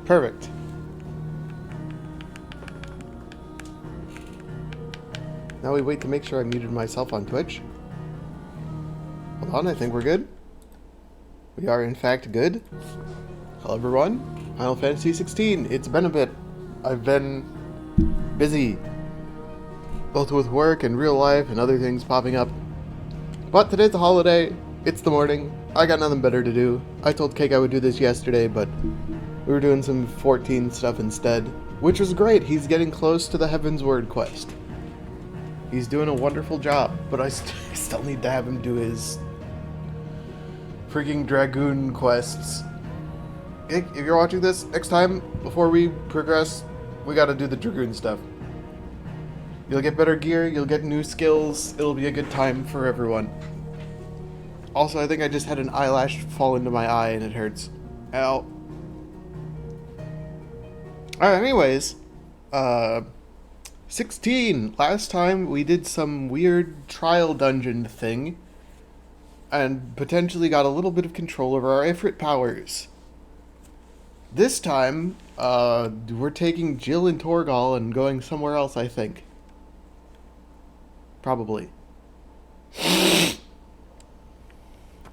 Perfect. Now we wait to make sure I muted myself on Twitch. Hold on, I think we're good. We are in fact good. Hello everyone. Final Fantasy 16. It's been a bit. I've been busy. Both with work and real life and other things popping up. But today's a holiday. It's the morning. I got nothing better to do. I told Cake I would do this yesterday, but we were doing some 14 stuff instead. Which was great. He's getting close to the Heaven's Word quest. He's doing a wonderful job, but I still need to have him do his freaking Dragoon quests. If you're watching this, next time, before we progress, we gotta do the Dragoon stuff. You'll get better gear, you'll get new skills, it'll be a good time for everyone. Also, I think I just had an eyelash fall into my eye and it hurts. Ow. Alright, anyways. 16! Last time we did some weird trial dungeon thing and potentially got a little bit of control over our Ifrit powers. This time, we're taking Jill and Torgal and going somewhere else, I think. Probably.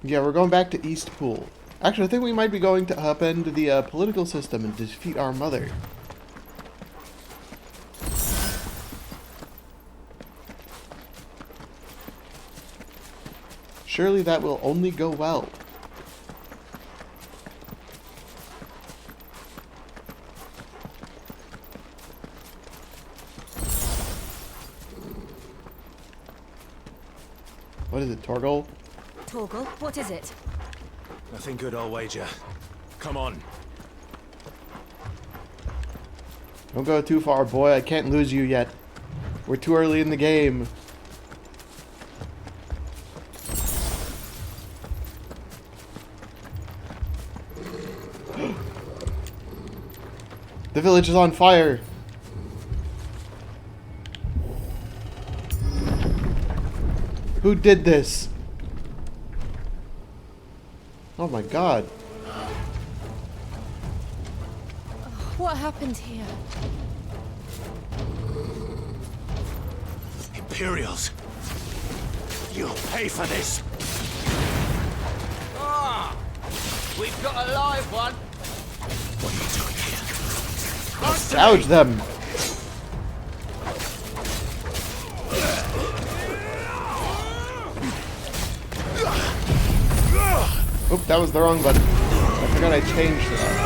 Yeah, we're going back to Eastpool. Actually, I think we might be going to upend the political system and defeat our mother. Surely that will only go well. What is it, Torgal? Torgal, what is it? Nothing good, I'll wager. Come on. Don't go too far, boy. I can't lose you yet. We're too early in the game. The village is on fire. Who did this? Oh my god. What happened here? Imperials. You'll pay for this. Ah! We've got a live one. What are you doing here? Gouge them. Oop, that was the wrong button. I forgot I changed that.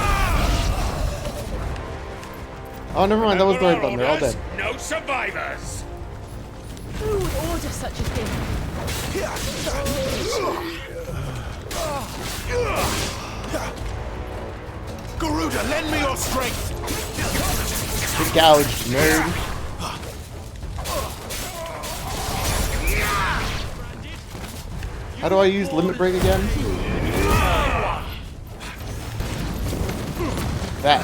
Oh, never mind, that was the right button. They're all dead. No survivors. Who would order such a thing? Garuda, lend me your strength. Get gouged, nerd. How do I use limit break again? That.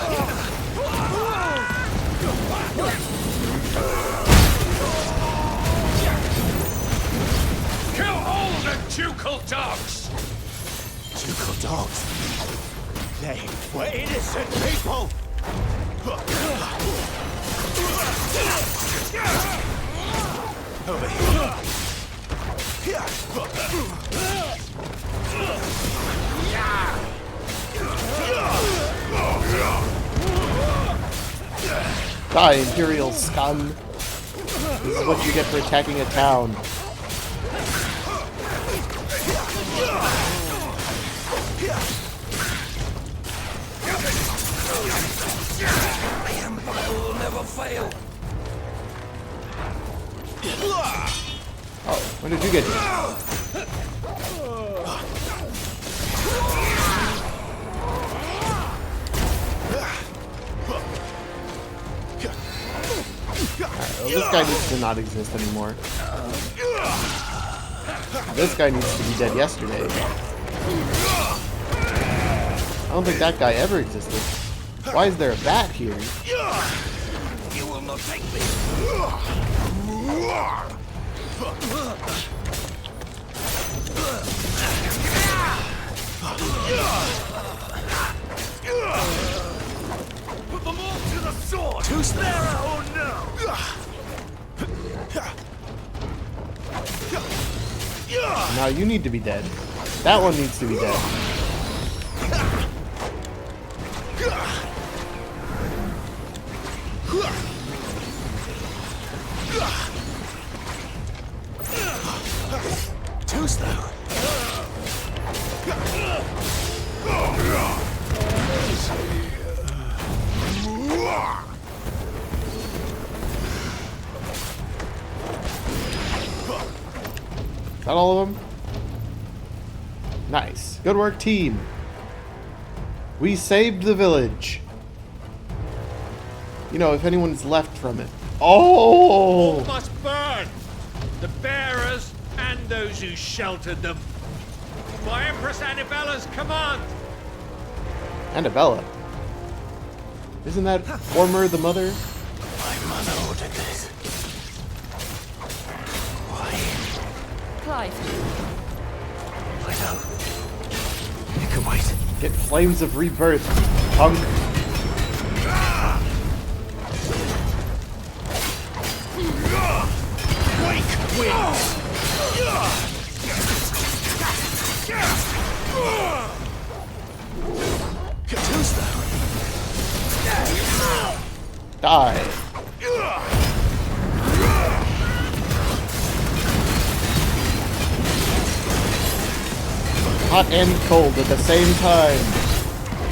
Kill all the ducal dogs. Ducal dogs? They were innocent people. Over here. Die, Imperial scum. This is what you get for attacking a town. The Empire will never fail. Oh, when did you get here? Alright, well, this guy needs to not exist anymore. This guy needs to be dead yesterday. I don't think that guy ever existed. Why is there a bat here? You will not take me. Who's there? Oh no! Now you need to be dead. That one needs to be dead. Too slow. Got all of them? Nice. Good work, team. We saved the village. You know, if anyone's left from it. Oh! All must burn! The bearers and those who sheltered them. By Empress Annabella's command! Annabella. Isn't that former the mother? My mother ordered this. Why? Clive, I know. You can wait. Get flames of rebirth, punk. Wake wings! Too slow. Die. Hot and cold at the same time.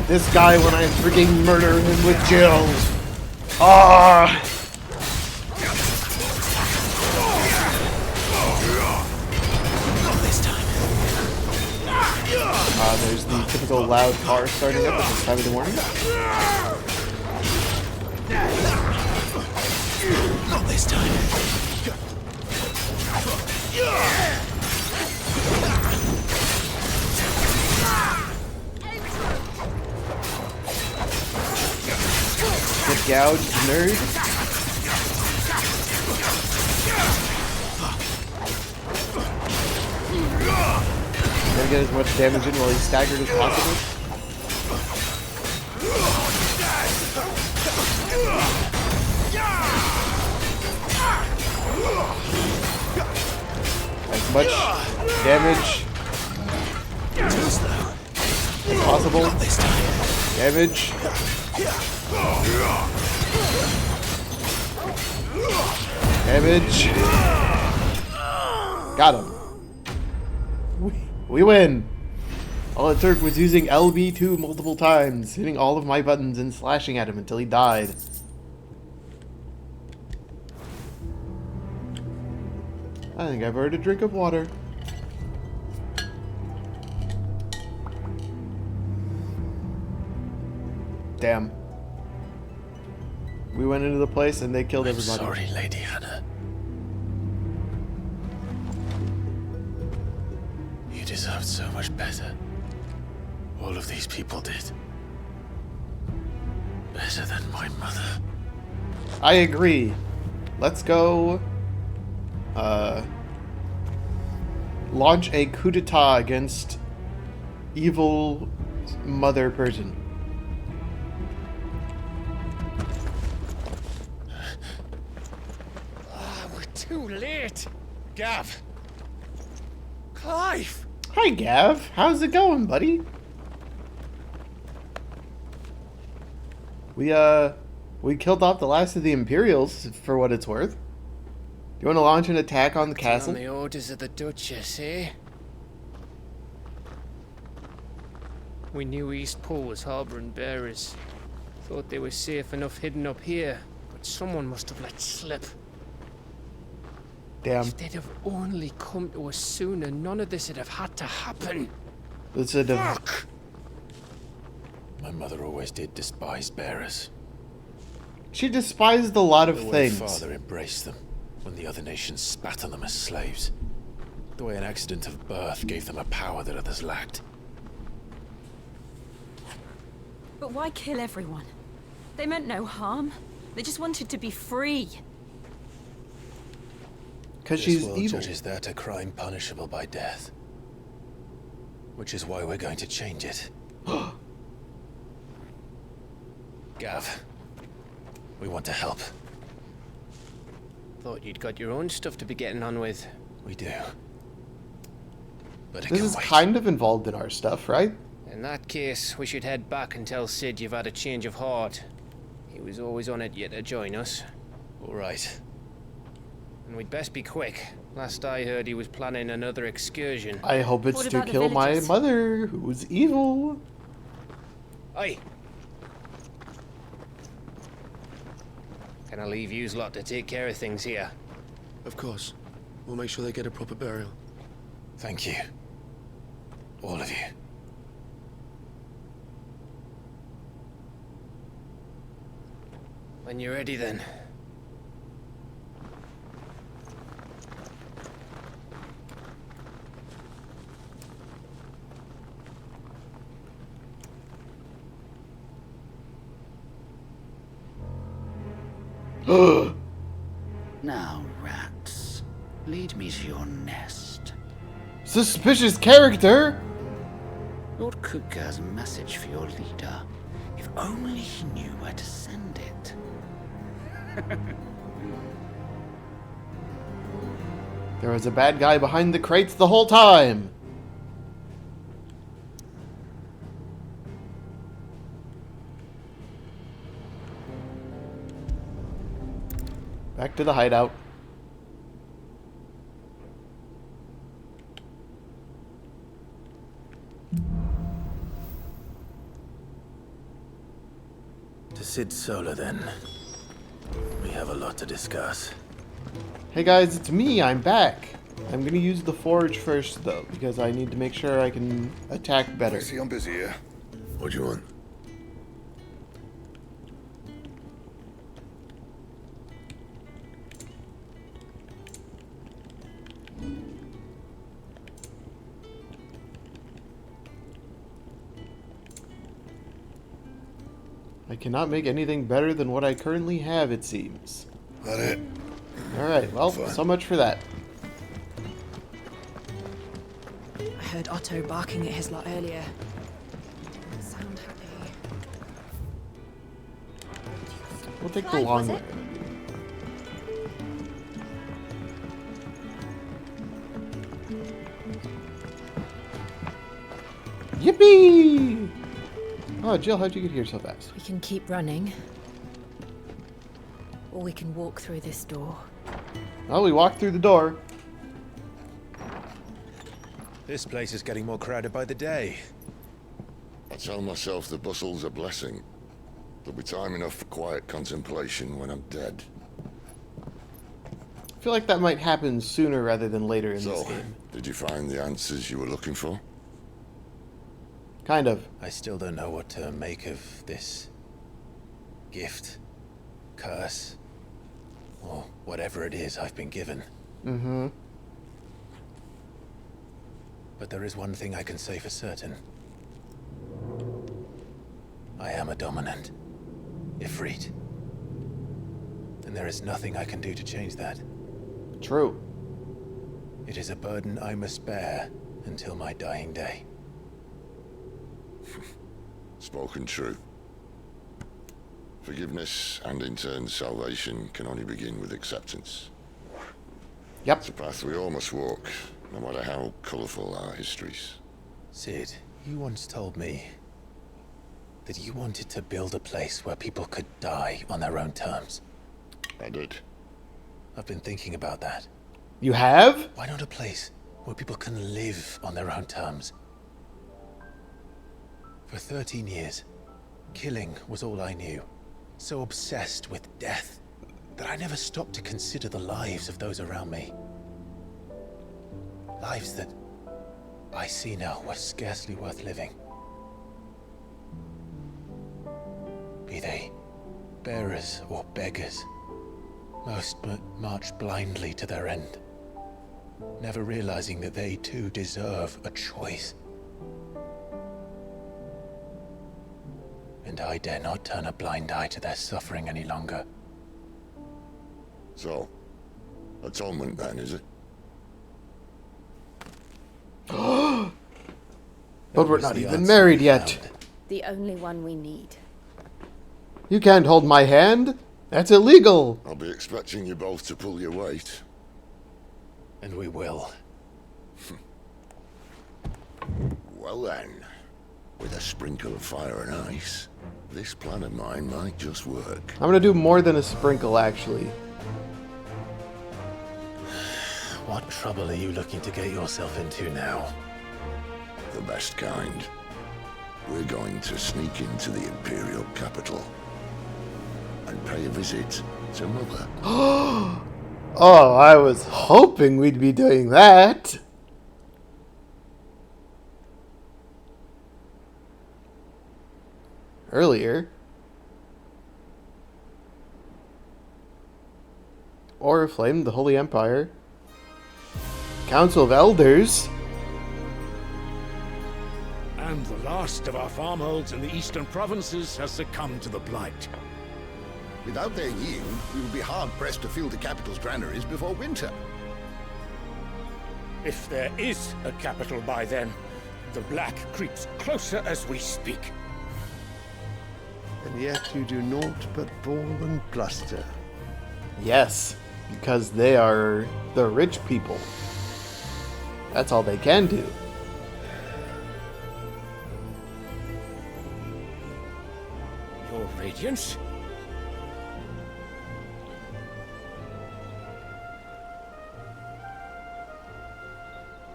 This guy when I freaking murder him with Jill. Ah! Not this time. There's the typical loud car starting up at this time of the morning. Not this time. Get gouged, nerd. Gotta get as much damage in while he's staggered as possible. As much damage as possible. Damage. Damage. Got him. We win. All it took was using LB2 multiple times, hitting all of my buttons and slashing at him until he died. I think I've earned a drink of water. Damn. We went into the place and they killed everybody. Sorry, Lady Hannah. You deserved so much better. All of these people did. Better than my mother. I agree. Let's go launch a coup d'etat against evil mother person. We're too late! Gav! Clive! Hi, Gav. How's it going, buddy? We killed off the last of the Imperials, for what it's worth. Do you want to launch an attack on the castle? On the orders of the Duchess, eh? We knew Eastpool was harboring bearers. Thought they were safe enough hidden up here, but someone must have let slip. Damn. If they'd have only come to us sooner, none of this would have had to happen. This would have... Fuck! My mother always did despise bearers. She despised a lot of The way things. Father embraced them when the other nations spat on them as slaves. The way an accident of birth gave them a power that others lacked. but why kill everyone? They meant no harm. They just wanted to be free. Because she's This world evil. judges that a crime punishable by death. Which is why we're going to change it. Gav, We want to help. Thought you'd got your own stuff to be getting on with. We do. But it This can is wait. kind of involved in our stuff, right? In that case, we should head back and tell Sid you've had a change of heart. He was always on it yet to join us. All right. And we'd best be quick. Last I heard, he was planning another excursion. I hope it's What to about the kill my villagers? mother, who's evil. Aye. Can I leave yous lot to take care of things here? Of course. We'll make sure they get a proper burial. Thank you. All of you. When you're ready, then. Now, rats, lead me to your nest. Suspicious character! Lord Cook has a message for your leader. If only he knew where to send it. There was a bad guy behind the crates the whole time. Back to the hideout. To Sid Solar, then. We have a lot to discuss. Hey guys, it's me, I'm back. I'm gonna use the forge first though, because I need to make sure I can attack better. See, I'm busy here. What do you want? I cannot make anything better than what I currently have, it seems. That it? Alright, well, Fine. so much for that. I heard Otto barking at his lot earlier. Sound happy. We'll take the Clive, long was way. it? Yippee! Oh, Jill, how'd you get here so fast? We can keep running. Or we can walk through this door. Well, we walked through the door. This place is getting more crowded by the day. I tell myself the bustle's a blessing. There'll be time enough for quiet contemplation when I'm dead. I feel like that might happen sooner rather than later in this So, game. did you find the answers you were looking for? Kind of. I still don't know what to make of this gift, curse, or whatever it is I've been given. Mm-hmm. But there is one thing I can say for certain. I am a dominant, Ifrit. And there is nothing I can do to change that. True. It is a burden I must bear until my dying day. Spoken true. Forgiveness and in turn salvation can only begin with acceptance. Yep. It's a path we all must walk, no matter how colourful our histories. Sid, you once told me that you wanted to build a place where people could die on their own terms. I did. I've been thinking about that. You have? Why not a place where people can live on their own terms? For 13 years, killing was all I knew. So obsessed with death that I never stopped to consider the lives of those around me. Lives that I see now were scarcely worth living. Be they bearers or beggars, most march blindly to their end, never realizing that they too deserve a choice. And I dare not turn a blind eye to their suffering any longer. So, atonement then, is it? But That we're was not the even answer married we yet. found. The only one we need. You can't hold my hand. That's illegal! I'll be expecting you both to pull your weight. And we will. Well then, with a sprinkle of fire and ice, this plan of mine might just work. I'm gonna do more than a sprinkle, actually. What trouble are you looking to get yourself into now? The best kind. We're going to sneak into the Imperial capital and pay a visit to Mother. Oh, I was hoping we'd be doing that. Earlier. Oriflame, the Holy Empire. Council of Elders. And the last of our farmholds in the eastern provinces has succumbed to the blight. Without their yield, we will be hard-pressed to fill the capital's granaries before winter. If there is a capital by then, the black creeps closer as we speak. And yet you do naught but bawl and bluster. Yes, because they are the rich people. That's all they can do. Your Radiance?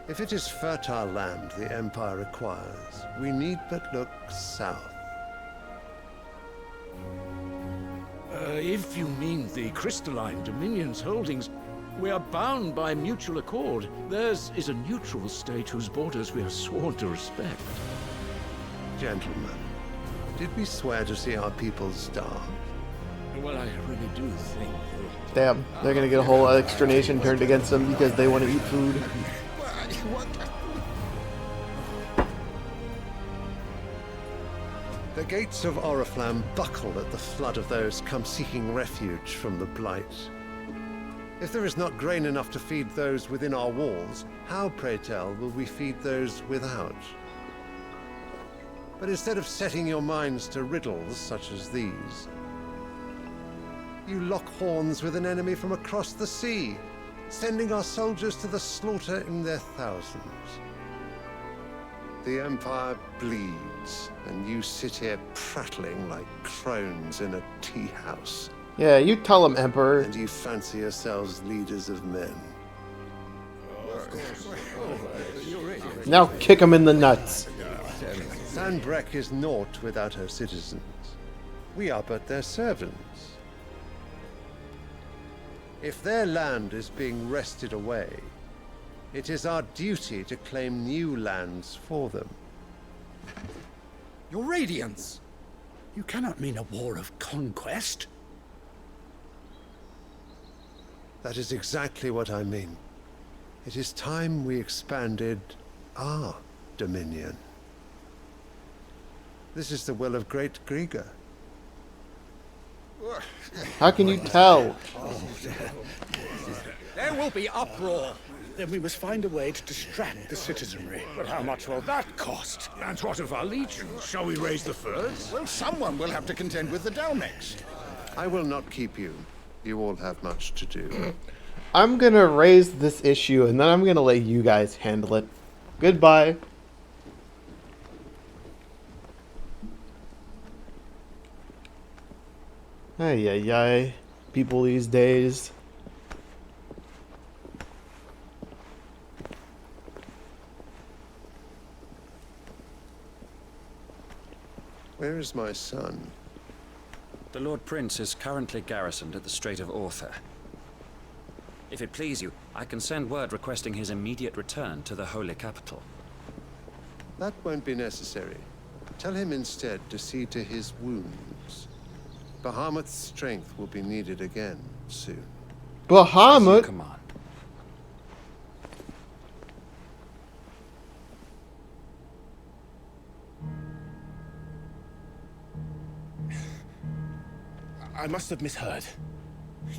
If it is fertile land the Empire requires, we need but look south. If you mean the crystalline Dominion's holdings, we are bound by mutual accord. Theirs is a neutral state whose borders we are sworn to respect. Gentlemen, did we swear to see our people starve? Well, I really do think that... Damn, they're gonna get a whole extra nation turned against them because they want to eat food. The gates of Oriflamme buckle at the flood of those come seeking refuge from the blight. If there is not grain enough to feed those within our walls, how, pray tell, will we feed those without? But instead of setting your minds to riddles such as these, you lock horns with an enemy from across the sea, sending our soldiers to the slaughter in their thousands. The Empire bleeds, and you sit here prattling like crones in a tea house. Yeah, you tell them, Emperor. And you fancy yourselves leaders of men. Now kick them in the nuts. Sanbreque is naught without her citizens. We are but their servants. If their land is being wrested away, it is our duty to claim new lands for them. Your Radiance! You cannot mean a war of conquest. That is exactly what I mean. It is time we expanded our dominion. This is the will of great Griga. How can you tell? There will be uproar. Then we must find a way to distract the citizenry. But how much will that cost? And what of our legions? Shall we raise the furs? Well, someone will have to contend with the Dalmex. I will not keep you. You all have much to do. I'm gonna raise this issue and then I'm gonna let you guys handle it. Goodbye. Ay, ay, ay. People these days. Where is my son? The Lord Prince is currently garrisoned at the Strait of Author. If it please you, I can send word requesting his immediate return to the Holy Capital. That won't be necessary. Tell him instead to see to his wounds. Bahamut's strength will be needed again soon. Bahamut? Come on. I must have misheard.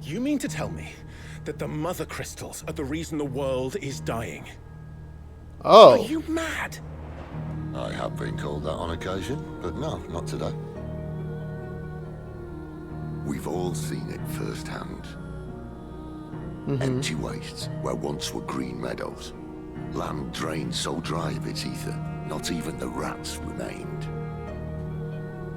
You mean to tell me that the Mother Crystals are the reason the world is dying? Oh. Are you mad? I have been called that on occasion, but no, not today. We've all seen it firsthand. Empty wastes where once were green meadows. Land drained so dry of its ether, not even the rats remained.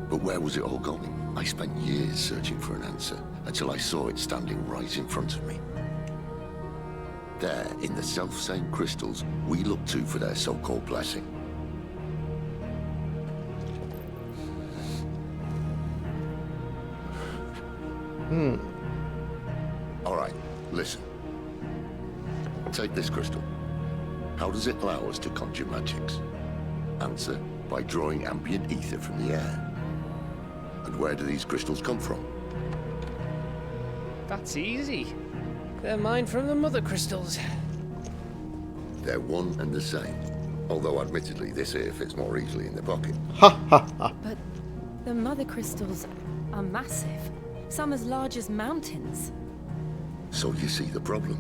But where was it all going? I spent years searching for an answer, until I saw it standing right in front of me. There, in the self-same crystals we look to for their so-called blessing. Alright, listen. Take this crystal. How does it allow us to conjure magics? Answer, by drawing ambient ether from the air. And where do these crystals come from? That's easy. They're mine from the mother crystals. They're one and the same. Although admittedly this here fits more easily in the pocket. But the mother crystals are massive. Some as large as mountains. So you see the problem.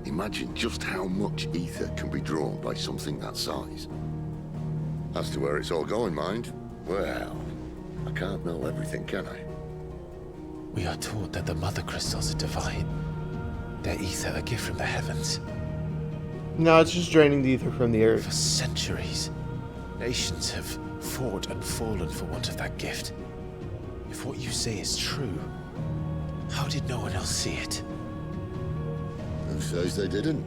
Imagine just how much ether can be drawn by something that size. As to where it's all going, mind, well, I can't know everything, can I? We are taught that the mother crystals are divine. Their ether a gift from the heavens. No, it's just draining the ether from the earth. For centuries, nations have fought and fallen for want of that gift. If what you say is true, how did no one else see it? Who says they didn't?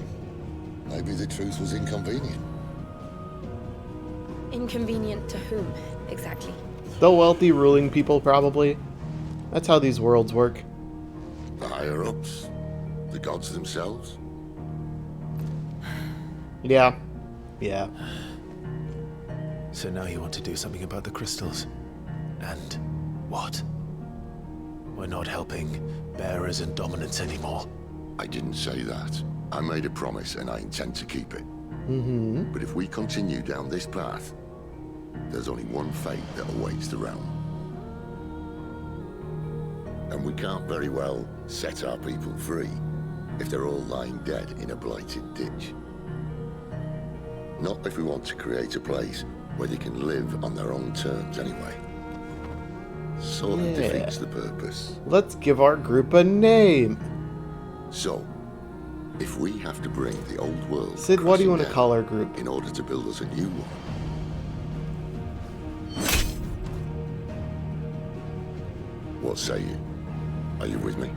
Maybe the truth was inconvenient. Inconvenient to whom, exactly? The wealthy ruling people, probably. That's how these worlds work. The higher-ups? The gods themselves? Yeah. Yeah. So now you want to do something about the crystals? And what? We're not helping bearers and dominants anymore. I didn't say that. I made a promise and I intend to keep it. But if we continue down this path, there's only one fate that awaits the realm. And we can't very well set our people free if they're all lying dead in a blighted ditch. Not if we want to create a place where they can live on their own terms anyway. Sort of defeats the purpose. Let's give our group a name. So, if we have to bring the old world... Sid, what do you want to call our group? In order to build us a new one. What say you? Are you with me?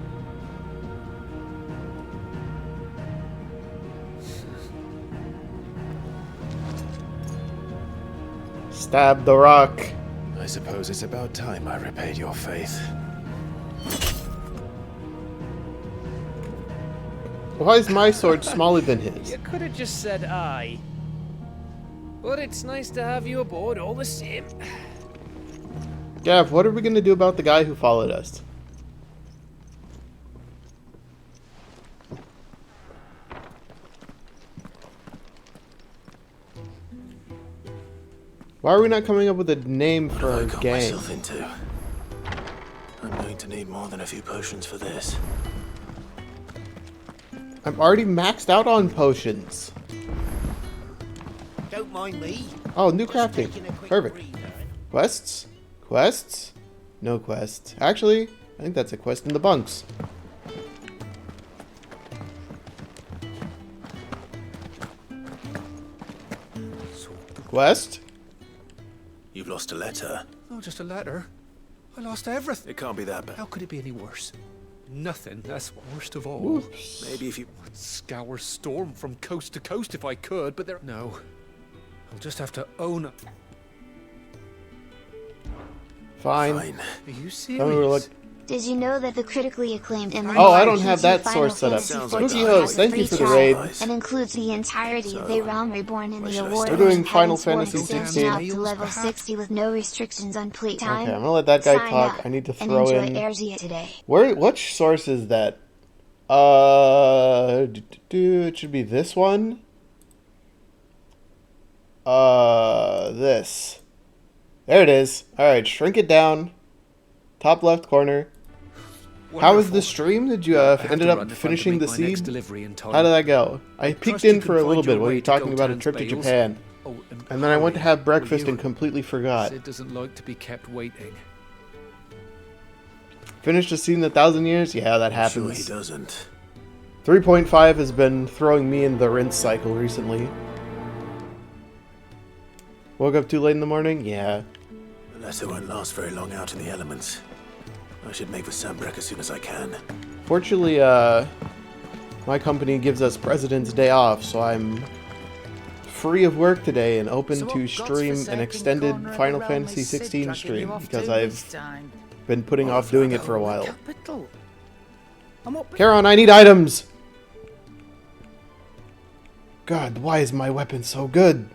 Stab the rock. I suppose it's about time I repaid your faith. Why is my sword smaller than his? You could have just said aye. But it's nice to have you aboard all the same. Gav, what are we going to do about the guy who followed us? Why are we not coming up with a name for our gang? Into? I'm going to need more than a few potions for this. I'm already maxed out on potions. Don't mind me. Oh, new crafting. Perfect. Quests? Quests? No quests. Actually, I think that's a quest in the bunks. Quest? You've lost a letter. Oh, just a letter. I lost everything. It can't be that bad. How could it be any worse? Nothing. That's worst of all. Oops. Maybe if you would scour Storm from coast to coast if I could, but there... No. I'll just have to own... Fine. Are you serious? Did you know that the critically acclaimed Oh, I don't have that source set up. Spooky Host, thank you for the raid. And includes the entirety of the realm reborn in the award. We're doing Final Fantasy 16. Up to level 60 with no restrictions on playtime. Okay, I'm gonna let that guy Sign talk. up I need to and throw enjoy in. Erzia today. Which source is that? It should be this one. This. There it is. All right, shrink it down. Top left corner. How was the stream? Did you ended up finishing the seed? How did that go? I peeked in for a little bit while you were talking about a trip to Japan. And then I went to have breakfast and completely forgot. Sid doesn't like to be kept waiting. Finished a scene in 1,000 years? Yeah, that happens. Sure he doesn't. 3.5 has been throwing me in the rinse cycle recently. Woke up too late in the morning? Yeah. The letter won't last very long out in the elements. I should make for Sunbreak as soon as I can. Fortunately, my company gives us President's Day off, so I'm free of work today and open to stream an extended Final Fantasy 16 stream because I've been putting off doing it for a while. Charon, I need items! God, why is my weapon so good?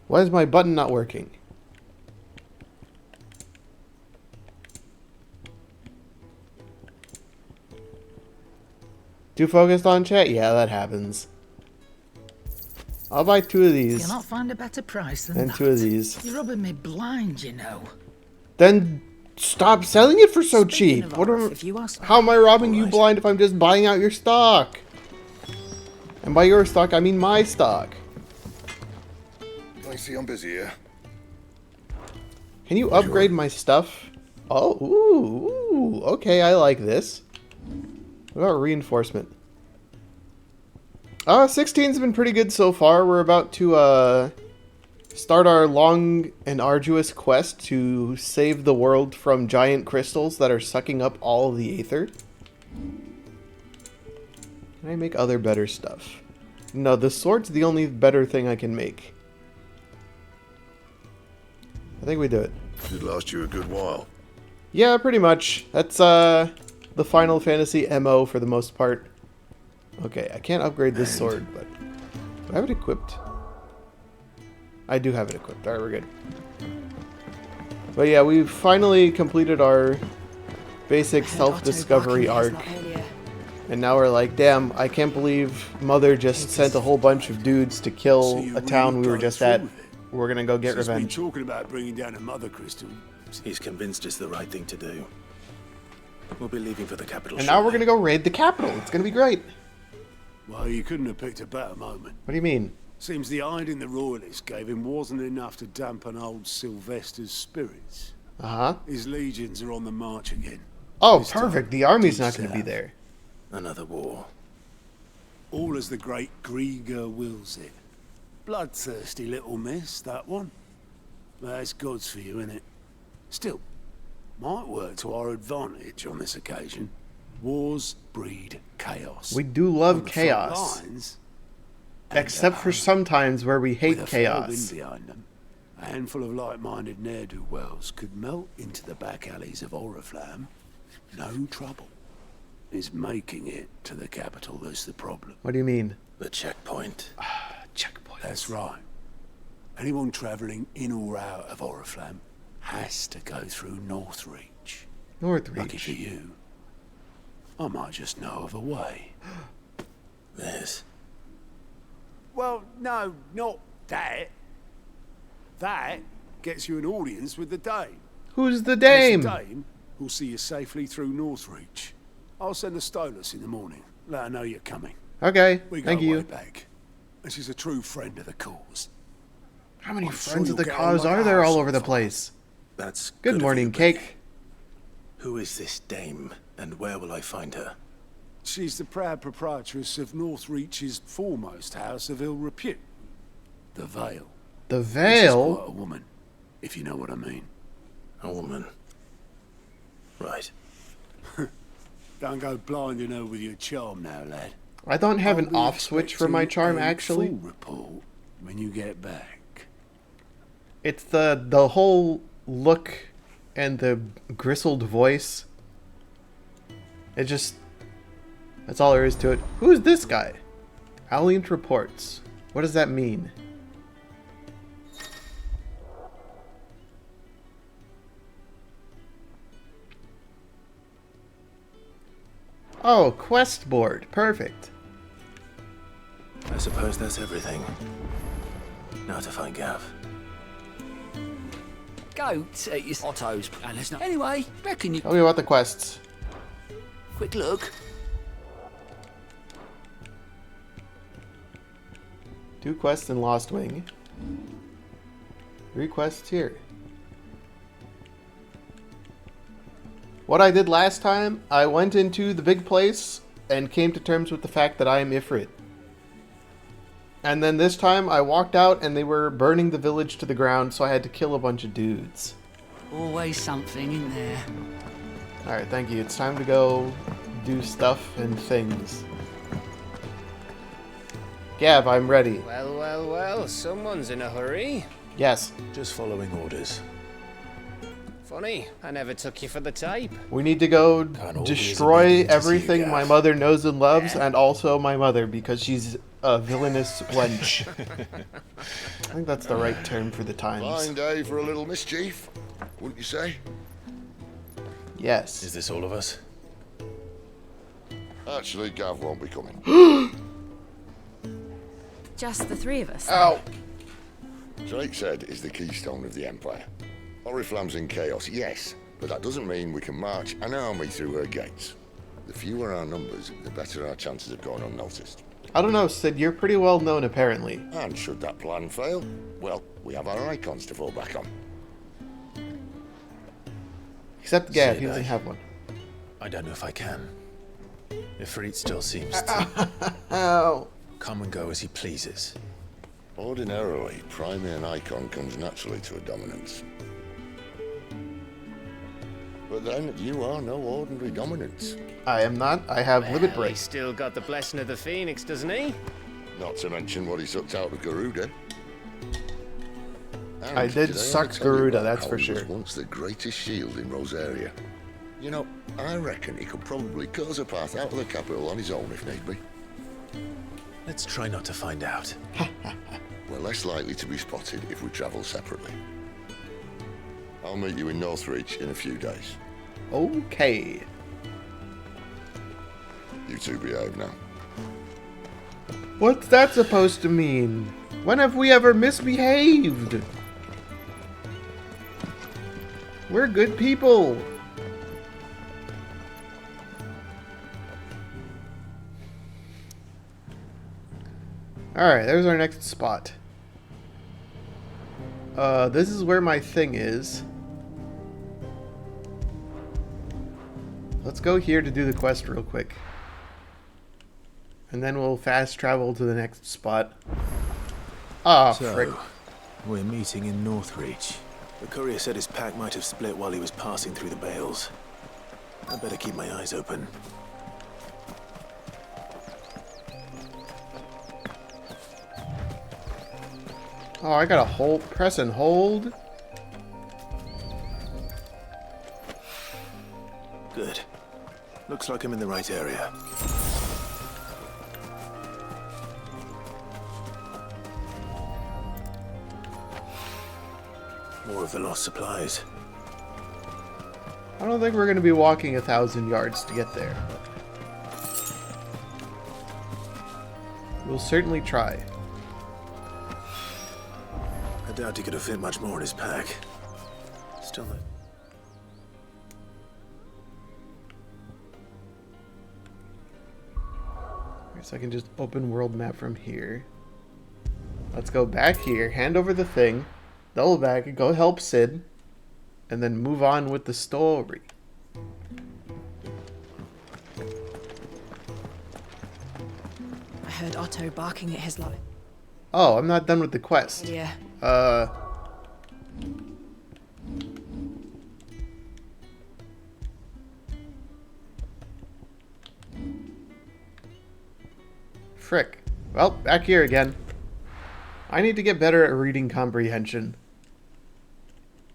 Why is my button not working? Too focused on chat? Yeah, that happens. I'll buy 2 of these. Cannot find a better price than and that. 2 of these. You're rubbing me blind, you know. Then stop selling it for so cheap. What how am I robbing you blind if I'm just buying out your stock? And by your stock, I mean my stock. I see I'm busy here. Can you upgrade my stuff? Oh, ooh, okay, I like this. What about reinforcement? 16's been pretty good so far. We're about to start our long and arduous quest to save the world from giant crystals that are sucking up all of the aether. Can I make other better stuff? No, the sword's the only better thing I can make. I think we do it. Should last you a good while. Yeah, pretty much. That's the Final Fantasy MO for the most part. Okay, I can't upgrade this sword, but do I have it equipped? I do have it equipped. Alright, we're good. But yeah, we've finally completed our basic self-discovery arc. And now we're like, damn, I can't believe Mother just sent a whole bunch of dudes to kill a town we were just at. We're gonna go get revenge. Been talking about bringing down a mother crystal. He's convinced it's the right thing to do. We'll be leaving for the capital. And now we're gonna go raid the capital. It's gonna be great. Well, you couldn't have picked a better moment. What do you mean? Seems the hiding the royalists gave him wasn't enough to dampen old Sylvester's spirits. Uh-huh. His legions are on the march again. Oh, this perfect. The army's not going to be there. Another war. All as the great Grieger wills it. Bloodthirsty little miss, that one. That's God's for you, innit? Still, might work to our advantage on this occasion. Wars breed chaos. We do love chaos. Lines, except for sometimes where we hate chaos. Behind them, a handful of like-minded ne'er-do-wells could melt into the back alleys of Oriflamme. No trouble. Is making it to the capital that's the problem. What do you mean? The checkpoint. Checkpoint. That's right. Anyone travelling in or out of Oriflamme has to go through Northreach. Northreach. Lucky for you, I might just know of a way. This. Well, no, not that. That gets you an audience with the Dame. Who's the Dame? The Dame will see you safely through Northreach. I'll send the Stolas in the morning. Let her know you're coming. Okay, we go thank you. Way back. And she's a true friend of the cause. How many friends of the cause are there all over the place? That's good morning, Cake. Who is this Dame, and where will I find her? She's the proud proprietress of Northreach's foremost house of ill repute, the Vale. The Vale? She's quite a woman, if you know what I mean. A woman. Right. Don't go blinding her with your charm now, lad. I don't have an off switch for my charm, actually. Full report when you get back. It's the whole look and the gristled voice. It just... That's all there is to it. Who's this guy? Alliant reports. What does that mean? Oh, quest board. Perfect. I suppose that's everything. Now to find Gav. Go to your Otto's, and let's not. Anyway, reckon you. Tell me about the quests. Quick look. 2 quests in Lost Wing. Requests here. What I did last time, I went into the big place and came to terms with the fact that I am Ifrit. And then this time I walked out and they were burning the village to the ground, so I had to kill a bunch of dudes. Always something in there. Alright, thank you. It's time to go do stuff and things. Gav, I'm ready. Well, well, well, someone's in a hurry. Yes. Just following orders. Funny, I never took you for the type. We need to go destroy everything my mother knows and loves, and also my mother, because she's a villainous wench. I think that's the right term for the times. Fine day for a little mischief, wouldn't you say? Yes. Is this all of us? Actually, Gav won't be coming. Just the three of us. Ow! Drake said is the keystone of the Empire. Oriflamme's in chaos, yes, but that doesn't mean we can march an army through her gates. The fewer our numbers, the better our chances of going unnoticed. I don't know, Sid, you're pretty well known apparently. And should that plan fail, well, we have our icons to fall back on. Except Gav, he doesn't have one. I don't know if I can. Ifrit still seems to come and go as he pleases. Ordinarily, priming an icon comes naturally to a dominance. But then, you are no ordinary dominance. I am not. I have limit break. He's still got the blessing of the Phoenix, doesn't he? Not to mention what he sucked out of Garuda. And I did ever suck tell you Garuda, what that's for Howard was sure. once the greatest shield in Rosaria. You know, I reckon he could probably cause a path out of the capital on his own if need be. Let's try not to find out. We're less likely to be spotted if we travel separately. I'll meet you in Northreach in a few days. Okay. You two behave now. What's that supposed to mean? When have we ever misbehaved? We're good people. Alright, there's our next spot. This is where my thing is. Let's go here to do the quest real quick. And then we'll fast travel to the next spot. Ah, frick. We're meeting in Northreach. The courier said his pack might have split while he was passing through the bales. I better keep my eyes open. Oh, I gotta hold, press and hold. Good. Looks like I'm in the right area. More of the lost supplies. I don't think we're gonna be walking 1,000 yards to get there. We'll certainly try. I doubt he could have fit much more in his pack. Still not. So I can just open world map from here. Let's go back here, hand over the thing, double back, and go help Sid, and then move on with the story. I heard Otto barking at his life. Oh, I'm not done with the quest. Yeah. Frick. Well, back here again. I need to get better at reading comprehension.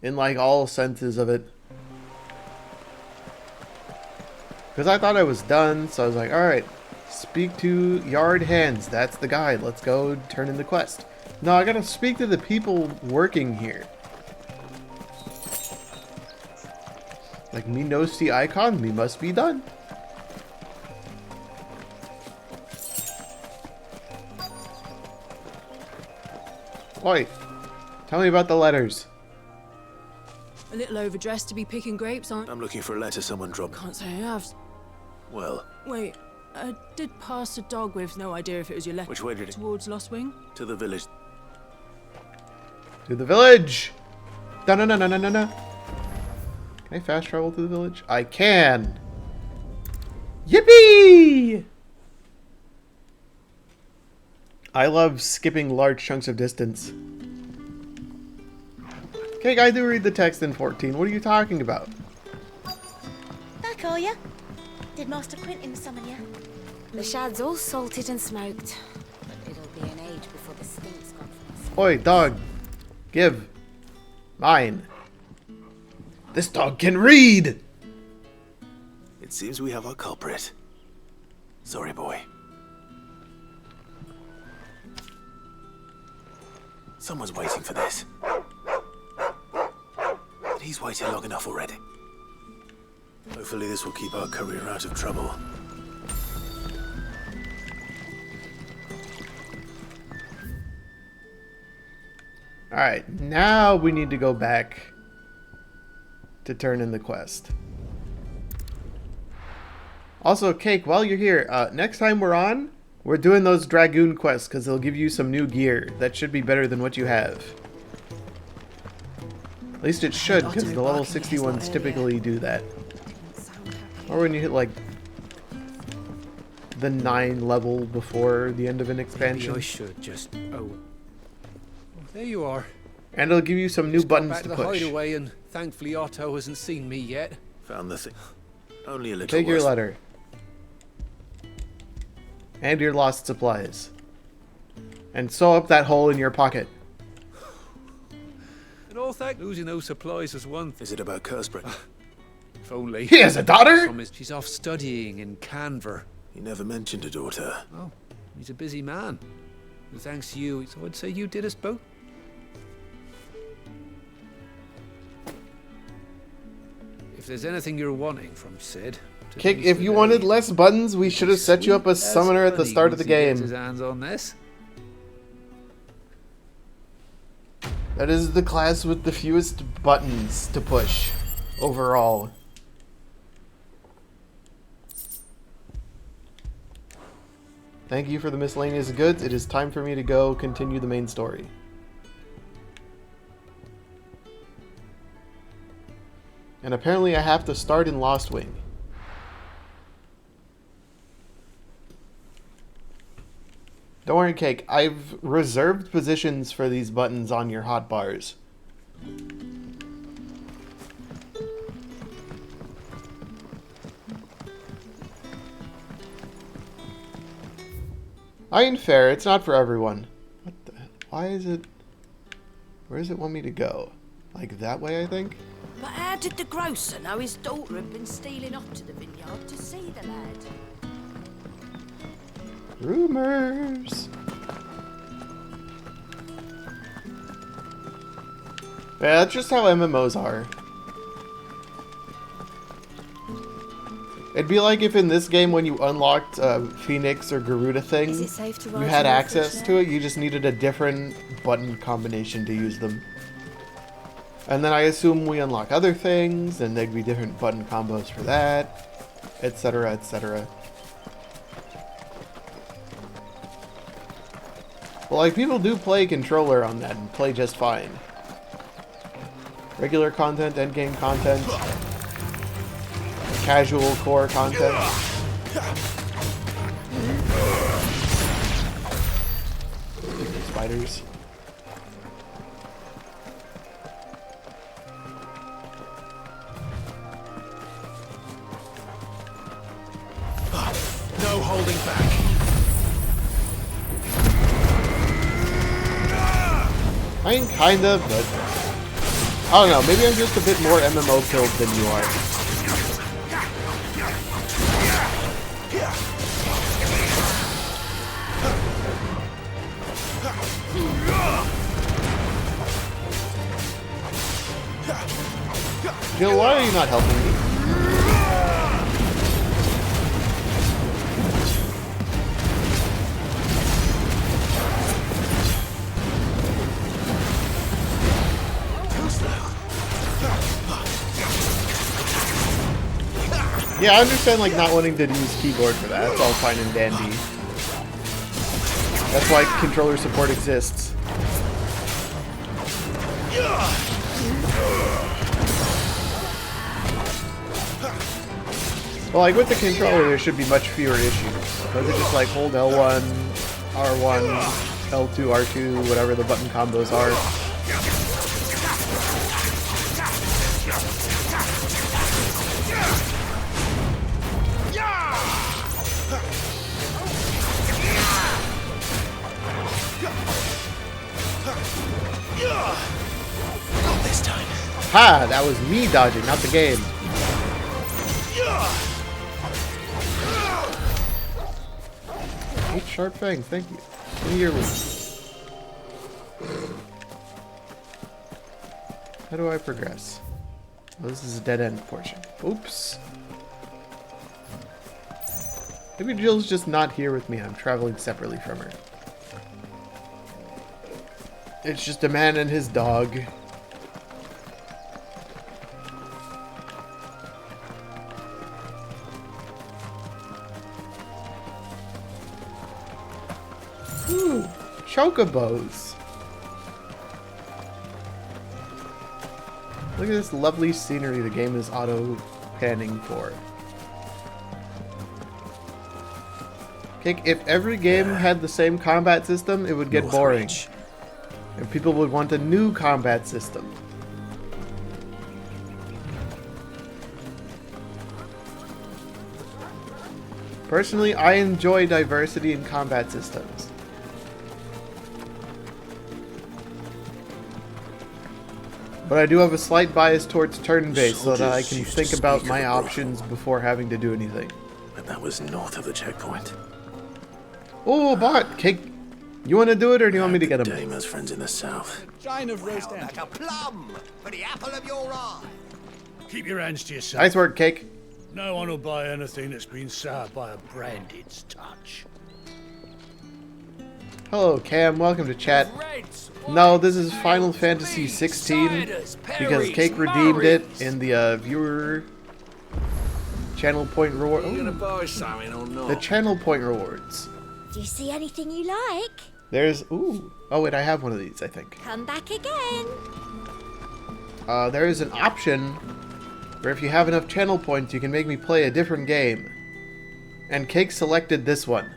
In, like, all senses of it. Because I thought I was done, so I was like, alright, speak to Yard Hands. That's the guy. Let's go turn in the quest. No, I gotta speak to the people working here. Like, me knows the icon, me must be done. Oi, tell me about the letters. A little overdressed to be picking grapes, aren't I'm looking for a letter someone dropped. Can't say I have. Well, Wait, I did pass a dog with no idea if it was your letter. Which way did it? Towards Lost Wing? to the village. To the village! Da-na-na-na-na-na-na. Can I fast travel to the village? I can! Yippee! I love skipping large chunks of distance. Okay, I do read the text in 14. What are you talking about? Back are ya? Did Master Quentin summon ya? The shad's all salted and smoked. But it'll be an age before the stink's gone from us. Oi, dog. Give. Mine. This dog can read! It seems we have our culprit. Sorry, boy. Someone's waiting for this. But he's waited long enough already. Hopefully this will keep our career out of trouble. Alright, now we need to go back to turn in the quest. Also, Cake, while you're here, next time we're on, we're doing those Dragoon quests because they'll give you some new gear. That should be better than what you have. At least it should, because the level 60 ones typically do that. Or when you hit, like, the 9 level before the end of an expansion. Maybe I should just... Oh, there you are. And it'll give you some new buttons back to the push. hideaway, and thankfully Otto hasn't seen me yet. Found the thing. Only a little Take your worse. letter. And your lost supplies. And sew up that hole in your pocket. And all thank losing those supplies is one. Is it about Cursebreak? If only. He has a daughter? She's off studying in Canver. He never mentioned a daughter. Oh, he's a busy man. And thanks to you, so I'd say you did us both. If there's anything you're wanting from Sid... Kick, if you wanted less buttons, we should have set you up as summoner at the start of the game. His hands on this. That is the class with the fewest buttons to push overall. Thank you for the miscellaneous goods. It is time for me to go continue the main story. And apparently I have to start in Lost Wing. Don't worry, Cake. I've reserved positions for these buttons on your hotbars. I ain't fair. It's not for everyone. What the? Why is it? Where does it want me to go? Like that way, I think? But how did the grocer know his daughter had been stealing off to the vineyard to see the lad? Rumors. Yeah, that's just how MMOs are. It'd be like if in this game when you unlocked Phoenix or Garuda thing, you had access to it, you just needed a different button combination to use them. And then I assume we unlock other things, and there'd be different button combos for that, etc., etc. Well, like, people do play controller on that and play just fine. Regular content, endgame content, casual core content. Spiders. No holding back. I mean, kinda, but I don't know, maybe I'm just a bit more MMO killed than you are. Jill, why are you not helping me? Yeah, I understand, like, not wanting to use keyboard for that. That's all fine and dandy. That's why controller support exists. Well, like with the controller, there should be much fewer issues. Because it's just like hold L1, R1, L2, R2, whatever the button combos are. Not this time. Ha! That was me dodging, not the game. Eight sharp fangs, thank you. Give me your loot. How do I progress? Oh, this is a dead end portion. Oops. Maybe Jill's just not here with me. I'm traveling separately from her. It's just a man and his dog. Ooh, chocobos. Look at this lovely scenery the game is auto-panning for. Okay, if every game had the same combat system, it would get boring. And people would want a new combat system. Personally, I enjoy diversity in combat systems. But I do have a slight bias towards turn-based so that I can think about my options before having to do anything. But that was north of the checkpoint. Oh, bot! Cake! You want to do it or do you want me to get him? Dame has friends in the south. Giant of roast like a plum for the apple of your eye. Keep your hands to yourself. Nice work, Cake. No one will buy anything that's been soured by a branded's touch. Hello, Cam. Welcome to chat. No, this is Final Fantasy 16 because Cake redeemed it in the viewer channel point reward. The channel point rewards. Do you see anything you like? There's ooh. Oh wait, I have one of these. I think. Come back again. There is an option where if you have enough channel points, you can make me play a different game. And Cake selected this one,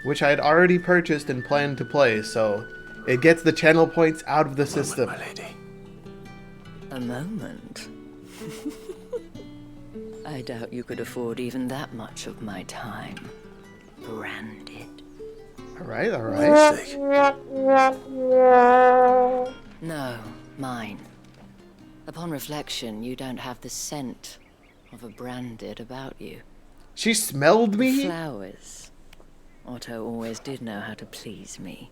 which I had already purchased and planned to play, so it gets the channel points out of the system. My lady. A moment. I doubt you could afford even that much of my time. Branded. Alright, alright. No, mine. Upon reflection, you don't have the scent of a branded about you. She smelled me? The flowers. Otto always did know how to please me.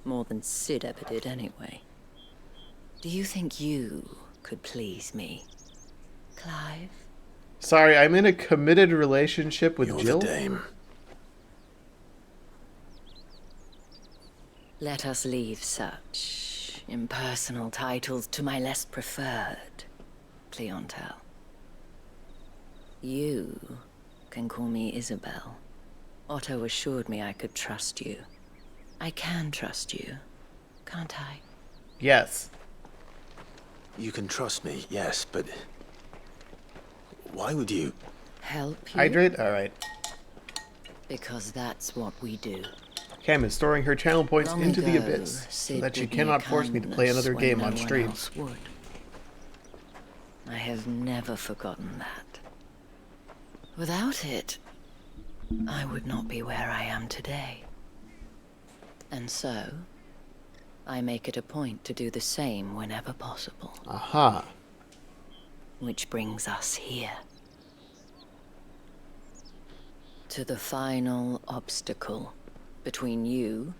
More than Sid ever did anyway. Do you think you could please me, Clive? Sorry, I'm in a committed relationship with Jill. The dame. Let us leave such impersonal titles to my less preferred clientele. You can call me Isabel. Otto assured me I could trust you. I can trust you, can't I? Yes. You can trust me, yes, but why would you? Help you? Hydrate? Alright. Because that's what we do. Cam is storing her channel points Long into the ago, abyss so Sid that she did me cannot a force me to play another kindness game when on no one stream. else would. I have never forgotten that. Without it, I would not be where I am today. And so, I make it a point to do the same whenever possible. Aha. Which brings us here. To the final obstacle between you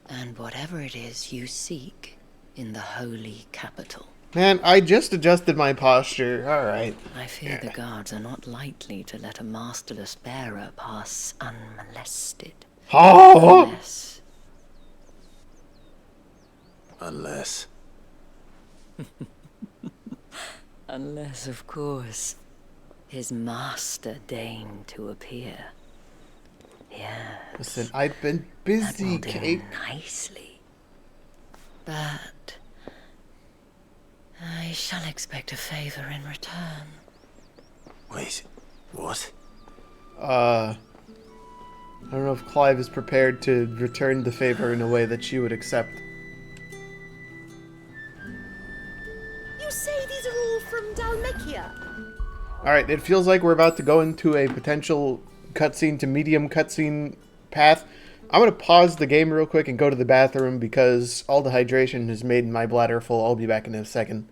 and whatever it is you seek in the holy capital. Man, I just adjusted my posture. Alright. I fear the guards are not likely to let a masterless bearer pass unmolested. Oh! Unless. Unless, of course, his master deigned to appear. Yes. Listen, I've been busy, Kate. Nicely. But I shall expect a favor in return. Wait, what? I don't know if Clive is prepared to return the favor in a way that she would accept. You say these are all from Dalmekia? Alright, it feels like we're about to go into a potential cutscene to medium cutscene path. I'm going to pause the game real quick and go to the bathroom because all the hydration has made my bladder full. I'll be back in a second.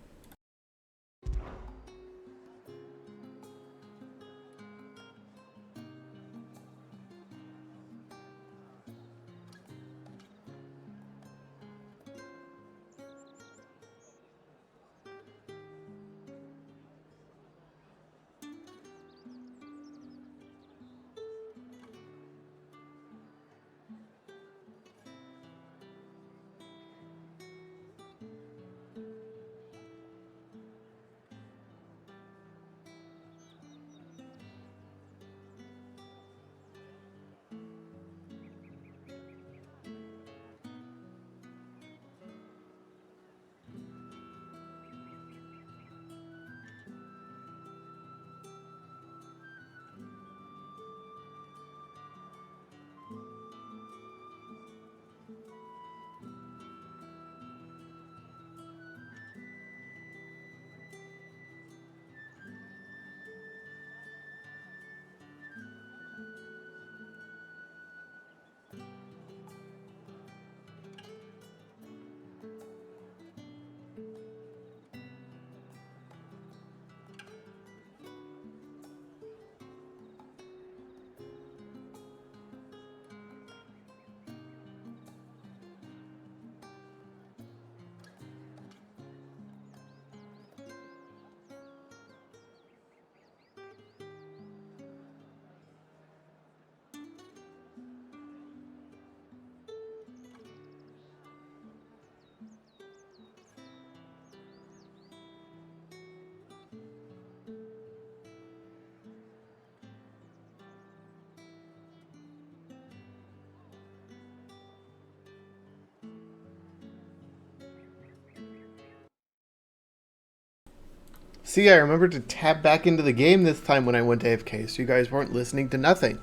See, I remembered to tap back into the game this time when I went AFK, so you guys weren't listening to nothing.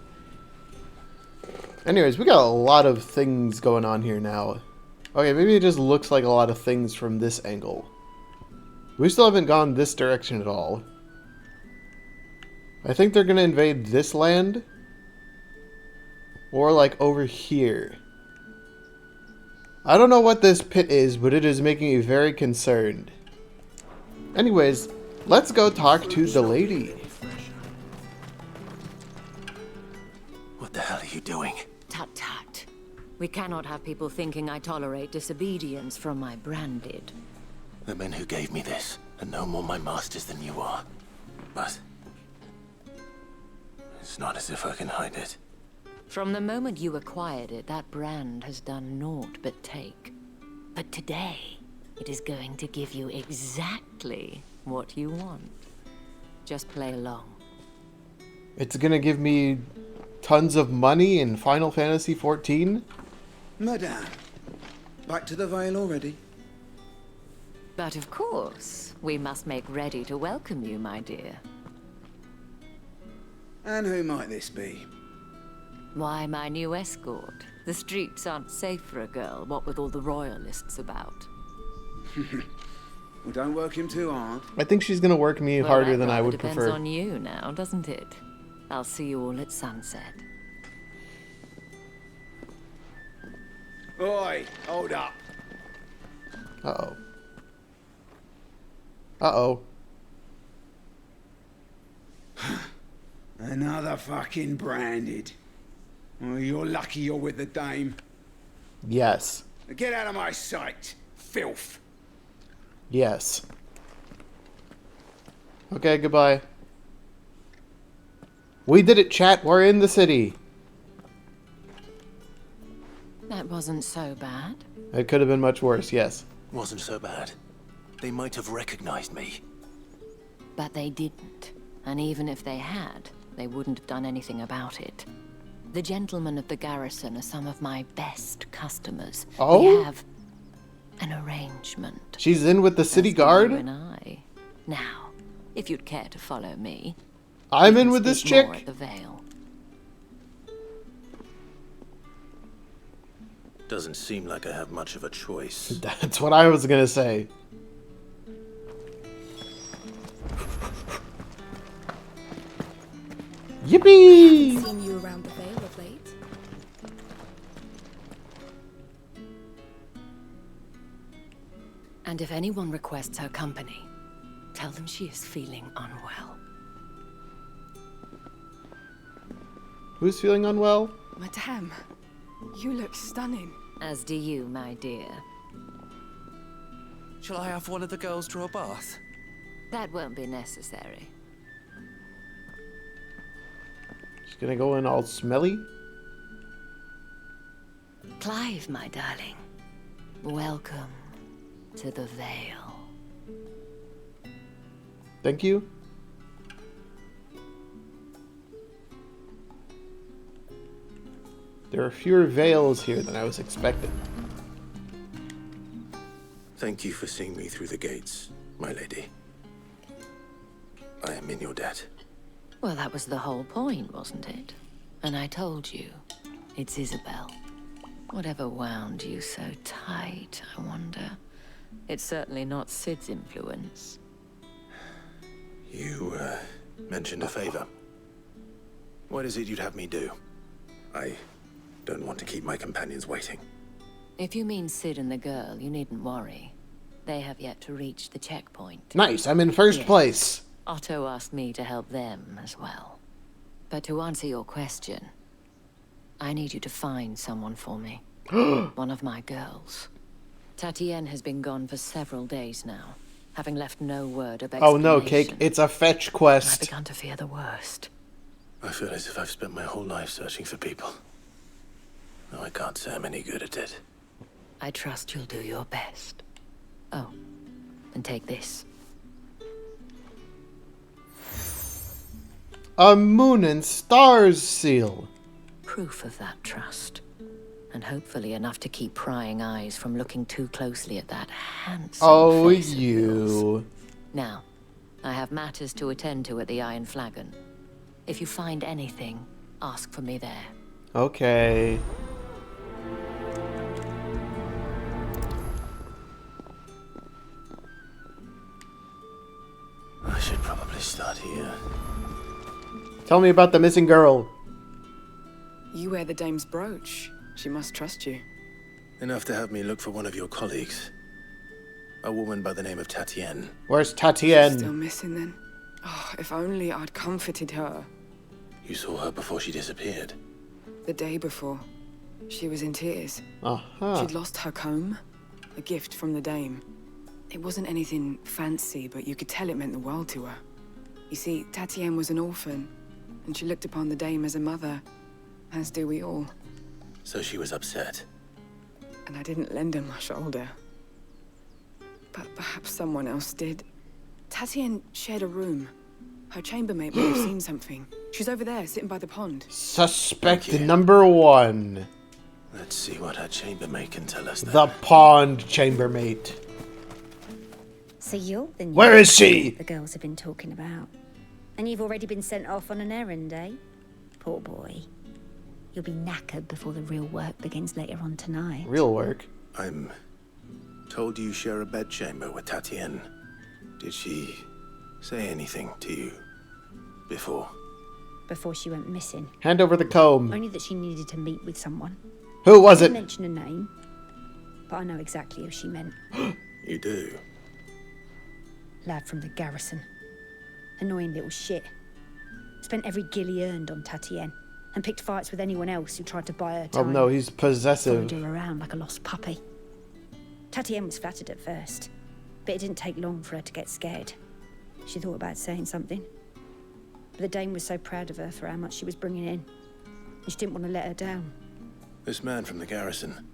Anyways, we got a lot of things going on here now. Okay, maybe it just looks like a lot of things from this angle. We still haven't gone this direction at all. I think they're gonna invade this land. Or like over here. I don't know what this pit is, but it is making me very concerned. Anyways, let's go talk to the lady. What the hell are you doing? Tut tut. We cannot have people thinking I tolerate disobedience from my branded. The men who gave me this are no more my masters than you are. But it's not as if I can hide it. From the moment you acquired it, that brand has done naught but take. But today, it is going to give you exactly what you want. Just play along. It's gonna give me tons of money in Final Fantasy XIV? Madame, back to the Vale already? But of course, we must make ready to welcome you, my dear. And who might this be? Why, my new escort. The streets aren't safe for a girl, what with all the royalists about. Well, don't work him too hard. I think she's gonna work me harder than I would depends prefer. On you now, doesn't it? I'll see you all at sunset. Oi, hold up. Uh-oh. Uh-oh. Another fucking branded. Well, you're lucky you're with the dame. Yes. Get out of my sight, filth. Yes. Okay, goodbye. We did it, chat. We're in the city. That wasn't so bad. It could have been much worse, yes. Wasn't so bad. They might have recognized me. But they didn't. And even if they had, they wouldn't have done anything about it. The gentlemen of the garrison are some of my best customers. Oh? We have an arrangement. She's in with the city guard? You and I. Now, if you'd care to follow me. I'm We in can with this speak more chick. at the Vale. Doesn't seem like I have much of a choice. That's what I was gonna say. Yippee! Haven't seen you around the Vale of late. And if anyone requests her company, tell them she is feeling unwell. Who's feeling unwell? Madame, you look stunning. As do you, my dear. Shall I have one of the girls draw a bath? That won't be necessary. She's gonna go in all smelly. Clive, my darling. Welcome to the Vale. Thank you. There are fewer veils here than I was expecting. Thank you for seeing me through the gates, my lady. I am in your debt. Well, that was the whole point, wasn't it? And I told you, it's Isabel. Whatever wound you so tight, I wonder. It's certainly not Sid's influence. You, mentioned a favor. What is it you'd have me do? I don't want to keep my companions waiting. If you mean Sid and the girl, you needn't worry. They have yet to reach the checkpoint. Nice, I'm in first place. Otto asked me to help them as well. But to answer your question, I need you to find someone for me. One of my girls. Tatienne has been gone for several days now, having left no word of explanation. Oh no, Cake, it's a fetch quest. I've begun to fear the worst. I feel as if I've spent my whole life searching for people. No, I can't say I'm any good at it. I trust you'll do your best. Oh, and take this. A moon and stars seal. Proof of that trust. And hopefully enough to keep prying eyes from looking too closely at that handsome face of yours. Now, I have matters to attend to at the Iron Flagon. If you find anything, ask for me there. Okay. I should probably start here. Tell me about the missing girl. You wear the dame's brooch. She must trust you. Enough to have me look for one of your colleagues. A woman by the name of Tatienne. Where's Tatienne? She's still missing then. Oh, if only I'd comforted her. You saw her before she disappeared. The day before. She was in tears. Uh-huh. She'd lost her comb. A gift from the dame. It wasn't anything fancy, but you could tell it meant the world to her. You see, Tatienne was an orphan, and she looked upon the dame as a mother, as do we all. So she was upset. And I didn't lend her my shoulder. But perhaps someone else did. Tatienne shared a room. Her chambermaid may have seen something. She's over there, sitting by the pond. Suspect number one. Let's see what her chambermaid can tell us then. The pond chambermaid. So you're the new Where is she? The girls have been talking about. And you've already been sent off on an errand, eh? Poor boy. You'll be knackered before the real work begins later on tonight. Real work? I'm told you share a bedchamber with Tatienne. Did she say anything to you before? Before she went missing. Hand over the comb. Only that she needed to meet with someone. Who was I it? didn't mention a name, but I know exactly who she meant. You do? Lad from the garrison. Annoying little shit. Spent every gil he earned on Tatienne, and picked fights with anyone else who tried to buy her Oh time. no, he's possessive. Followed her around like a lost puppy. Tatienne was flattered at first, but it didn't take long for her to get scared. She thought about saying something. But the dame was so proud of her for how much she was bringing in, and she didn't want to let her down. This man from the garrison.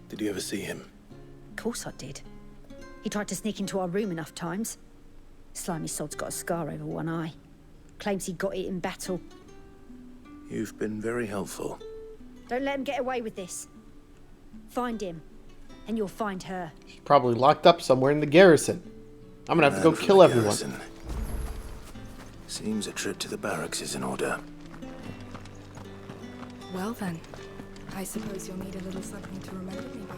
Did you ever see him? Of course I did. He tried to sneak into our room enough times. Slimy sod's got a scar over one eye. Claims he got it in battle. You've been very helpful. Don't let him get away with this. Find him, and you'll find her. She's probably locked up somewhere in the garrison. I'm gonna have to go kill everyone. Seems a trip to the barracks is in order. Well then, I suppose you'll need a little something to remember me by.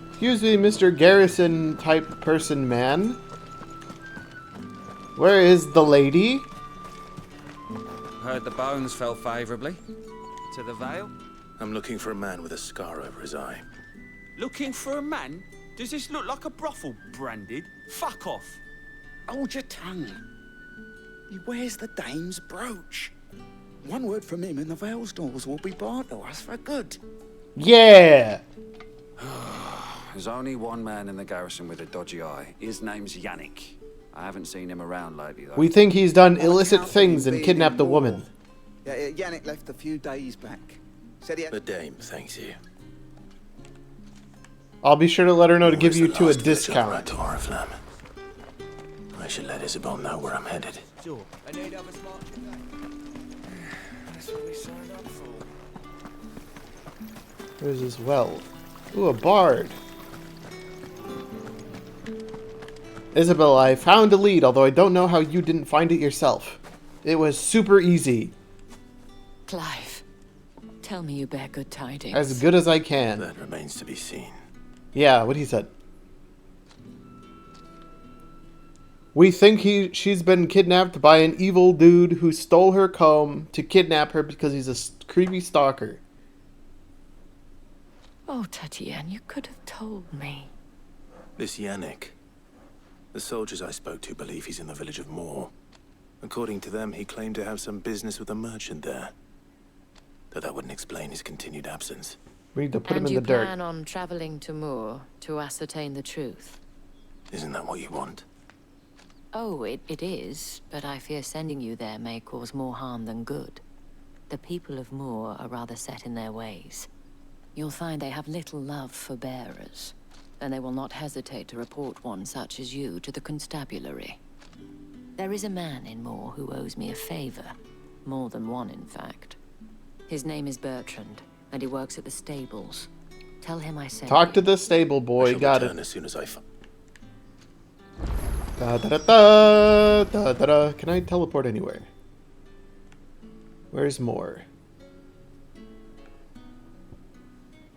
Excuse me, Mr. Garrison type person man. Where is the lady? Heard the bones fell favourably. To the Vale? I'm looking for a man with a scar over his eye. Looking for a man? Does this look like a brothel, Branded? Fuck off. Hold your tongue. He wears the dame's brooch. One word from him and the Vale's doors will be barred to us for good. Yeah! There's only one man in the garrison with a dodgy eye. His name's Yannick. I haven't seen him around lately, though. We think he's done illicit things and kidnapped a woman. Yeah, Yannick left a few days back. Said he had... The dame thanks you. I'll be sure to let her know to give you two a discount. Right to Oriflamme. I should let Isabel know where I'm headed. Sure. I need others marching. That's what we signed up for. There's this well. Ooh, a bard. Isabel, I found a lead, although I don't know how you didn't find it yourself. It was super easy. Clive, tell me you bear good tidings. As good as I can. That remains to be seen. Yeah, what he said. We think she's been kidnapped by an evil dude who stole her comb to kidnap her because he's a creepy stalker. Oh, Tatienne, you could have told me. This Yannick. The soldiers I spoke to believe he's in the village of Moor. According to them, he claimed to have some business with a merchant there. Though that wouldn't explain his continued absence. We need to put him in the dirt. And you plan on traveling to Moor to ascertain the truth? Isn't that what you want? Oh, it is, but I fear sending you there may cause more harm than good. The people of Moor are rather set in their ways. You'll find they have little love for bearers, and they will not hesitate to report one such as you to the constabulary. There is a man in Moor who owes me a favor. More than one, in fact. His name is Bertrand, and he works at the stables. Tell him I sent Talk to the stable boy. Got it. As soon as I Da, da, da, da, da, da, da. Can I teleport anywhere? Where's Moor?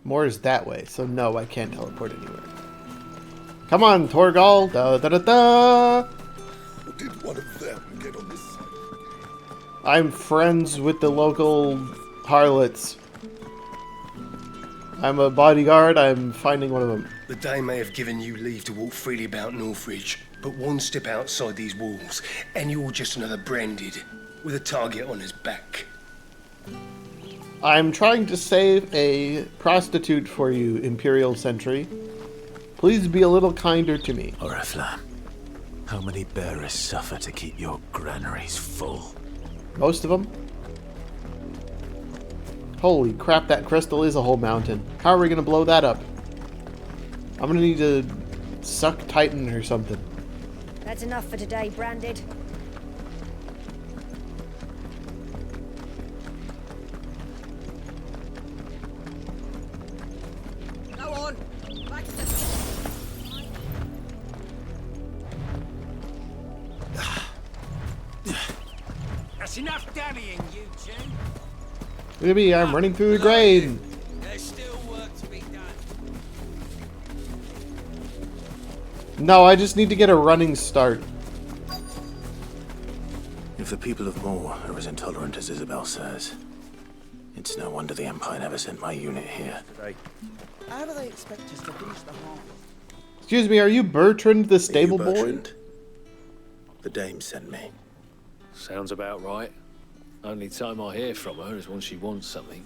Moor is that way, so no, I can't teleport anywhere. Come on, Torgal. Da, da, da, da. Did one of them get on this side? I'm friends with the local harlots. I'm a bodyguard. I'm finding one of them. The Dame may have given you leave to walk freely about Northridge, but one step outside these walls, and you're just another Branded with a target on his back. I'm trying to save a prostitute for you, Imperial Sentry. Please be a little kinder to me. Oriflamme, how many bearers suffer to keep your granaries full? Most of them. Holy crap, that crystal is a whole mountain. How are we going to blow that up? I'm going to need to suck Titan or something. That's enough for today, Branded. Go on. Back to the... That's enough daddying, you two. Look at me, I'm running through the grain. There's still work to be done. No, I just need to get a running start. If the people of Moor are as intolerant as Isabel says, it's no wonder the Empire never sent my unit here. How do they expect us to finish the harvest? Excuse me, are you Bertrand the stable boy? The Dame sent me. Sounds about right. Only time I hear from her is when she wants something.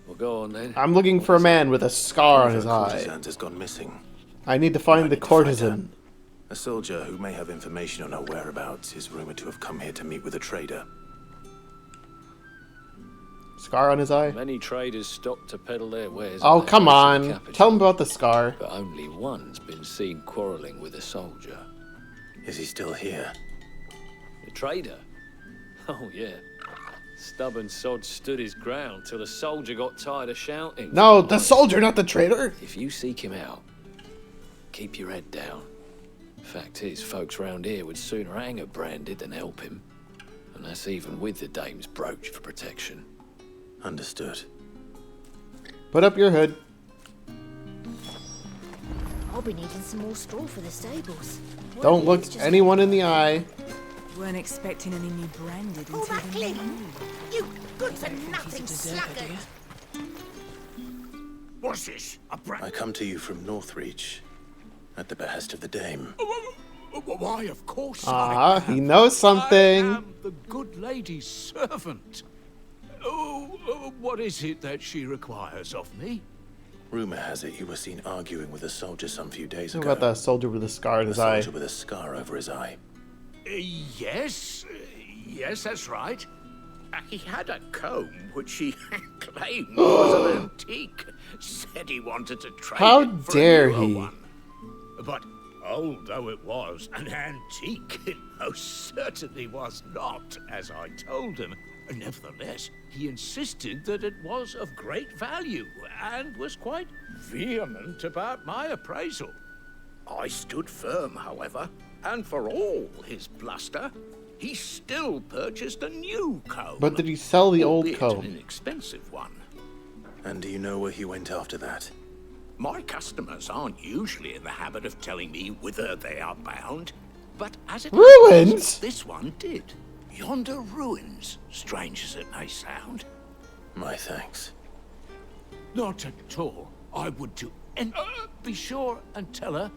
Well, go on then. I'm looking for a man with a scar on his One of the eye. courtesans has gone missing. I need to find the courtesan. A soldier who may have information on her whereabouts is rumored to have come here to meet with a trader. Scar on his eye? Many traders stop to peddle their wares. Oh, on their come way to the on. capital, Tell him about the scar. But only one's been seen quarrelling with a soldier. Is he still here? The trader? Oh, yeah. Stubborn sod stood his ground till the soldier got tired of shouting. No, the soldier, not the trader. If you seek him out, keep your head down. Fact is, folks round here would sooner hang a Branded than help him. And that's even with the dame's brooch for protection. Understood. Put up your hood. I'll be needing some more straw for the stables. Don't look anyone in the eye. Weren't expecting any new Branded Pull until back, the Clive! new- You good-for-nothing sluggard! What's this? A I come to you from Northreach, at the behest of the Dame. Why, of course He knows something. I am the good lady's servant. What is it that she requires of me? Rumor has it you were seen arguing with a soldier some few days What ago. about the soldier with a scar in his The eye? soldier with a scar over his eye. Yes, that's right. He had a comb which he claimed was an antique. Said he wanted to trade How it for dare a newer he? one. But old though it was, an antique it most certainly was not, as I told him. Nevertheless, he insisted that it was of great value and was quite vehement about my appraisal. I stood firm, however, and for all his bluster, he still purchased a new comb. But did he sell the old albeit comb? an inexpensive one. And do you know where he went after that? My customers aren't usually in the habit of telling me whither they are bound, but as it Ruins? happens, this one did. Yonder ruins, strange as it may sound. My thanks. Not at all. I would do and be sure and tell her.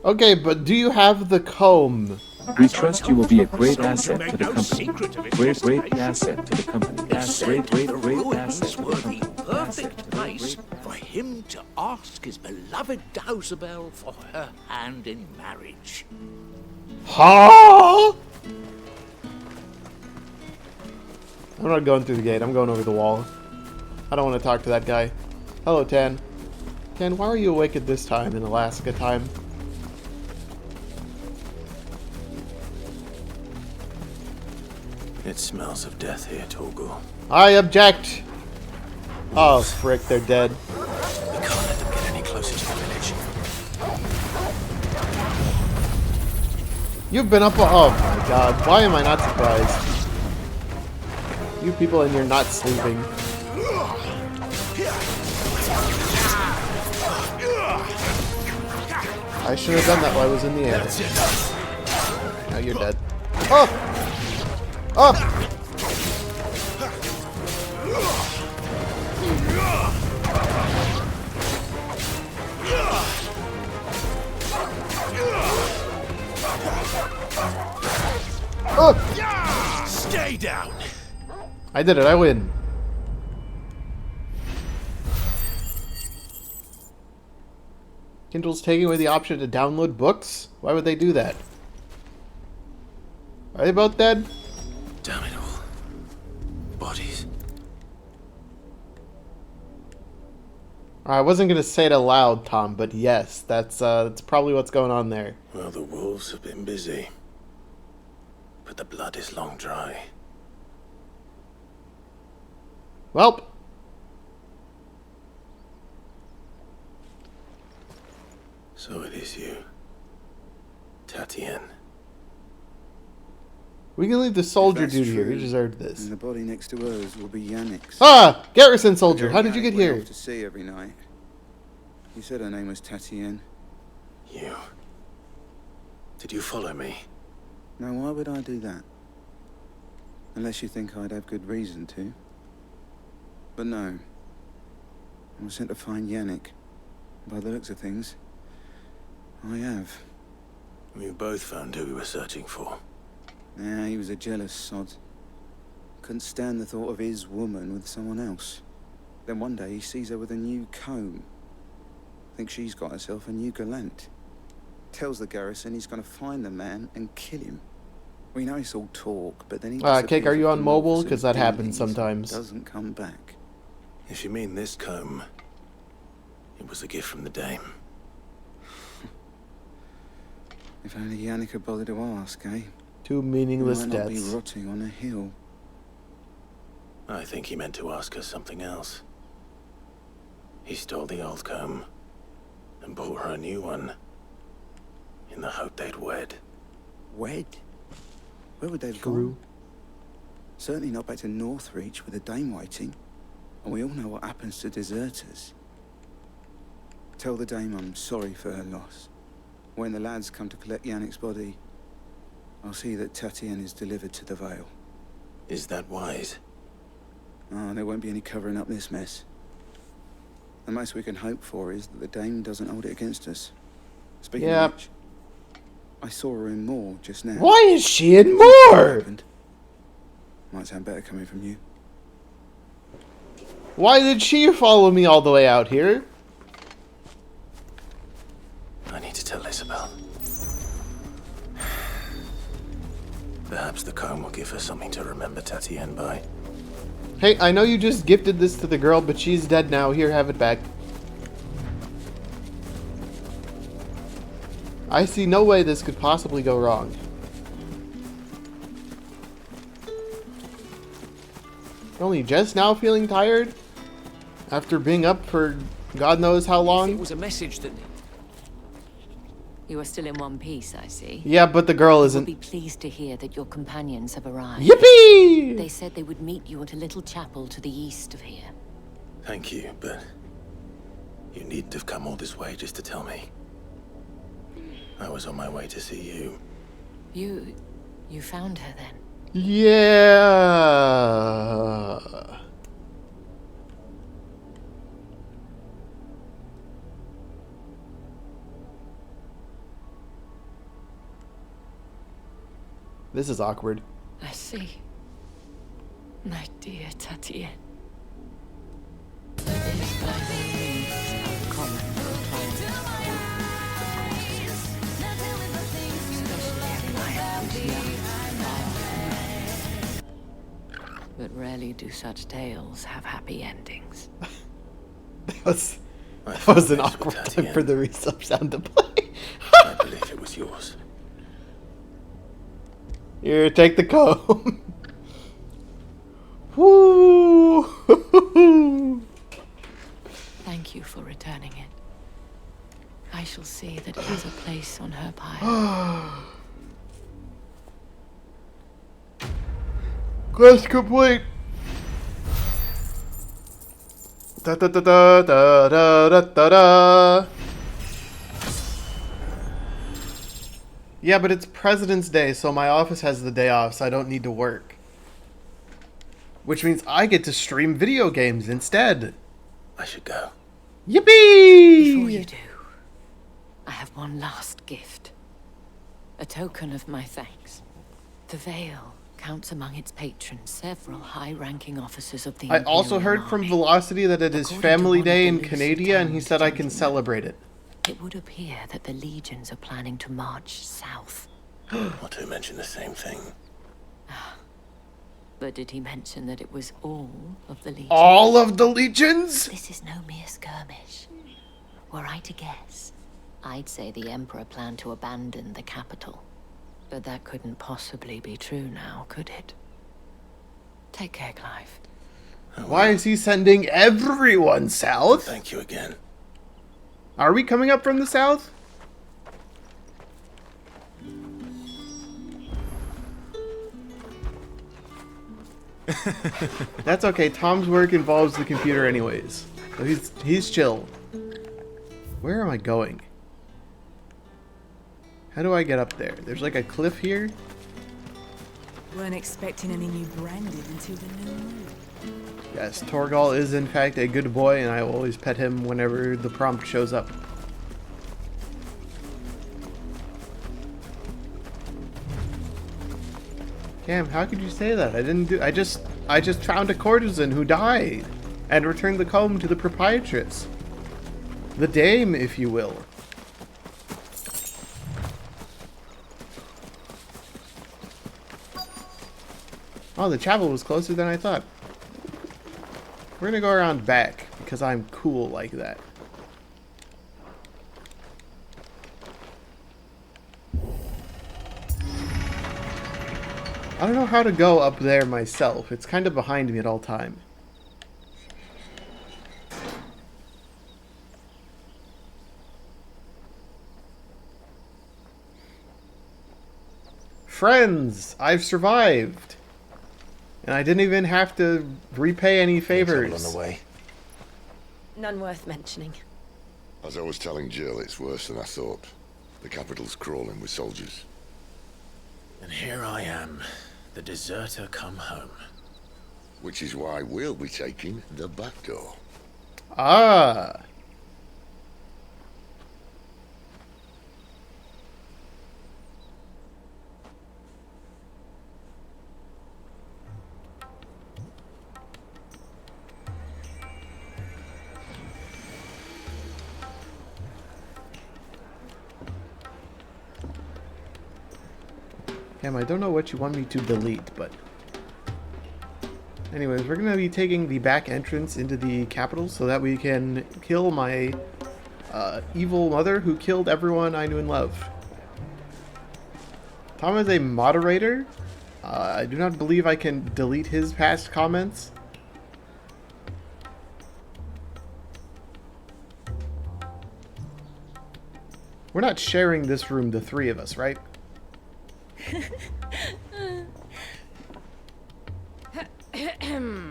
Okay, but do you have the comb? We trust you will be a great asset to the No secret of company. its Great asset to the company. It said Great the asset ruins to were the the company. perfect place for him to ask his beloved Dausabel for her hand in marriage. Huh? I'm not going through the gate. I'm going over the wall. I don't want to talk to that guy. Hello, Tan. Tan, why are you awake at this time in Alaska time? It smells of death here, Torgal. I object! Oh, frick, they're dead. We can't let them get any closer to the village. You've been up. Oh my god, why am I not surprised? You people and you're not sleeping. I should have done that while I was in the air. Now you're dead. Oh! Oh! Oh! Stay down. I did it, I win. Kindle's taking away the option to download books? Why would they do that? Are they both dead? Damn it all. Bodies. I wasn't gonna say it aloud, Tom, but yes, that's probably what's going on there. Well, the wolves have been busy. But the blood is long dry. Welp. So it is you. Tatienne. We can leave the soldier If that's dude here. He true, deserved this. then the body next to hers will be Yannick's. Ah! Garrison soldier, how did you get Went here? off to sea every night. He said her name was Tatienne. You. Did you follow me? Now, why would I do that? Unless you think I'd have good reason to. But no. I was sent to find Yannick. By the looks of things, I have. We both found who we were searching for. Yeah, he was a jealous sod. Couldn't stand the thought of his woman with someone else. Then one day he sees her with a new comb. Thinks she's got herself a new gallant. Tells the garrison he's gonna find the man and kill him. We know it's all talk, but then he Cake, are you on mobile? Because Because that happens sometimes. Doesn't come back. If you mean this comb, it was a gift from the Dame. If only Yannick had bothered to ask, eh? Two meaningless He might not be deaths. rotting on a hill. I think he meant to ask us something else. He stole the old comb and bought her a new one. In the hope they'd wed. Wed? Where would they have gone? Certainly not back to Northreach with a dame waiting. And we all know what happens to deserters. Tell the dame I'm sorry for her loss. When the lads come to collect Yannick's body, I'll see that Tatienne is delivered to the Vale. Is that wise? Oh, there won't be any covering up this mess. The most we can hope for is that the dame doesn't hold it against us. Speaking of which, I saw her in Moor just now. Why is she in Moor? Might sound better coming from you. Why did she follow me all the way out here? I need to tell Isabel. Perhaps the comb will give her something to remember Tatienne by. Hey, I know you just gifted this to the girl, but she's dead now. Here, have it back. I see no way this could possibly go wrong. Only just now feeling tired? After being up for God knows how long? It was a message that... You are still in one piece, I see. Yeah, but the girl You'll isn't. be pleased to hear that your companions have arrived. Yippee! They said they would meet you at a little chapel to the east of here. Thank you, but you needn't have come all this way just to tell me. I was on my way to see you. You found her then? Yeah. This is awkward. I see. My dear Tatienne. It is by no means uncommon for a client to especially a client who's young and wild. But rarely do such tales have happy endings. That was an awkward time for the resub sound to play. I believe it was yours. Here, take the comb. Woo! Thank you for returning it. I shall see that it has a place on her pile. Quest complete. Da da da da da da da da. Yeah, but it's President's Day, so my office has the day off, so I don't need to work. Which means I get to stream video games instead. I should go. Yippee! Before you do, I have one last gift. A token of my thanks. The Vale counts among its patrons several high-ranking officers of the I also heard from Velocity that it is Family Day in Canada, and he said I can celebrate it. It would appear that the legions are planning to march south. Not to mention the same thing. But did he mention that it was all of the legions? All of the legions? This is no mere skirmish. Were I to guess, I'd say the Emperor planned to abandon the capital. But that couldn't possibly be true now, could it? Take care, Clive. Why is he sending everyone south? Thank you again. Are we coming up from the south? That's okay. Tom's work involves the computer anyways. So he's chill. Where am I going? How do I get up there? There's like a cliff here. Weren't expecting any new branded until the new moon. Yes, Torgal is in fact a good boy, and I will always pet him whenever the prompt shows up. Damn, how could you say that? I didn't do. I just found a courtesan who died, and returned the comb to the proprietress, the dame, if you will. Oh, the chapel was closer than I thought. We're gonna go around back, because I'm cool like that. I don't know how to go up there myself. It's kind of behind me at all time. Friends, I've survived. And I didn't even have to repay any favors. On the way. None worth mentioning. As I was telling Jill, it's worse than I thought. The capital's crawling with soldiers. And here I am, the deserter come home. Which is why we'll be taking the back door. Ah. Damn, I don't know what you want me to delete, but... Anyways, we're going to be taking the back entrance into the capital so that we can kill my evil mother who killed everyone I knew and loved. Tom is a moderator. I do not believe I can delete his past comments. We're not sharing this room, the three of us, right?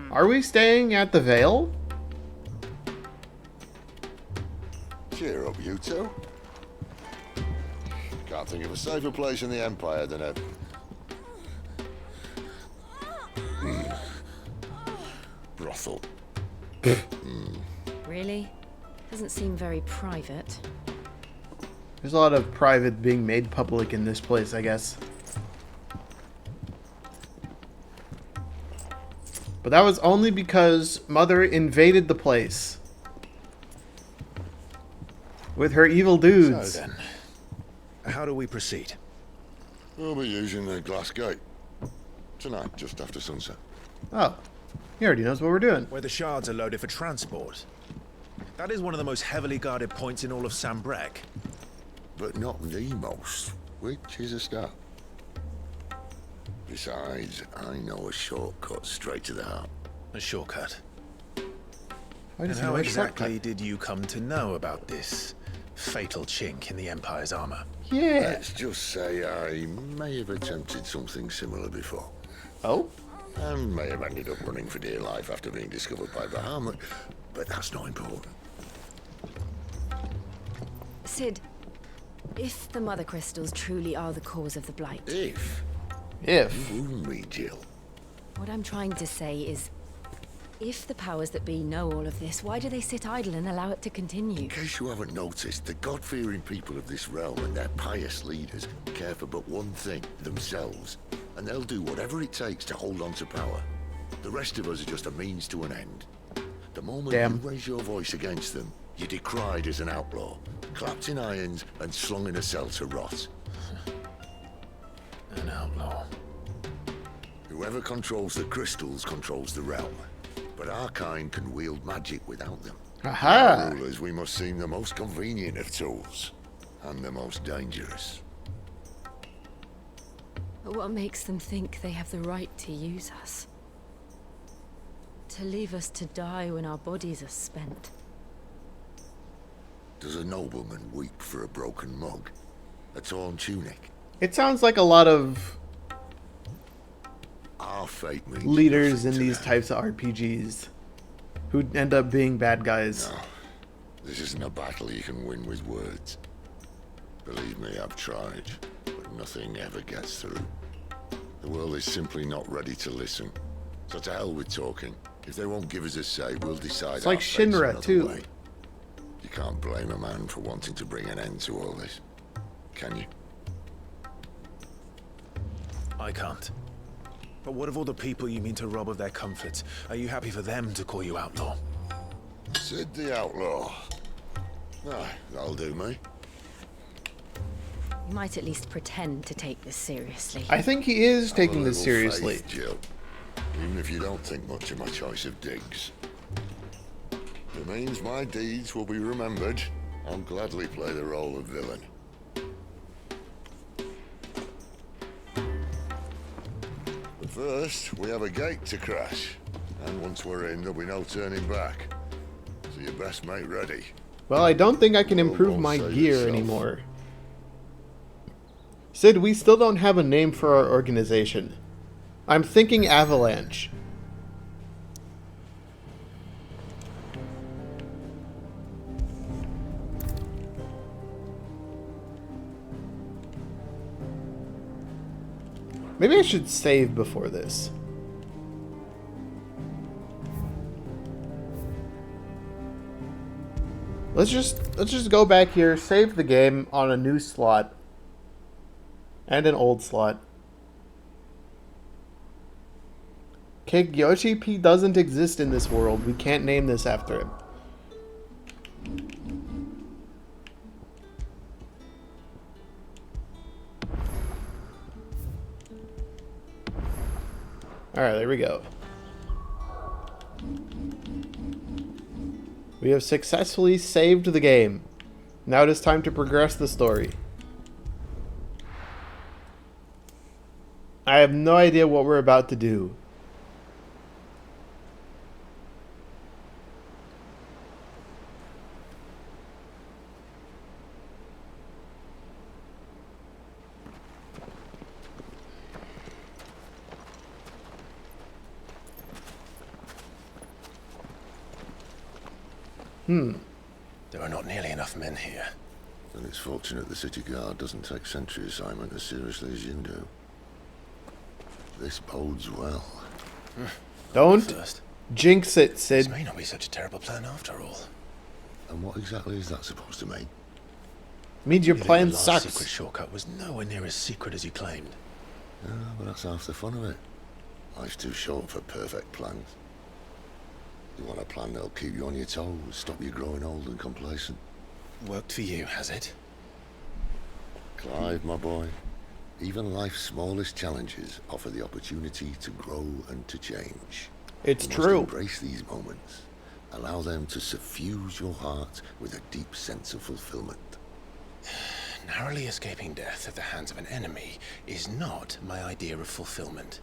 Are we staying at the Vale? Cheer up, you two. Can't think of a safer place in the Empire than a... brothel. Really? Doesn't seem very private. There's a lot of private being made public in this place, I guess. But that was only because Mother invaded the place. With her evil dudes. So then, how do we proceed? We'll be using the glass gate. Tonight, just after sunset. Oh, he already knows what we're doing. Where the shards are loaded for transport. That is one of the most heavily guarded points in all of Sambrek. But not the most, which is a start. Besides, I know a shortcut straight to the heart. A shortcut? Why does And he how know a exactly shortcut? did you come to know about this fatal chink in the Empire's armor? Yeah. Let's just say I may have attempted something similar before. Oh? And may have ended up running for dear life after being discovered by Bahamut, but that's not important. Sid, if the Mother Crystals truly are the cause of the Blight... If? If? You wound me, Jill. What I'm trying to say is, if the powers that be know all of this, why do they sit idle and allow it to continue? In case you haven't noticed, the God-fearing people of this realm and their pious leaders care for but one thing, themselves. And they'll do whatever it takes to hold on to power. The rest of us are just a means to an end. The moment you raise your voice against them, you're decried as an outlaw, clapped in irons and slung in a cell to rot. An outlaw. Whoever controls the crystals controls the realm. But our kind can wield magic without them. Aha! Our rulers, we must seem the most convenient of tools. And the most dangerous. But what makes them think they have the right to use us? To leave us to die when our bodies are spent? Does a nobleman weep for a broken mug? A torn tunic? It sounds like a lot of Our fate means leaders nothing in to these them. types of RPGs who end up being bad guys. No, this isn't a battle you can win with words. Believe me, I've tried, but nothing ever gets through. The world is simply not ready to listen. So to hell with talking. If they won't give us a say, we'll decide. It's like our fates Shinra, another too. way. You can't blame a man for wanting to bring an end to all this, can you? I can't. But what of all the people you mean to rob of their comforts? Are you happy for them to call you outlaw? Sid the Outlaw. Aye, that'll do me. You might at least pretend to take this seriously. I think he is Have a taking this little seriously. faith, Jill. Even if you don't think much of my choice of digs. It means my deeds will be remembered. I'll gladly play the role of villain. But first, we have a gate to crash. And once we're in, there'll be no turning back. So you best make ready. Well, I don't think I can World improve won't my save gear itself. anymore. Sid, we still don't have a name for our organization. I'm thinking Avalanche. Maybe I should save before this. Let's just go back here, save the game on a new slot. And an old slot. Yoshi P doesn't exist in this world. We can't name this after him. Alright, there we go. We have successfully saved the game. Now it is time to progress the story. I have no idea what we're about to do. There are not nearly enough men here. And it's fortunate the city guard doesn't take sentry assignment as seriously as you do. This bodes well. Don't jinx it, Sid. This may not be such a terrible plan after all. And what exactly is that supposed to mean? It means your plan The last sucks. secret shortcut was nowhere near as secret as you claimed. Yeah, but that's half the fun of it. Life's too short for perfect plans. You want a plan that'll keep you on your toes, stop you growing old and complacent. Worked for you, has it? Clive, my boy, even life's smallest challenges offer the opportunity to grow and to change. It's You true. must embrace these moments. Allow them to suffuse your heart with a deep sense of fulfillment. Narrowly escaping death at the hands of an enemy is not my idea of fulfillment.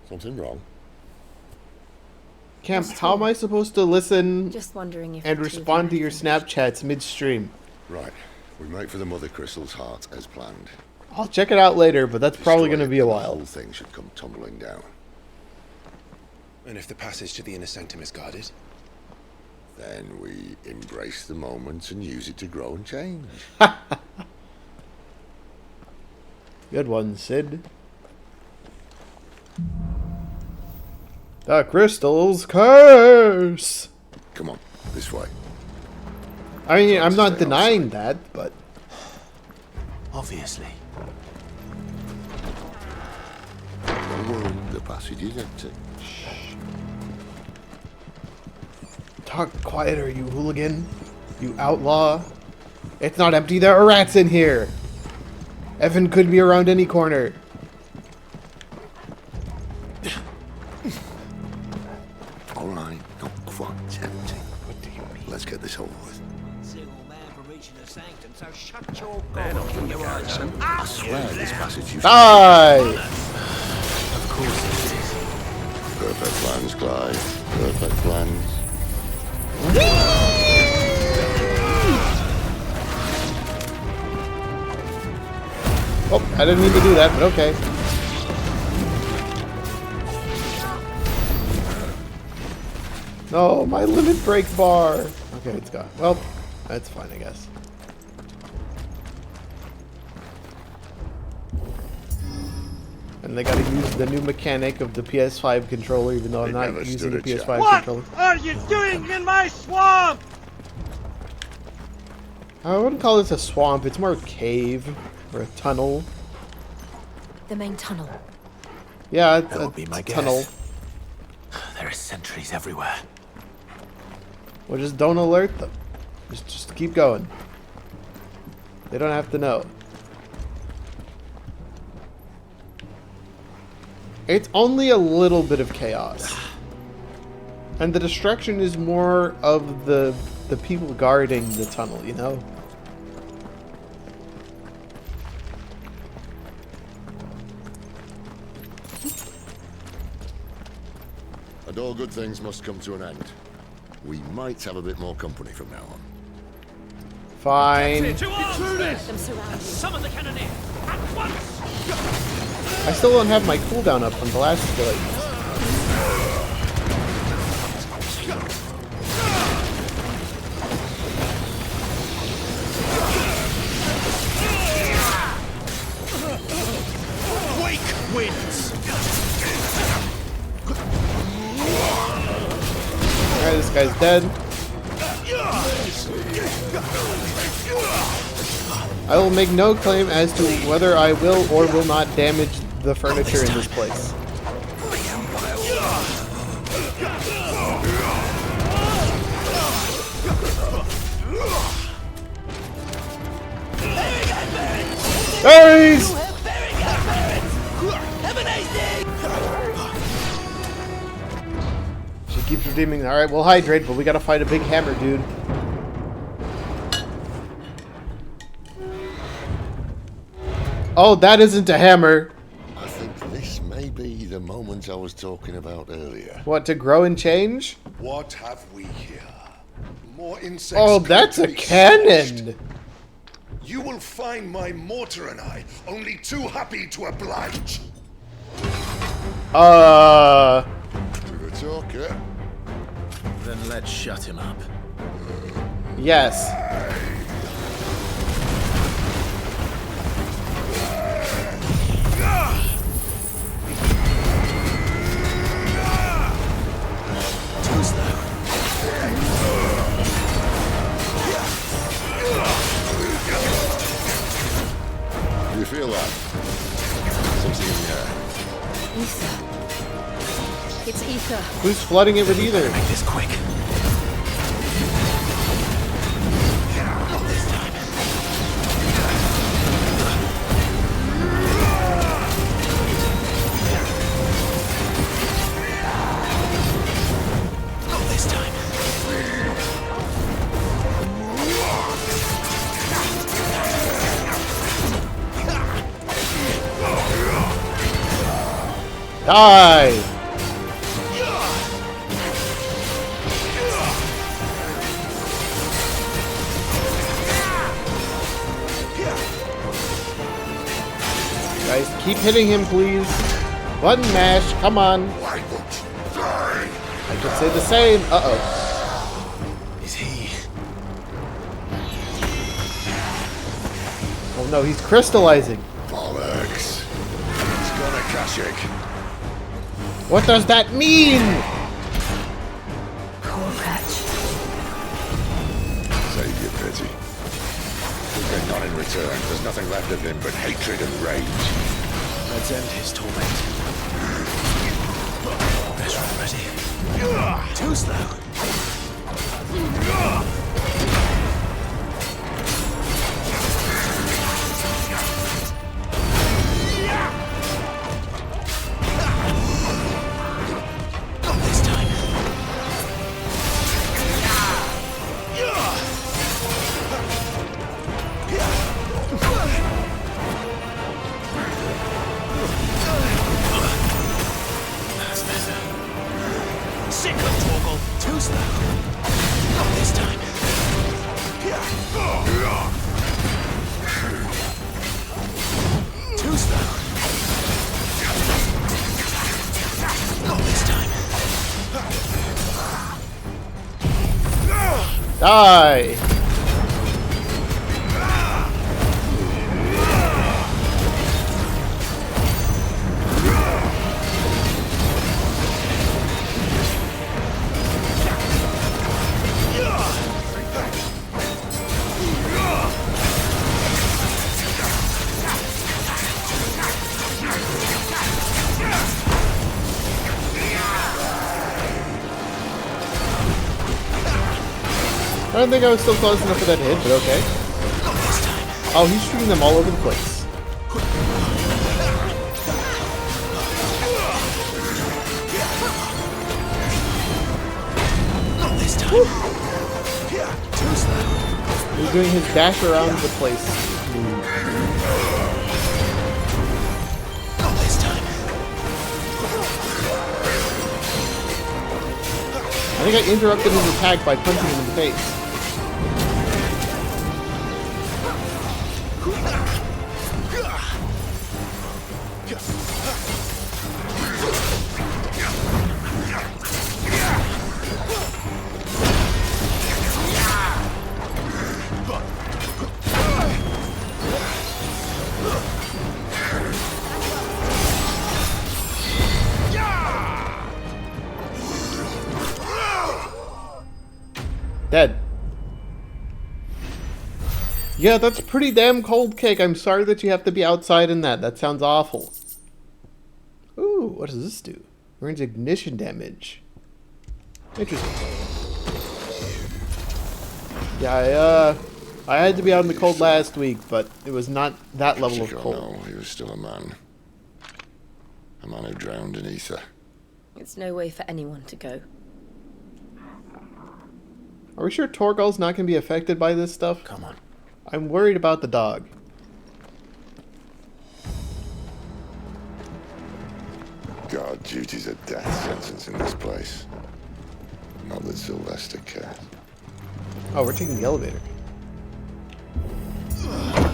Something wrong? Camp, how am I supposed to listen Just wondering if and the two of respond to you your Snapchats midstream? Right. We make for the Mother Crystal's heart as planned. I'll check it out later, but that's probably going to be a The while. whole thing should come tumbling down. And if the passage to the inner sanctum is guarded? Then we embrace the moment and use it to grow and change. Good one, Sid. The crystal's curse! Come on, this way. I mean, I'm not denying that, but... Obviously. Don't worry, the passage is empty. Talk quieter, you hooligan. You outlaw. It's not empty, there are rats in here! Evan could be around any corner. Alright, not quite tempting. What do you mean? Let's get this over with. I swear this passage used Die! Of course it is. Perfect plans, Clive. Perfect plans. Oh, I didn't mean to do that, but okay. No, my limit break bar. Okay, it's gone. Well, that's fine, I guess. And they gotta use the new mechanic of the PS5 controller, even though I'm not using the PS5 controller. What are you doing in my swamp? I wouldn't call this a swamp, it's more a cave or a tunnel. The main tunnel. Yeah, it's That a would be my tunnel. guess. There are sentries everywhere. Well, just don't alert them. Just keep going. They don't have to know. It's only a little bit of chaos. And the destruction is more of the people guarding the tunnel, you know? And all good things must come to an end. We might have a bit more company from now on. Fine. Them surrounded. Summon the cannoneer at once. I still don't have my cooldown up from the last skillet. Wake wins. Alright, this guy's dead. I will make no claim as to whether I will or will not damage the furniture in this place. Berries! She keeps redeeming. Alright, we'll hydrate, but we gotta fight a big hammer, dude. Oh, that isn't a hammer. I think this may be the moment I was talking about earlier. What, to grow and change? What have we here? More insects. Oh, that's a cannon. You will find my mortar and I only too happy to oblige. To the talker. Then let's shut him up. Yes. You feel that? Something in the air. Ether. It's ether. Who's flooding it with ether? Make this quick. Not this time. Die! Guys, keep hitting him, please. Button mash, come on. I could say the same. Uh-oh. Is he? Oh no, he's crystallizing. Bollocks. He's got a Kashik. What does that mean? Poor wretch. Save your pity. We'll get none in return. There's nothing left of him but hatred and rage. Let's end his torment. Better ready. Too slow. Sick of Torgal. Too slow. Not this time. Too slow. Not this time. Die! I don't think I was still close enough for that hit, but okay. Oh, he's shooting them all over the place. Not this time. Too slow. He's doing his dash around the place. Not this time. I think I interrupted his attack by punching him in the face. Dead. Yeah, that's pretty damn cold, Cake. I'm sorry that you have to be outside in that. That sounds awful. Ooh, what does this do? Earns ignition damage. Interesting. Yeah, I had to be out in the cold last week, but it was not that level of cold. No, he was still a man. A man who drowned in ether. It's no way for anyone to go. Are we sure Torgal's not going to be affected by this stuff? Come on. I'm worried about the dog. Guard duty's a death sentence in this place. Not that Sylvester cares. Oh, we're taking the elevator.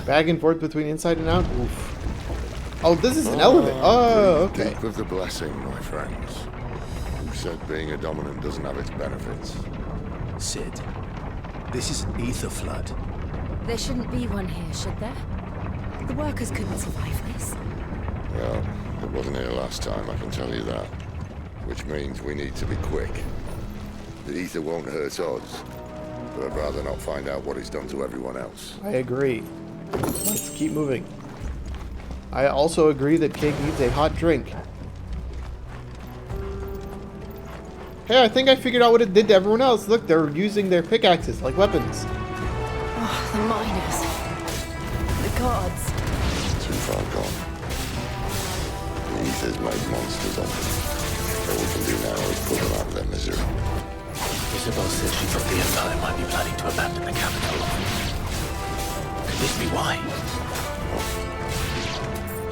Back and forth between inside and out? Oof. Oh, this is an elevator. Oh, okay. Deep of the blessing, my friends. Who said being a dominant doesn't have its benefits? Sid, this is an ether flood. There shouldn't be one here, should there? The workers couldn't survive this. Well, it wasn't here last time, I can tell you that. Which means we need to be quick. The ether won't hurt us, but I'd rather not find out what it's done to everyone else. I agree. Let's keep moving. I also agree that Cake needs a hot drink. Hey, I think I figured out what it did to everyone else. Look, they're using their pickaxes like weapons. Oh, the miners. The guards. Too far gone. The ether's made monsters of them. All we can do now is put them out of their misery. Isabel said she thought the Empire might be planning to abandon the capital. Could this be why?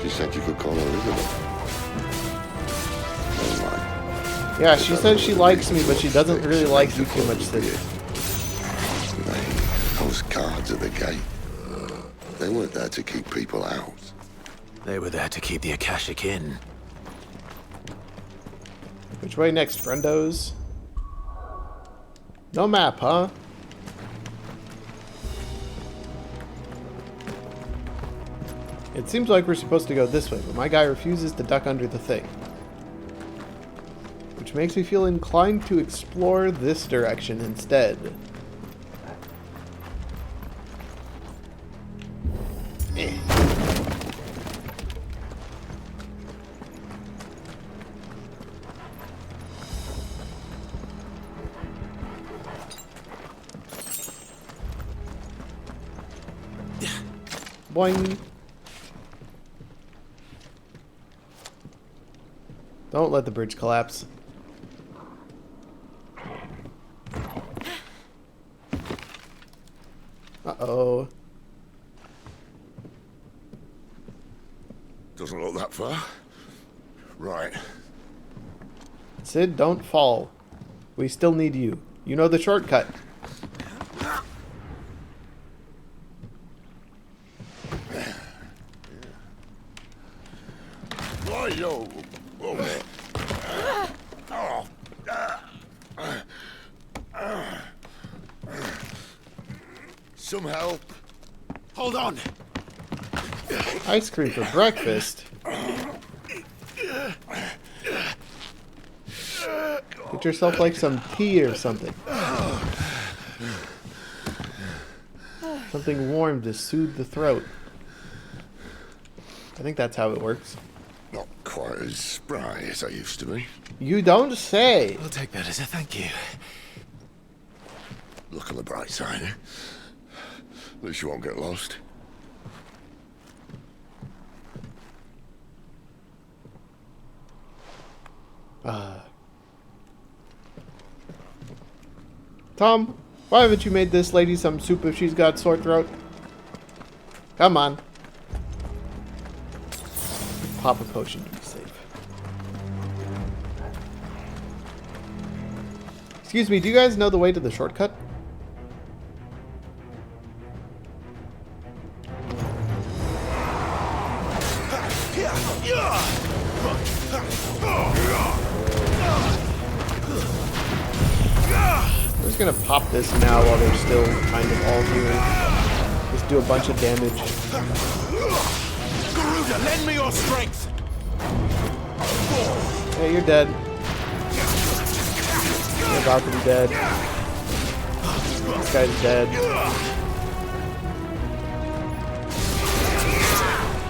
She said you could call her Elizabeth. Never mind. Yeah, she says she likes me, but she doesn't really like you too much, Sid. Those guards at the gate. They weren't there to keep people out. They were there to keep the Akashic in. Which way next, friendos? No map, huh? It seems like we're supposed to go this way, but my guy refuses to duck under the thing. Which makes me feel inclined to explore this direction instead. Boing. Don't let the bridge collapse. Uh-oh. Doesn't look that far. Right. Sid, don't fall. We still need you. You know the shortcut. Yo. Some help. Hold on. Ice cream for breakfast. Get yourself like some tea or something. Something warm to soothe the throat. I think that's how it works. Not quite as spry as I used to be. You don't say. I'll take that as a thank you. Look on the bright side, eh? At least you won't get lost. Tom, why haven't you made this lady some soup if she's got sore throat? Come on. Pop a potion to be safe. Excuse me, do you guys know the way to the shortcut? just gonna pop this now while they're still kind of all here. Just do a bunch of damage. Garuda, lend me your strength. Hey, you're dead. You're about to be dead. This guy's dead.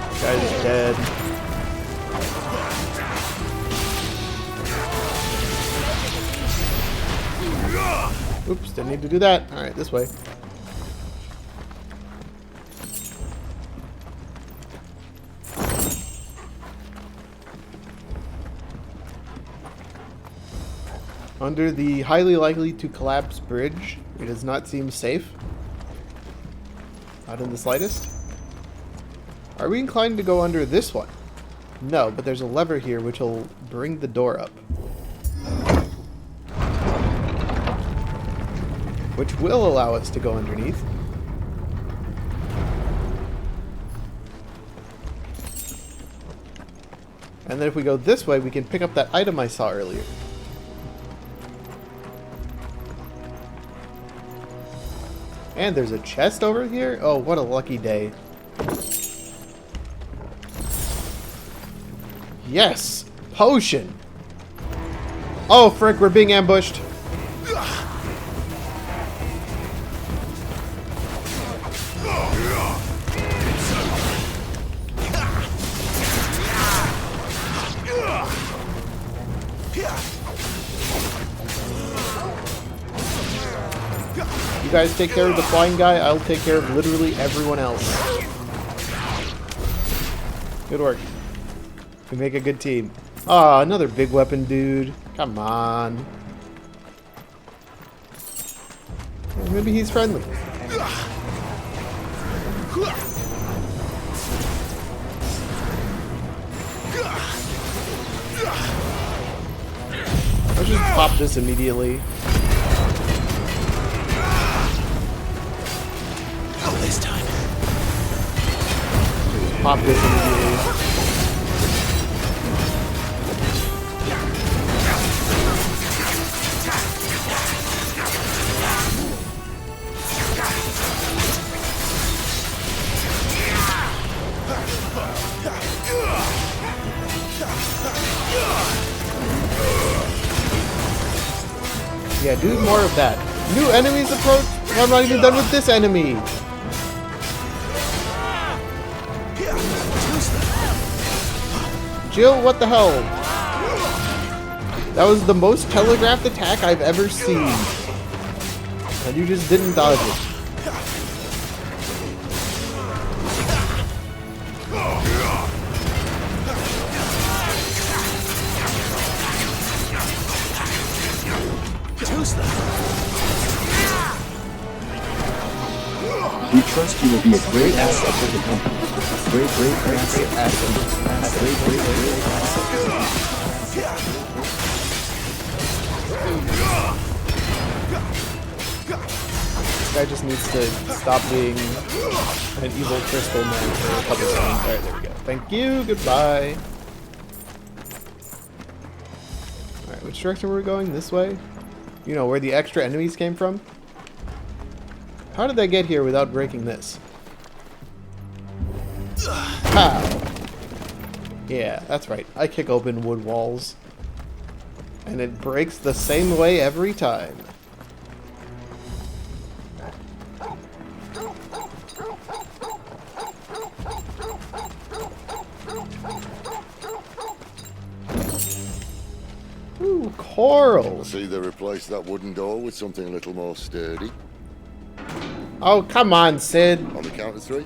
This guy's dead. Oops, didn't need to do that. Alright, this way. Under the highly likely to collapse bridge, it does not seem safe. Not in the slightest. Are we inclined to go under this one? No, but there's a lever here which will bring the door up. Which will allow us to go underneath. And then if we go this way, we can pick up that item I saw earlier. And there's a chest over here? Oh, what a lucky day. Yes! Potion! Oh, frick, we're being ambushed. You guys take care of the flying guy, I'll take care of literally everyone else. Good work. We make a good team. Ah, another big weapon dude. Come on. Well, maybe he's friendly. Let's just pop this immediately. This time. Pop this immediately. Yeah, do more of that. New enemies approach? I'm not even done with this enemy. Jill, what the hell? That was the most telegraphed attack I've ever seen. And you just didn't dodge it. We trust you will be a great asset to the company. Great asset. Great asset. This guy just needs to stop being an evil crystal man for a couple seconds. Alright, there we go. Thank you, goodbye. Alright, which direction were we going? This way? You know, where the extra enemies came from? How did they get here without breaking this? Pow! Yeah, that's right. I kick open wood walls. And it breaks the same way every time. Ooh, coral! See, they replaced that wooden door with something a little more sturdy. Oh, come on, Sid. On the count of 3.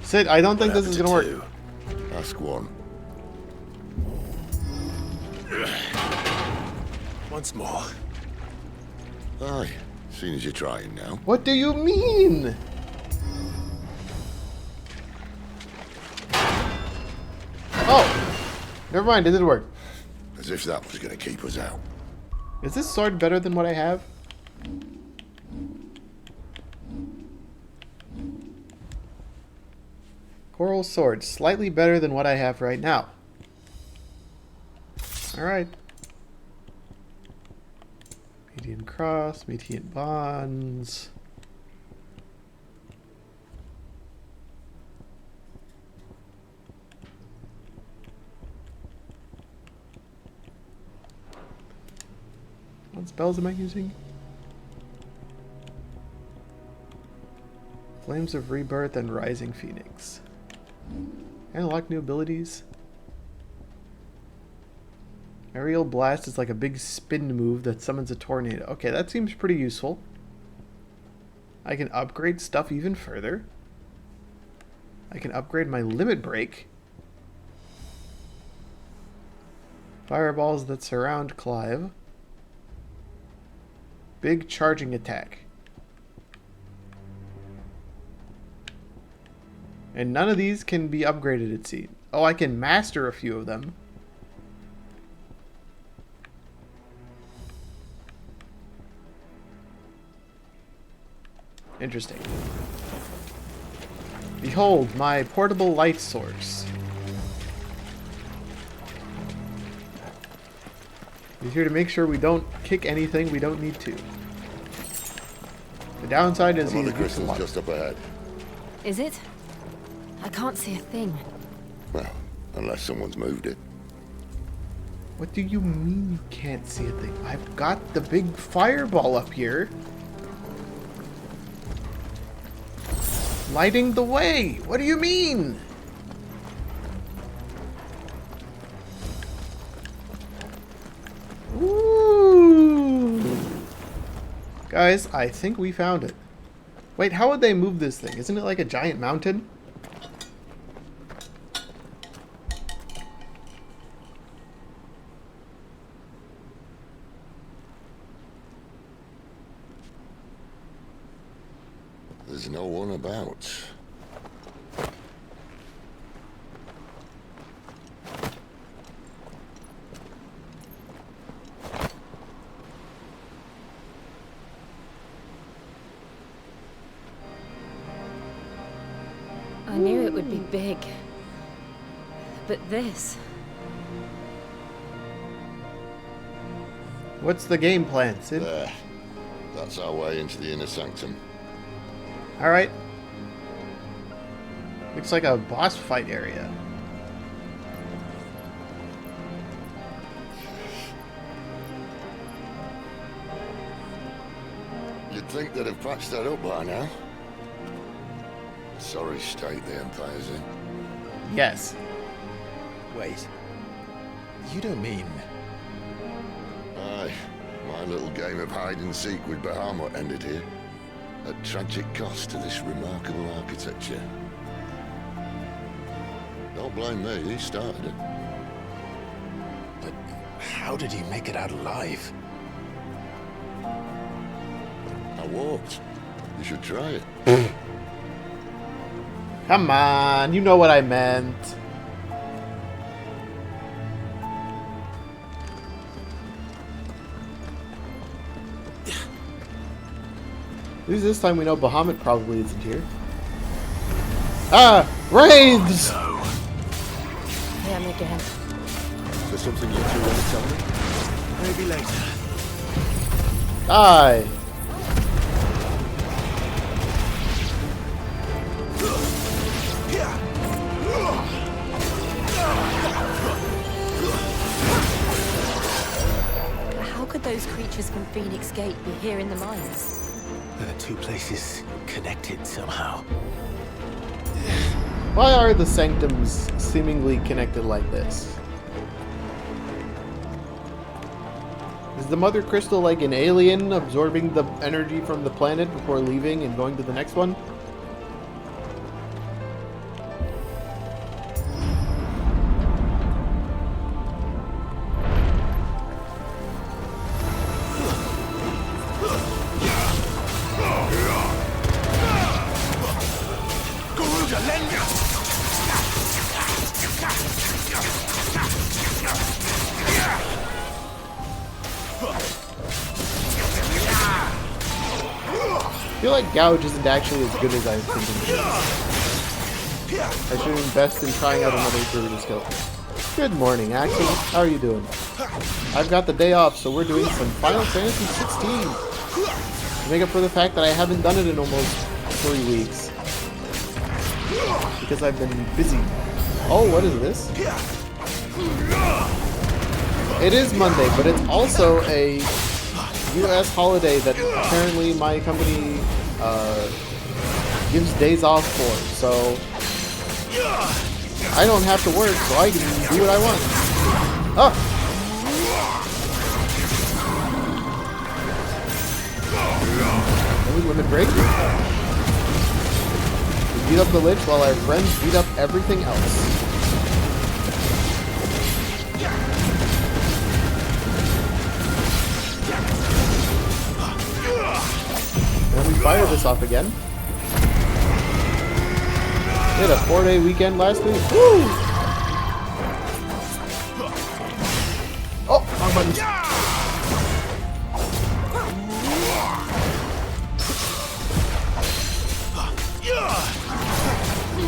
Sid, I don't think this is gonna work. Ask one. Once more. Aye, seeing as you're trying now. What do you mean? Oh! Never mind, it did work. As if that was going to keep us out. Is this sword better than what I have? Coral sword, slightly better than what I have right now. Alright. Median cross, median bonds. What spells am I using? Flames of Rebirth and Rising Phoenix. Unlock new abilities. Aerial Blast is like a big spin move that summons a tornado. Okay, that seems pretty useful. I can upgrade stuff even further. I can upgrade my Limit Break. Fireballs that surround Clive. Big charging attack. And none of these can be upgraded, it seems. Oh, I can master a few of them. Interesting. Behold, my portable light source. We're here to make sure we don't kick anything we don't need to. The downside is the crystal's just up ahead. Is it? I can't see a thing. Well, unless someone's moved it. What do you mean you can't see a thing? I've got the big fireball up here. Lighting the way. What do you mean? Ooh. Guys, I think we found it. Wait, how would they move this thing? Isn't it like a giant mountain? There's no one about. I knew it would be big. But this... What's the game plan, Sid? There. That's our way into the inner sanctum. Alright. Looks like a boss fight area. You'd think they'd have patched that up by now. Sorry state the Empire's in. Yes. Wait. You don't mean... Aye. My little game of hide-and-seek with Bahamut ended here. At tragic cost to this remarkable architecture. Don't blame me, he started it. But how did he make it out alive? I walked. You should try it. Come on, you know what I meant. At least this time we know Bahamut probably isn't here. Ah! Wraiths! Oh, no. Him again. Is there something you two want to tell me? Maybe later. Die! How could those creatures from Phoenix Gate be here in the mines? The two places connected somehow. Why are the sanctums seemingly connected like this? Is the Mother Crystal like an alien absorbing the energy from the planet before leaving and going to the next one? I feel like Gouge isn't actually as good as I was thinking it I should invest in trying out another druid skill. Good morning, Axel. How are you doing? I've got the day off, so we're doing some Final Fantasy 16. To make up for the fact that I haven't done it in almost 3 weeks. Because I've been busy. Oh, what is this? It is Monday, but it's also a US holiday that apparently my company gives days off for, so I don't have to work, so I can do what I want. Oh! Any limit break? We beat up the Lich while our friends beat up everything else. And then we fire this off again. We had a 4-day weekend last week. Woo! Oh, wrong button.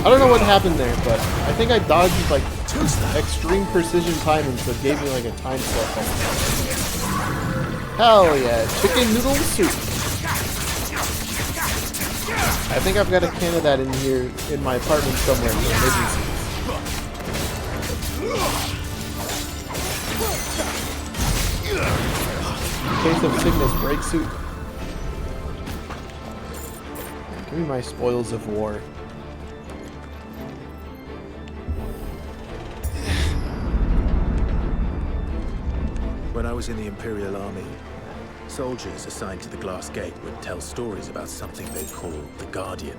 I don't know what happened there, but I think I dodged like extreme precision timing, so it gave me like a time slip. Hell yeah, chicken noodle soup. I think I've got a can of that in here in my apartment somewhere for emergencies. In case of sickness, break soup. Give me my spoils of war. When I was in the Imperial Army, soldiers assigned to the Glass Gate would tell stories about something they called the Guardian.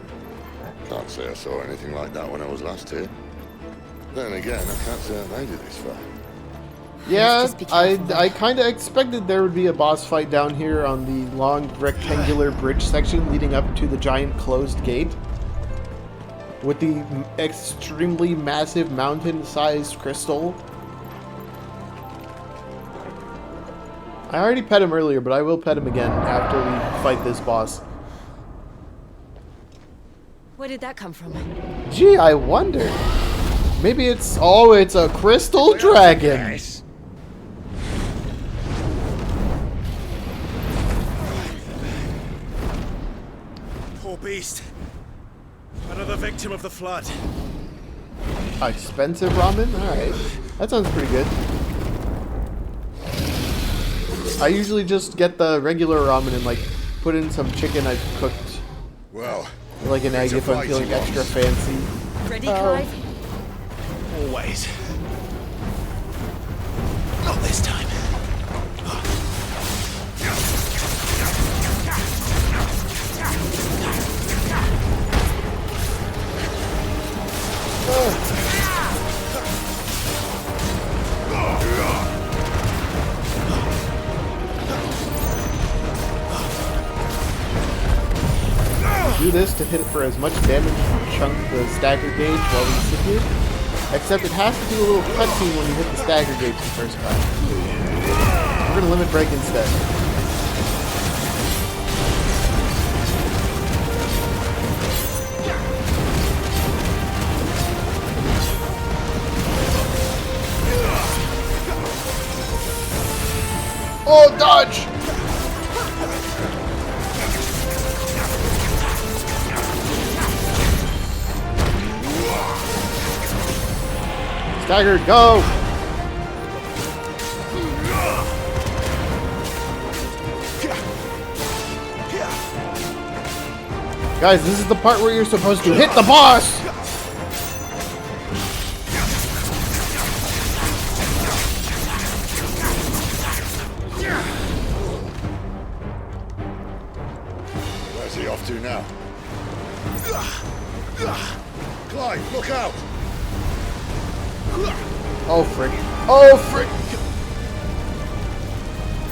Can't say I saw anything like that when I was last here. Then again, I can't say I made it this far. Yeah, I kind of expected there would be a boss fight down here on the long rectangular bridge section leading up to the giant closed gate. With the extremely massive mountain-sized crystal. I already pet him earlier, but I will pet him again after we fight this boss. Where did that come from? Gee, I wonder. Maybe it's... Oh, it's a crystal dragon. Poor beast. Another victim of the flood. Expensive ramen? Alright. That sounds pretty good. I usually just get the regular ramen and like put in some chicken I've cooked. Well, like an egg if I'm feeling extra fancy. Ready, Clive? Always. Not this time. Do this to hit it for as much damage and chunk the stagger gauge while we sit here. Except it has to do a little cutscene when you hit the stagger gauge the first time. We're gonna limit break instead. Oh, dodge! Staggered, go! Guys, this is the part where you're supposed to hit the boss! Where's he off to now? Clive, look out! Oh, frick. Oh, frick!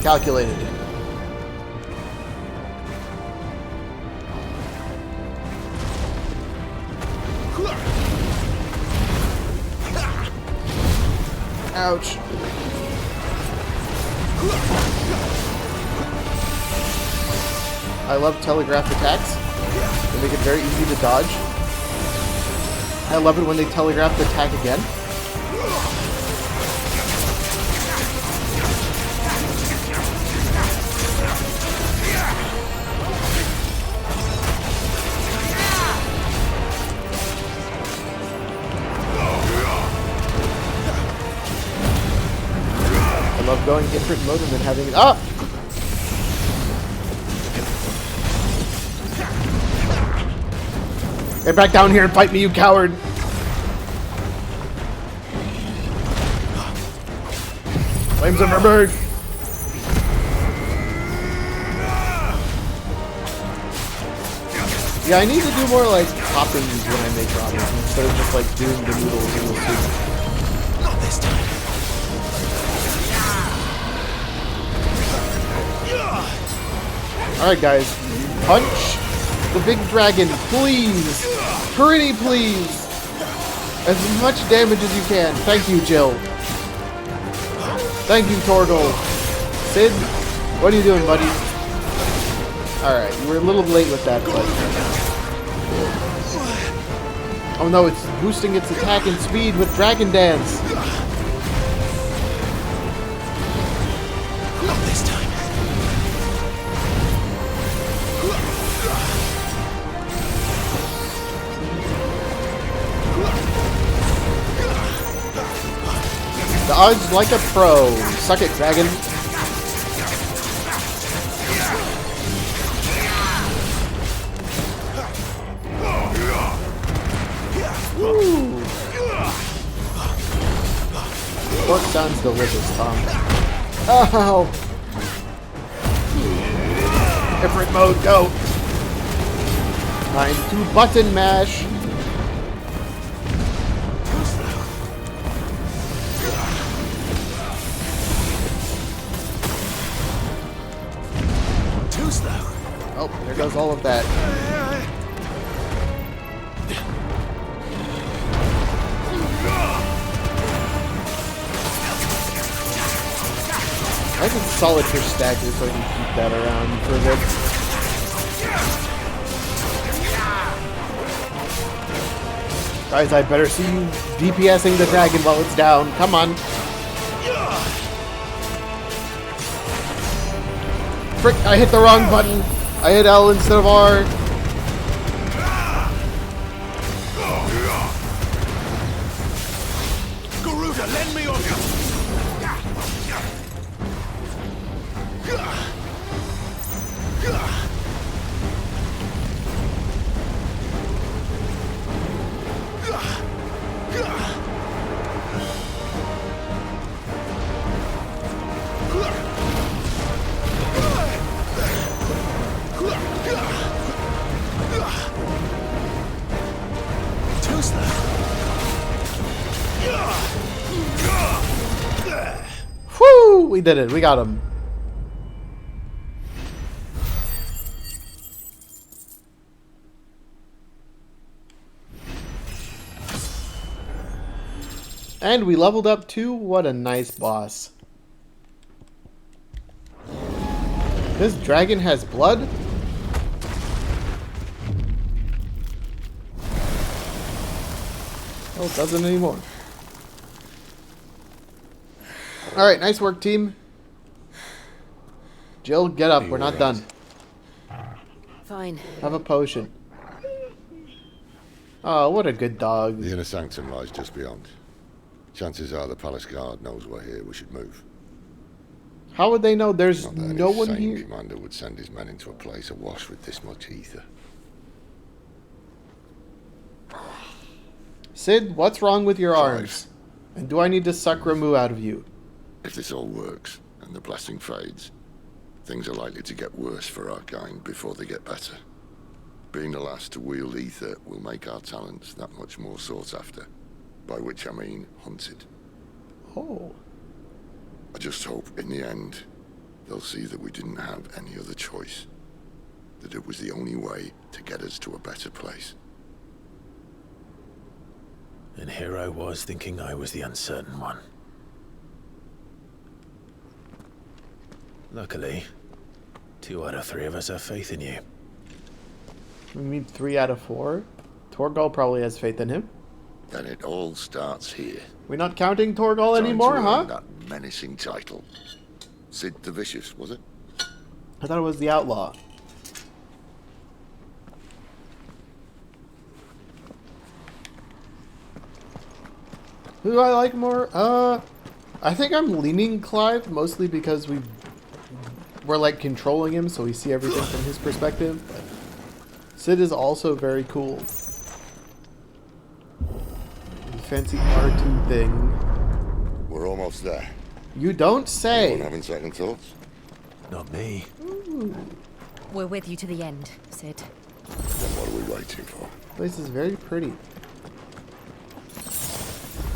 Calculated. Ouch. I love telegraph attacks. They make it very easy to dodge. I love it when they telegraph the attack again. I love going different mode and then having it up. Get back down here and fight me, you coward! Flames of Verberg! Yeah, I need to do more like toppings when I make ramen instead of just like doing the noodles in the soup. Not this time. Alright guys, punch the big dragon, please! Pretty please! As much damage as you can. Thank you, Jill. Thank you, Torgal. Sid, what are you doing, buddy? Alright, you were a little late with that, but... Oh no, it's boosting its attack and speed with Dragon Dance! Not this time. Dodge like a pro. Suck it, dragon. Woo. Pork sounds delicious, Tom. Oh! Different mode, go! Time to button mash. Oh, there goes all of that. I can solitaire stack this so I can keep that around for a bit. Guys, I better see you DPSing the dragon while it's down. Come on. Frick, I hit the wrong button. I hit L instead of R. Garuda, lend me on you. Whoo! We did it. We got him. And we leveled up too. What a nice boss. This dragon has blood? Oh, it doesn't anymore. Alright, nice work, team. Jill, get up. We're not done. Fine. Have a potion. Oh, what a good dog. The inner sanctum lies just beyond. Chances are the palace guard knows we're here. We should move. How would they know there's Not that no any one sane here? commander would send his men into a place awash with this much ether. Sid, what's wrong with your Clive. arms? And do I need to suck Ramu out of you? If this all works, and the blessing fades, things are likely to get worse for our kind before they get better. Being the last to wield ether will make our talents that much more sought after, by which I mean hunted. Oh. I just hope, in the end, they'll see that we didn't have any other choice. That it was the only way to get us to a better place. And here I was thinking I was the uncertain one. Luckily, 2 out of 3 of us have faith in you. We mean 3 out of 4? Torgal probably has faith in him. Then it all starts here. We're not counting Torgal Trying anymore, to huh? earn that menacing title. Sid the Vicious, was it? I thought it was the Outlaw. Who do I like more? I think I'm leaning Clive, mostly because we're like controlling him, so we see everything from his perspective. But Sid is also very cool. The fancy R2 thing. We're almost there. You don't say. Anyone having second thoughts? Not me. Ooh. We're with you to the end, Sid. Then what are we waiting for? This place is very pretty.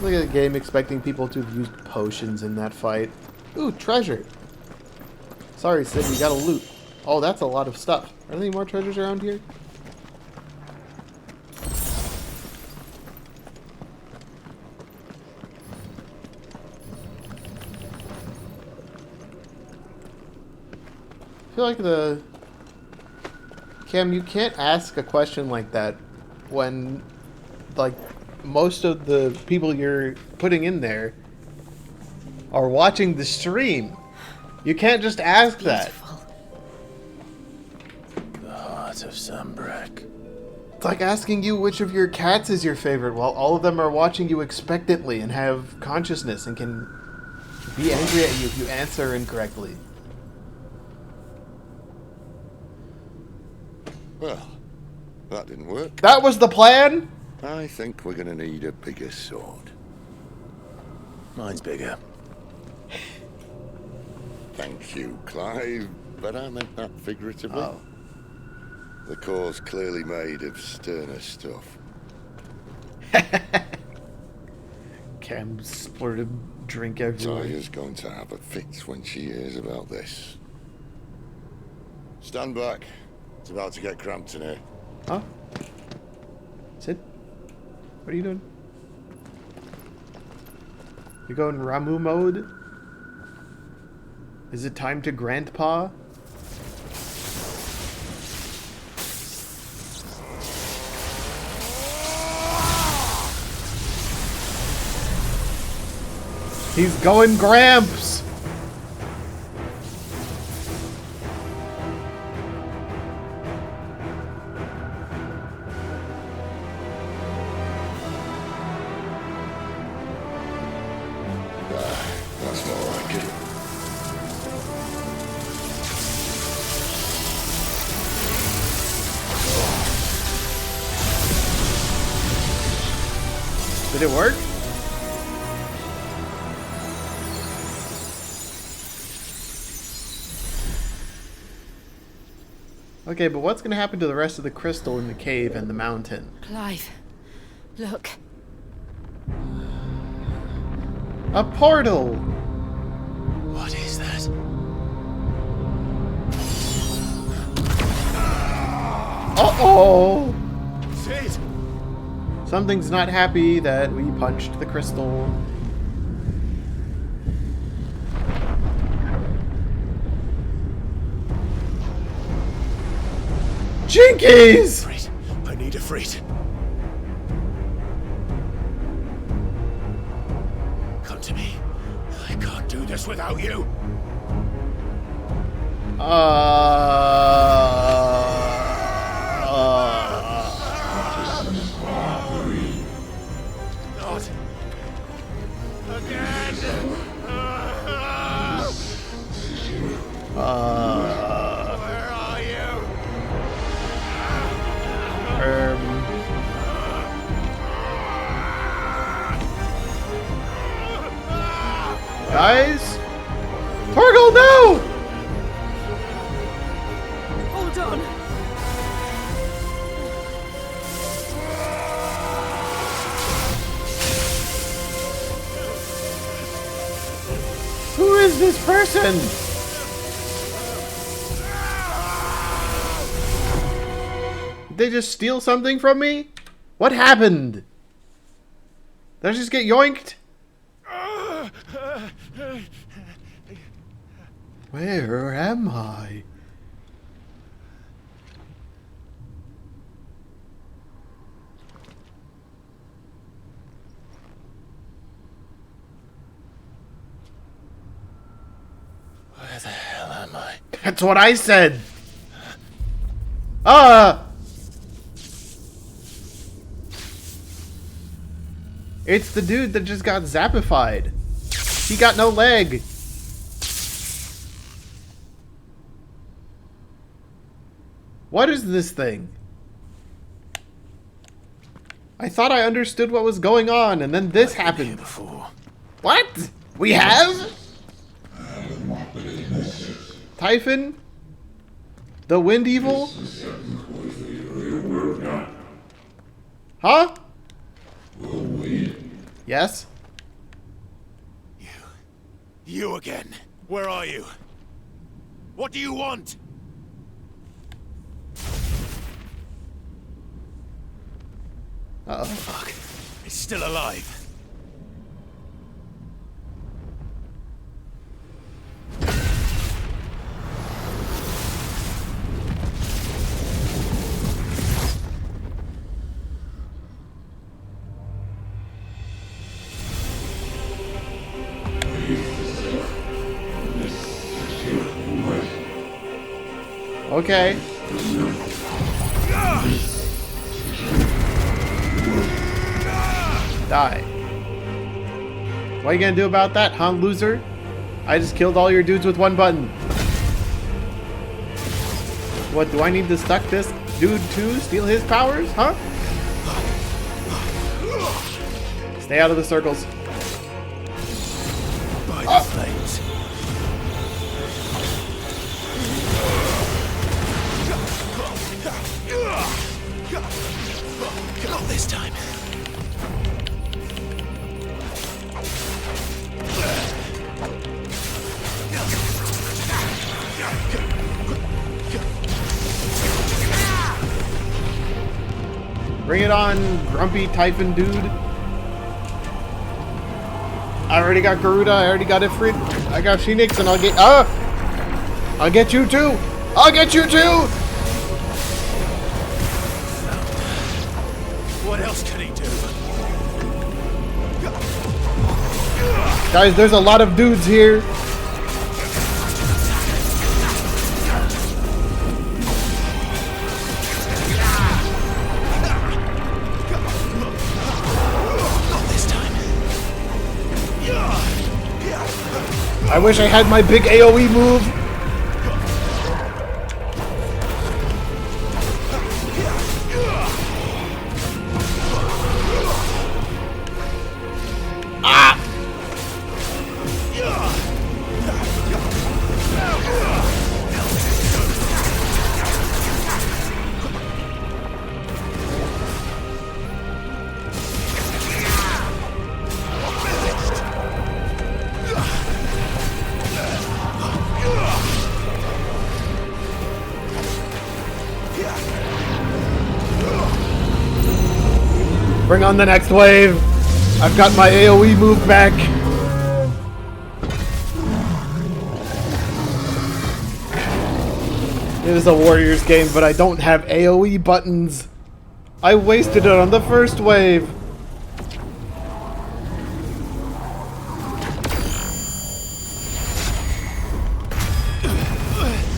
Look at the game expecting people to have used potions in that fight. Ooh, treasure. Sorry, Sid, we gotta loot. Oh, that's a lot of stuff. Are there any more treasures around here? I feel like Cam, you can't ask a question like that when, like, most of the people you're putting in there are watching the stream. You can't just ask that. The heart of Zambrak. It's like asking you which of your cats is your favorite while all of them are watching you expectantly and have consciousness and can be angry at you if you answer incorrectly. Well, that didn't work. That was the plan? I think we're gonna need a bigger sword. Mine's bigger. Thank you, Clive, but I meant that figuratively. Oh. The core's clearly made of sterner stuff. Cam splurted drink everywhere. Taya's going to have a fit when she hears about this. Stand back. It's about to get cramped in here. Huh? Sid? What are you doing? You going Ramu mode? Is it time to Grandpa? He's going Gramps! That's more like it. Did it work? Okay, but what's gonna happen to the rest of the crystal in the cave and the mountain? Clive, look. A portal! What is that? Uh-oh! Sid! Something's not happy that we punched the crystal. Jinkies! Freight. I need a freight. Come to me. I can't do this without you. Not again. Where are you? Guys? Torgal, no! Hold on. Who is this person? Did they just steal something from me? What happened? Did I just get yoinked? Where am I? That's what I said. It's the dude that just got zappified. He got no leg. What is this thing? I thought I understood what was going on, and then this happened. What? We have? Typhon? The Wind Evil? Huh? Yes? You again. Where are you? What do you want? Uh-oh. Fuck. It's still alive. Okay. Die. What are you gonna do about that, huh, loser? I just killed all your dudes with one button. What, do I need to suck this dude to steal his powers, huh? Stay out of the circles. By the flames. Not this time. Bring it on, grumpy Typhon dude. I already got Garuda, I already got Ifrit, I got Phoenix, and I'll get I'll get you too! I'll get you too! What else can he do? Guys, there's a lot of dudes here. I wish I had my big AoE move. Ah! Bring on the next wave. I've got my AoE move back. It is a Warriors game, but I don't have AoE buttons. I wasted it on the first wave.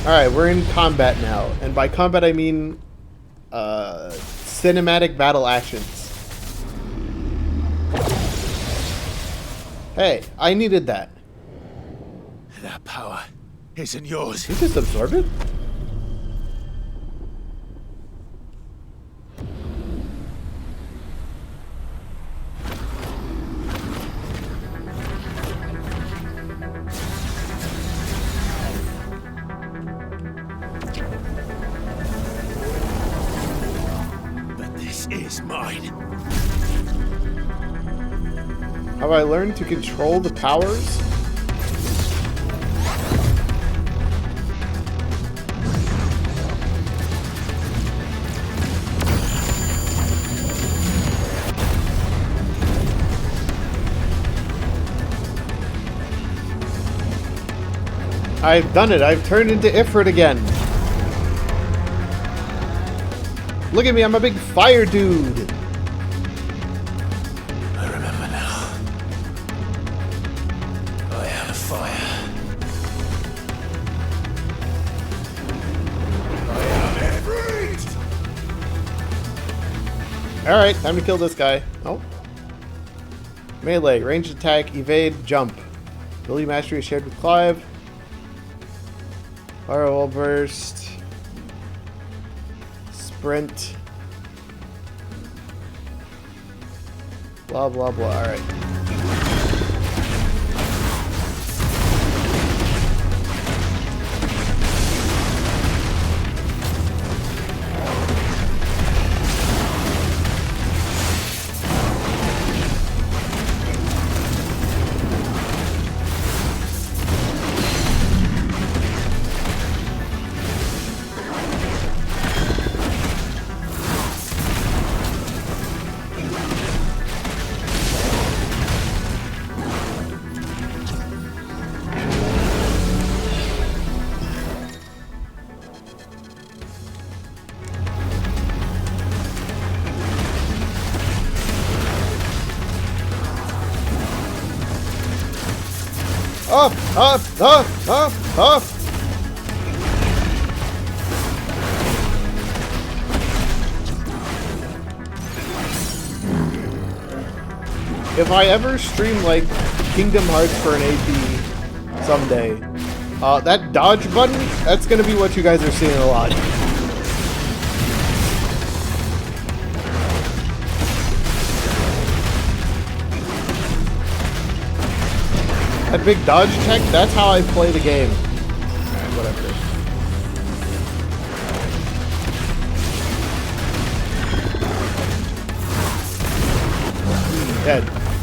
Alright, we're in combat now. And by combat I mean cinematic battle actions. Hey, I needed that. That power isn't yours. You just absorb it? But this is mine. Have I learned to control the powers? I've done it. I've turned into Ifrit again. Look at me. I'm a big fire dude. I remember now. I am fire. Alright, time to kill this guy. Oh. Melee, ranged attack, evade, jump. Ability mastery is shared with Clive. Firewall burst. Sprint. Blah, blah, blah. Alright. Up, up, up, up, up. If I ever stream like Kingdom Hearts for an AP someday, that dodge button, that's gonna be what you guys are seeing a lot. That big dodge check, that's how I play the game. Alright, whatever. Yeah,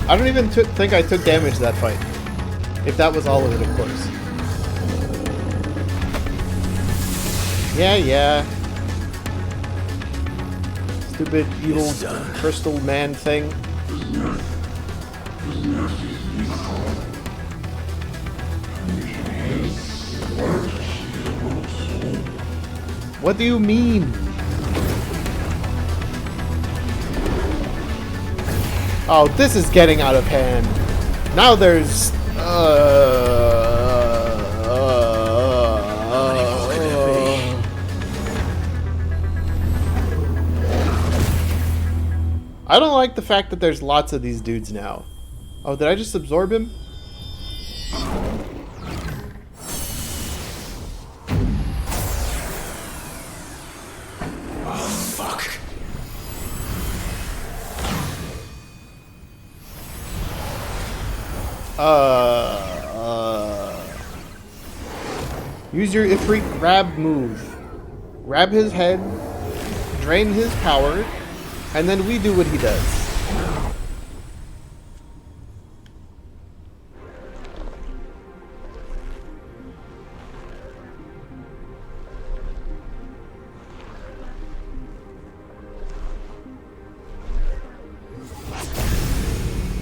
I don't even think I took damage that fight. If that was all of it, of course. Yeah, yeah. Stupid, evil, crystal man thing. What do you mean? Oh, this is getting out of hand. Now there's... I don't like the fact that there's lots of these dudes now. Oh, did I just absorb him? Use your Ifrit grab move. Grab his head, drain his power, and then we do what he does.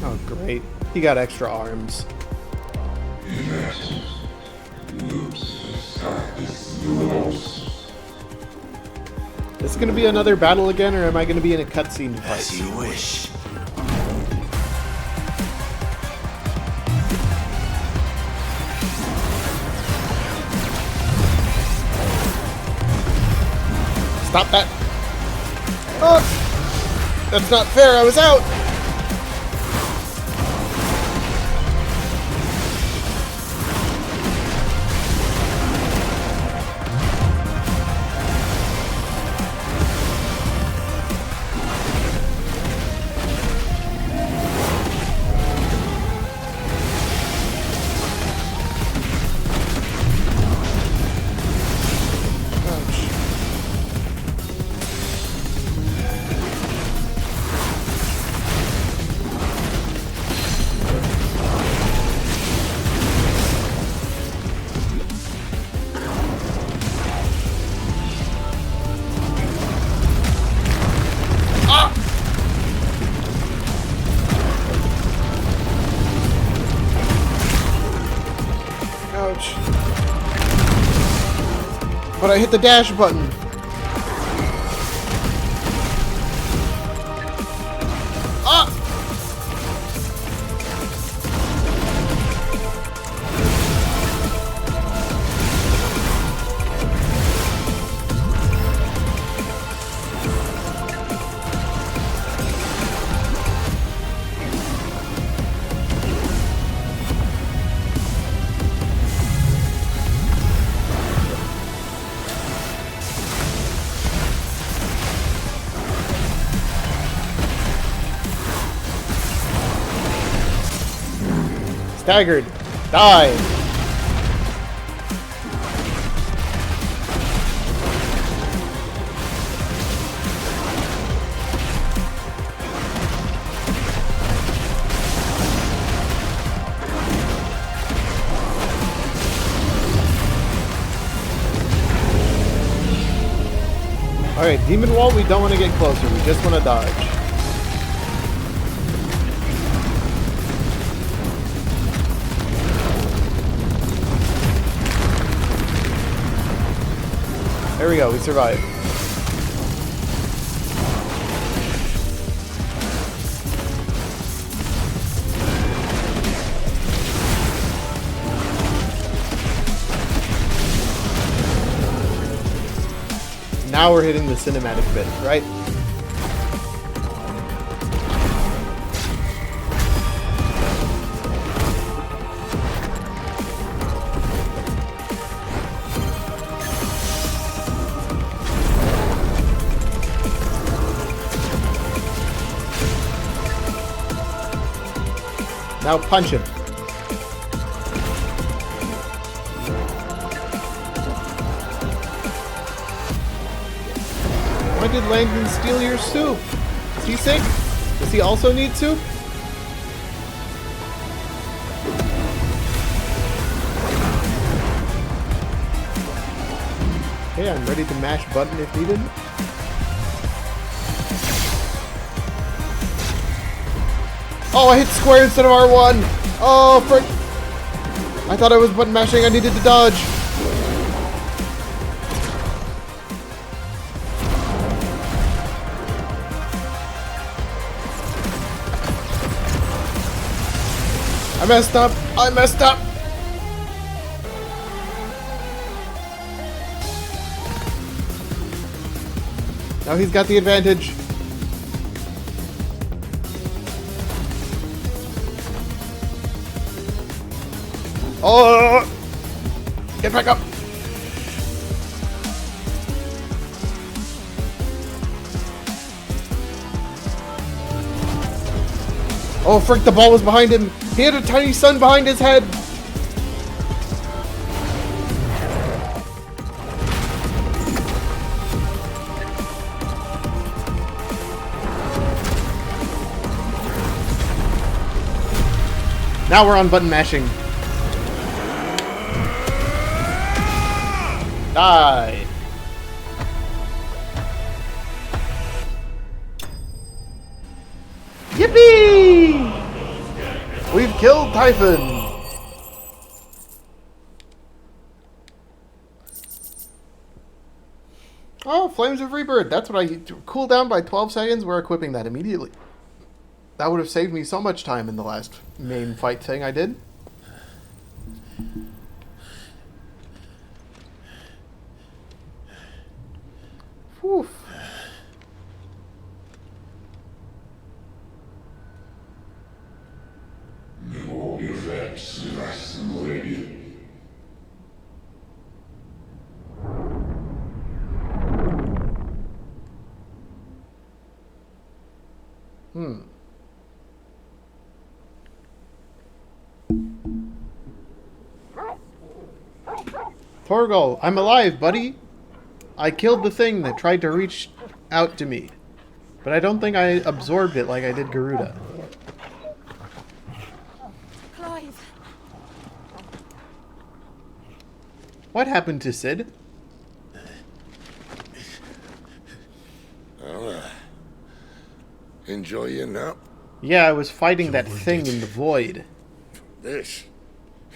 Oh, great. He got extra arms. Is it gonna be another battle again, or am I gonna be in a cutscene fight? As you wish. Stop that! Oh! That's not fair, I was out! Ouch. But I hit the dash button. Ah! Staggered. Die. Alright, Demon Wall, we don't want to get closer. We just want to dodge. There we go, we survived. Now we're hitting the cinematic bit, right? Now punch him. Why did Langdon steal your soup? Is he sick? Does he also need soup? Okay, I'm ready to mash button if needed. Oh, I hit square instead of R1! Oh, frick! I thought I was button mashing, I needed to dodge! I messed up! I messed up! Now he's got the advantage. Oh! Get back up! Oh, frick, the ball was behind him. He had a tiny sun behind his head. Now we're on button mashing. Die. Yippee! We've killed Typhon. Oh, Flames of Rebirth. That's what I cool down by 12 seconds. We're equipping that immediately. That would have saved me so much time in the last main fight thing I did. Whew. Torgal, I'm alive, buddy. I killed the thing that tried to reach out to me. But I don't think I absorbed it like I did Garuda. Clive. What happened to Sid? Well, enjoy your nap. Yeah, I was fighting that thing in the void. This,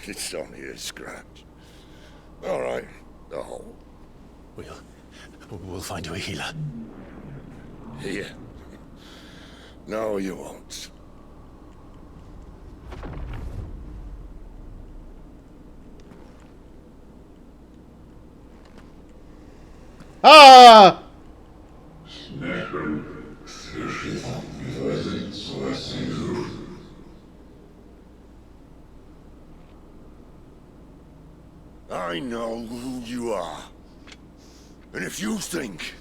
it's only a scratch. All right, the hole. We'll find you a healer. Here. No, you won't. Ah! I know who you are. And if you think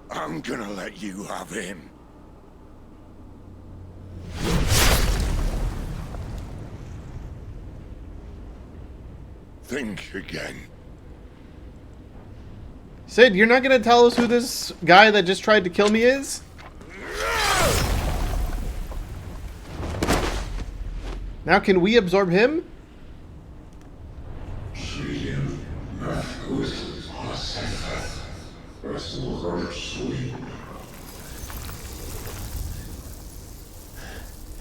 I'm gonna let you have him. Think again. Sid, you're not gonna tell us who this guy that just tried to kill me is? Now can we absorb him?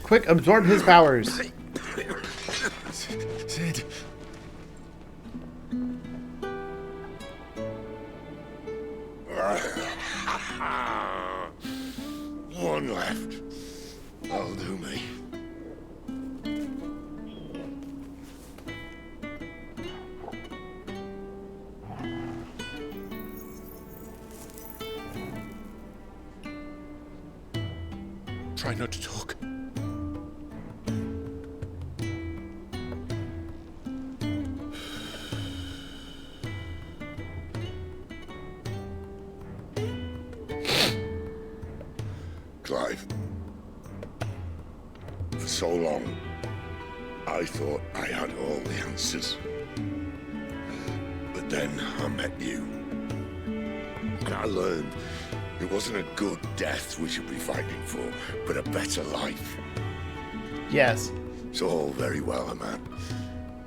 Quick, absorb his powers. Sid. One left. That'll do me. Try not to talk. Clive. For so long, I thought I had all the answers. But then I met you. And I learned it wasn't a good death we should be fighting for, but a better life. Yes. It's all very well, a man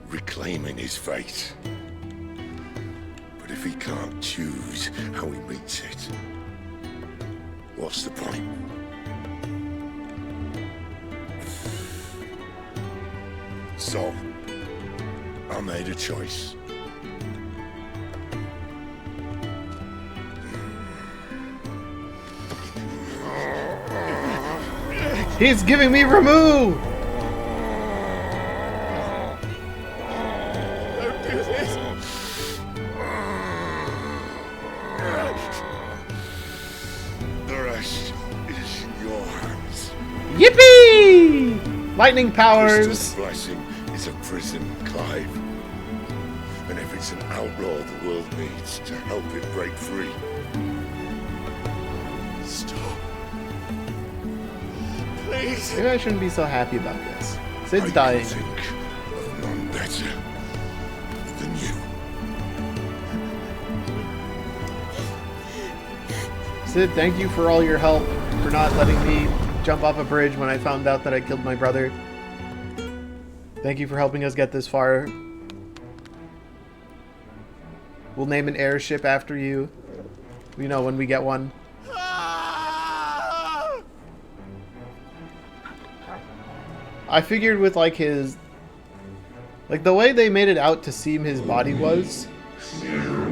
reclaiming his fate. But if he can't choose how he meets it, what's the point? So, I made a choice. He's giving me remove! Don't do this! The rest is in your hands. Yippee! Lightning powers! Crystal's blessing is a prison, Clive. And if it's an outlaw the world needs to help it break free. Stop. Please. Maybe I shouldn't be so happy about this. Sid's I dying. think of none better than you. Sid, thank you for all your help, for not letting me jump off a bridge when I found out that I killed my brother. Thank you for helping us get this far. We'll name an airship after you. You know, when we get one. I figured with like his... like the way they made it out to seem his body was,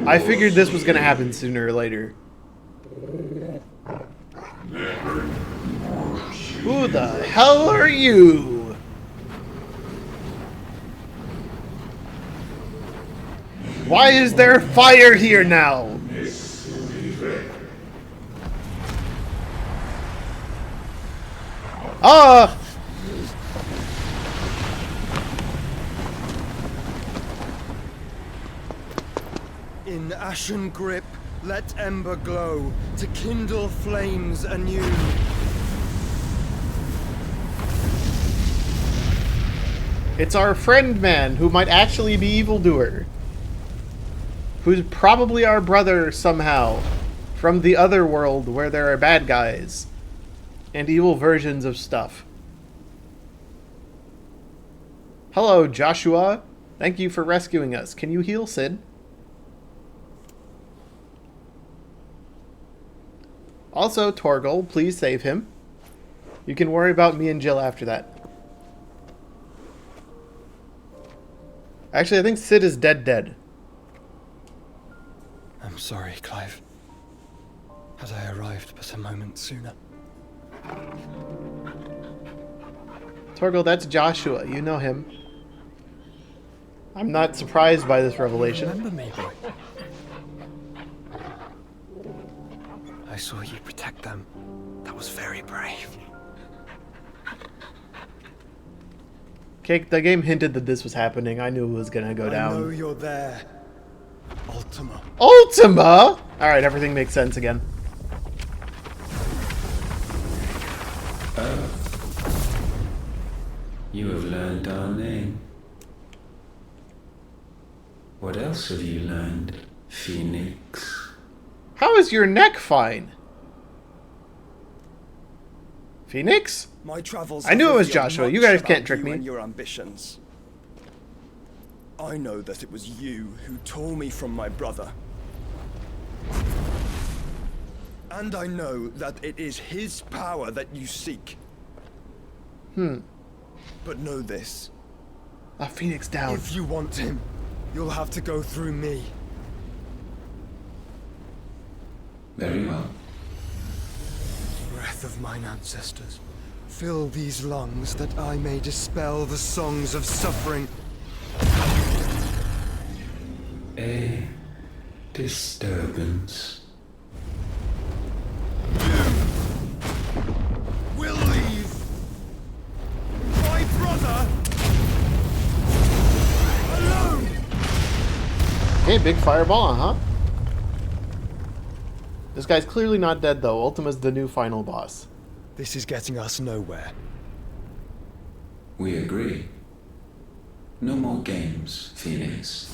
I figured this was gonna happen sooner or later. Who the hell are you? Why is there fire here now? Ah! In ashen grip, let ember glow, to kindle flames anew. It's our friend man, who might actually be evildoer. Who's probably our brother somehow. From the other world where there are bad guys. And evil versions of stuff. Hello, Joshua. Thank you for rescuing us. Can you heal Sid? Also, Torgal, please save him. You can worry about me and Jill after that. Actually, I think Sid is dead. I'm sorry, Clive. Had I arrived but a moment sooner. Torgal, that's Joshua. You know him. I'm not surprised by this revelation. Remember me, boy? I saw you protect them. That was very brave. Okay, the game hinted that this was happening. I knew it was gonna go down. I know you're there. Ultima. Ultima? Alright, everything makes sense again. You have learned our name. What else have you learned, Phoenix? How is your neck fine? Phoenix? My travels I knew have it was revealed Joshua. much You guys about can't trick you me. and your ambitions. I know that it was you who tore me from my brother. And I know that it is his power that you seek. But know this. Phoenix down. If you want him, you'll have to go through me. Very well. Breath of mine ancestors, fill these lungs that I may dispel the songs of suffering. A disturbance. Will leave my brother alone. Okay, big fireball, huh? This guy's clearly not dead, though. Ultima's the new final boss. This is getting us nowhere. We agree. No more games, Phoenix.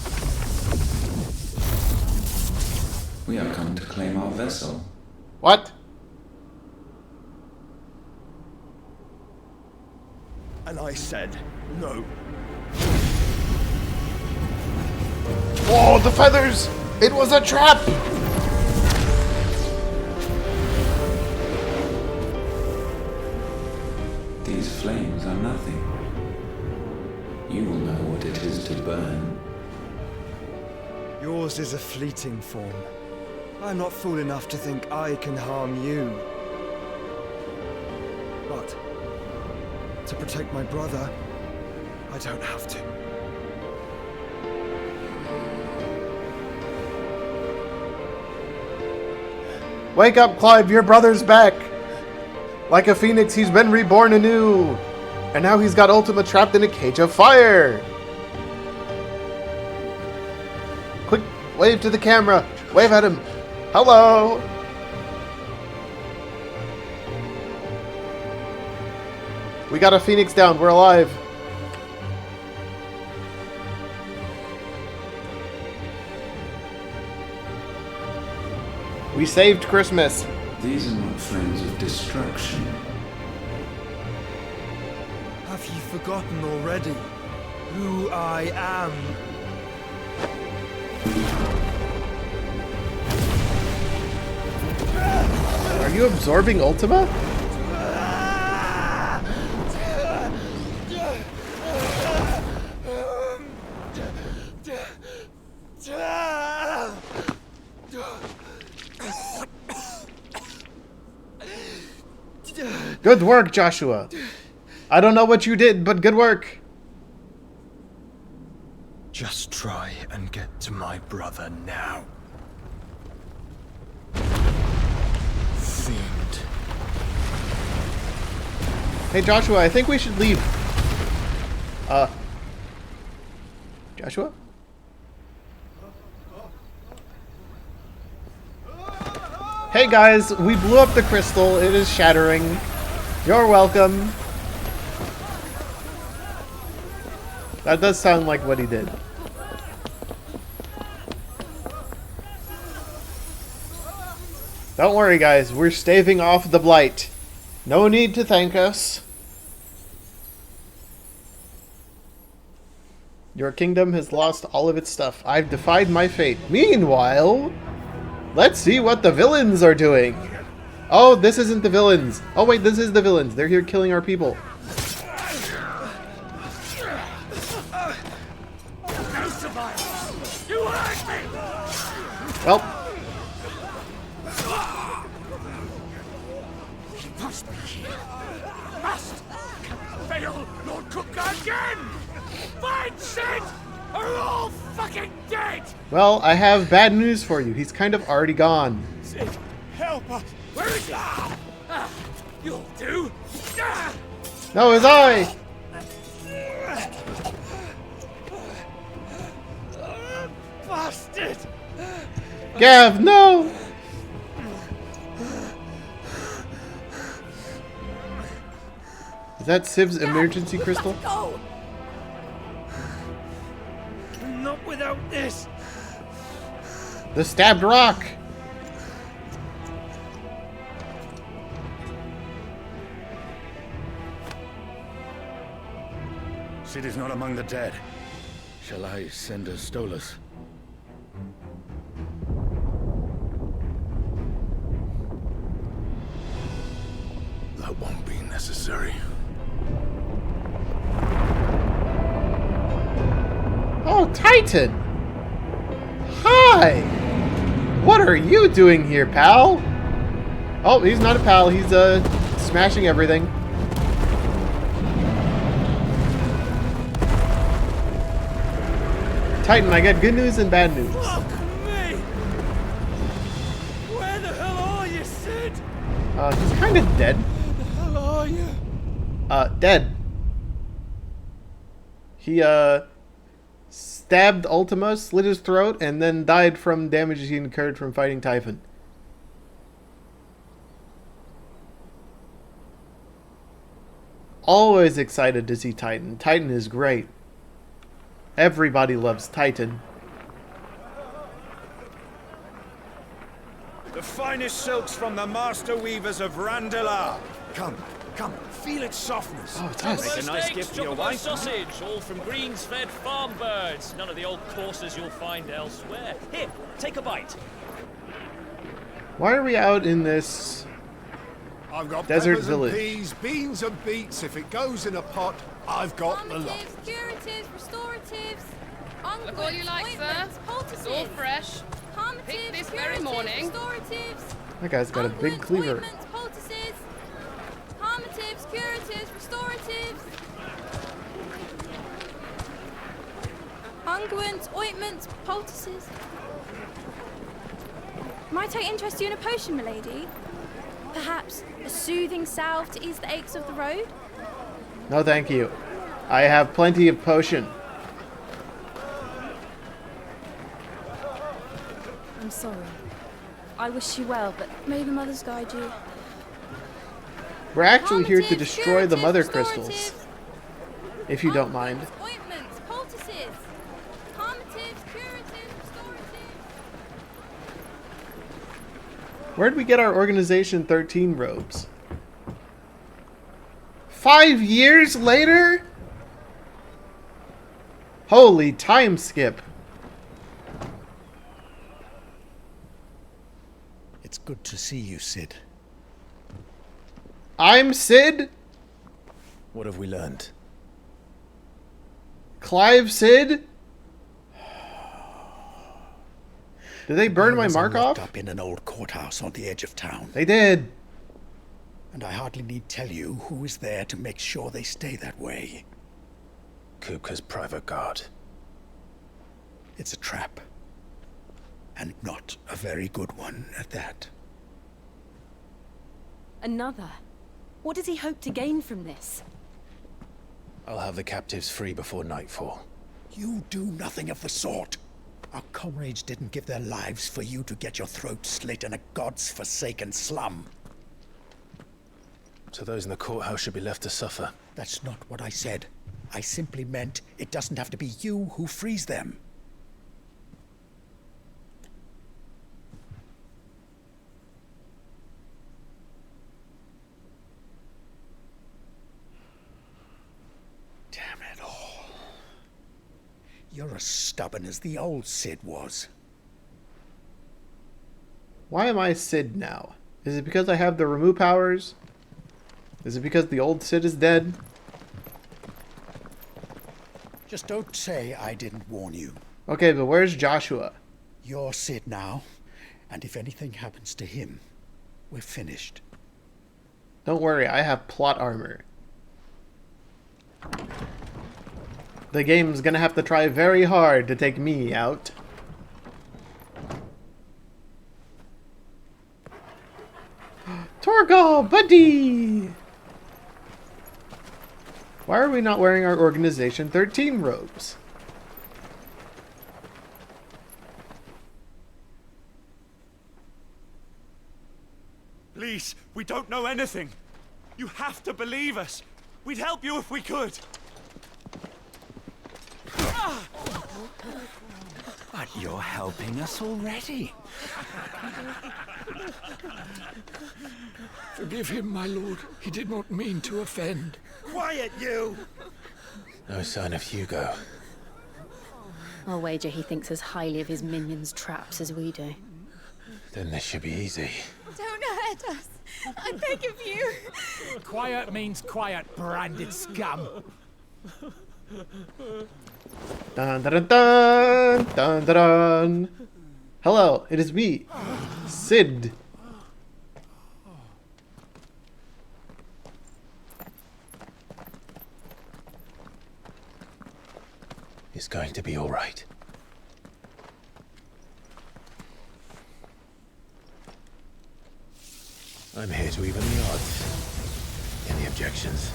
We have come to claim our vessel. What? And I said no. Whoa, the feathers! It was a trap! These flames are nothing. You will know what it is to burn. Yours is a fleeting form. I'm not fool enough to think I can harm you. But to protect my brother, I don't have to. Wake up, Clive, your brother's back! Like a phoenix, he's been reborn anew! And now he's got Ultima trapped in a cage of fire! Quick, wave to the camera! Wave at him! Hello! We got a phoenix down, we're alive! We saved Christmas! These are not flames of destruction. Have you forgotten already who I am? Are you absorbing Ultima? Good work, Joshua. I don't know what you did, but good work. Just try and get to my brother now. Fiend. Hey, Joshua, I think we should leave. Joshua? Hey guys, we blew up the crystal. It is shattering. You're welcome. That does sound like what he did. Don't worry guys, we're staving off the blight. No need to thank us. Your kingdom has lost all of its stuff. I've defied my fate. Meanwhile, let's see what the villains are doing. Oh, this isn't the villains. Oh wait, this is the villains. They're here killing our people. No survivors! You hurt me! Well, He must be here. Must! Fail, Lord Cook again! Find Sid! Are all fucking dead! well, I have bad news for you. He's kind of already gone. Sid, help us! Where is he? You'll do! No, his eye! Bastard! Gav, no! Is that Civ's emergency crystal? Go! Not with without this. The stabbed rock! Sid is not among the dead. Shall I send a Stolas? That won't be necessary. Oh, Titan! Hi! What are you doing here, pal? Oh, he's not a pal. He's, smashing everything. Titan, I got good news and bad news. Fuck me! Where the hell are you, Sid? He's kind of dead. Where the hell are you? Dead. He, stabbed Ultima, slit his throat, and then died from damages he incurred from fighting Typhon. Always excited to see Titan. Titan is great. Everybody loves Titan. The finest silks from the master weavers of Randalar. Come, feel its softness. Oh, it does. Make a nice gift for your wife. Sausage, all from greens-fed farm birds. None of the old courses you'll find elsewhere. Here, take a bite. Why are we out in this I've got desert peppers village? and peas, beans and beets. If it goes in a pot, I've got the lot. Curatives, restoratives, Look all you like, sir. It's all fresh. Picked this very morning. That guy's got a big cleaver. Harmatives, curatives, restoratives. Unguents, ointments, poultices. Might I interest you in a potion, milady? Perhaps a soothing salve to ease the aches of the road? No, thank you. I have plenty of potion. I'm sorry. I wish you well, but may the mothers guide you. We're actually here to destroy the mother crystals. If you don't mind. Ointments, poultices. Harmatives, curatives, restoratives. Where'd we get our Organization 13 robes? 5 years later? Holy time skip. It's good to see you, Sid. I'm Sid? What have we learned? Clive Sid? Did they burn my mark off? Up in an old courthouse on the edge of town. They did. And I hardly need tell you who is there to make sure they stay that way. Kupka's private guard. It's a trap. And not a very good one at that. Another? What does he hope to gain from this? I'll have the captives free before nightfall. You do nothing of the sort. Our comrades didn't give their lives for you to get your throat slit in a god's forsaken slum. So those in the courthouse should be left to suffer. That's not what I said. I simply meant it doesn't have to be you who frees them. Damn it all. You're as stubborn as the old Sid was. Why am I Sid now? Is it because I have the remove powers? Is it because the old Sid is dead? Just don't say I didn't warn you. Okay, but where's Joshua? You're Sid now, and if anything happens to him, we're finished. Don't worry, I have plot armor. The game's gonna have to try very hard to take me out. Torgal, buddy! Why are we not wearing our Organization 13 robes? Please, we don't know anything. You have to believe us. We'd help you if we could. But you're helping us already. Forgive him, my lord. He did not mean to offend. Quiet, you! No sign of Hugo. I'll wager he thinks as highly of his minions' traps as we do. Then this should be easy. Don't hurt us. I beg of you. Quiet means quiet, branded scum. Dun dun dun dun dun dun. Hello, it is me, Sid. It's going to be all right. I'm here to even the odds. Any objections?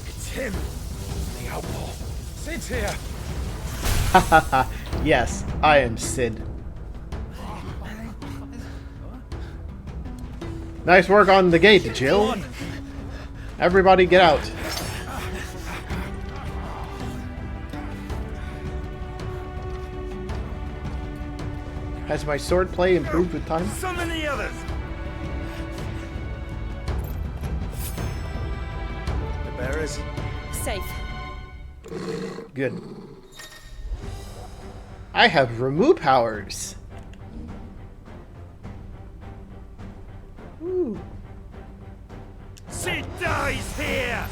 It's him, the outlaw. Sid's here. Hahaha. Yes, I am Sid. Nice work on the gate, Jill. Everybody get out. Has my swordplay improved with time? Summon the others. The bearers. Safe. Good. I have remove powers. Ooh. Sid dies here.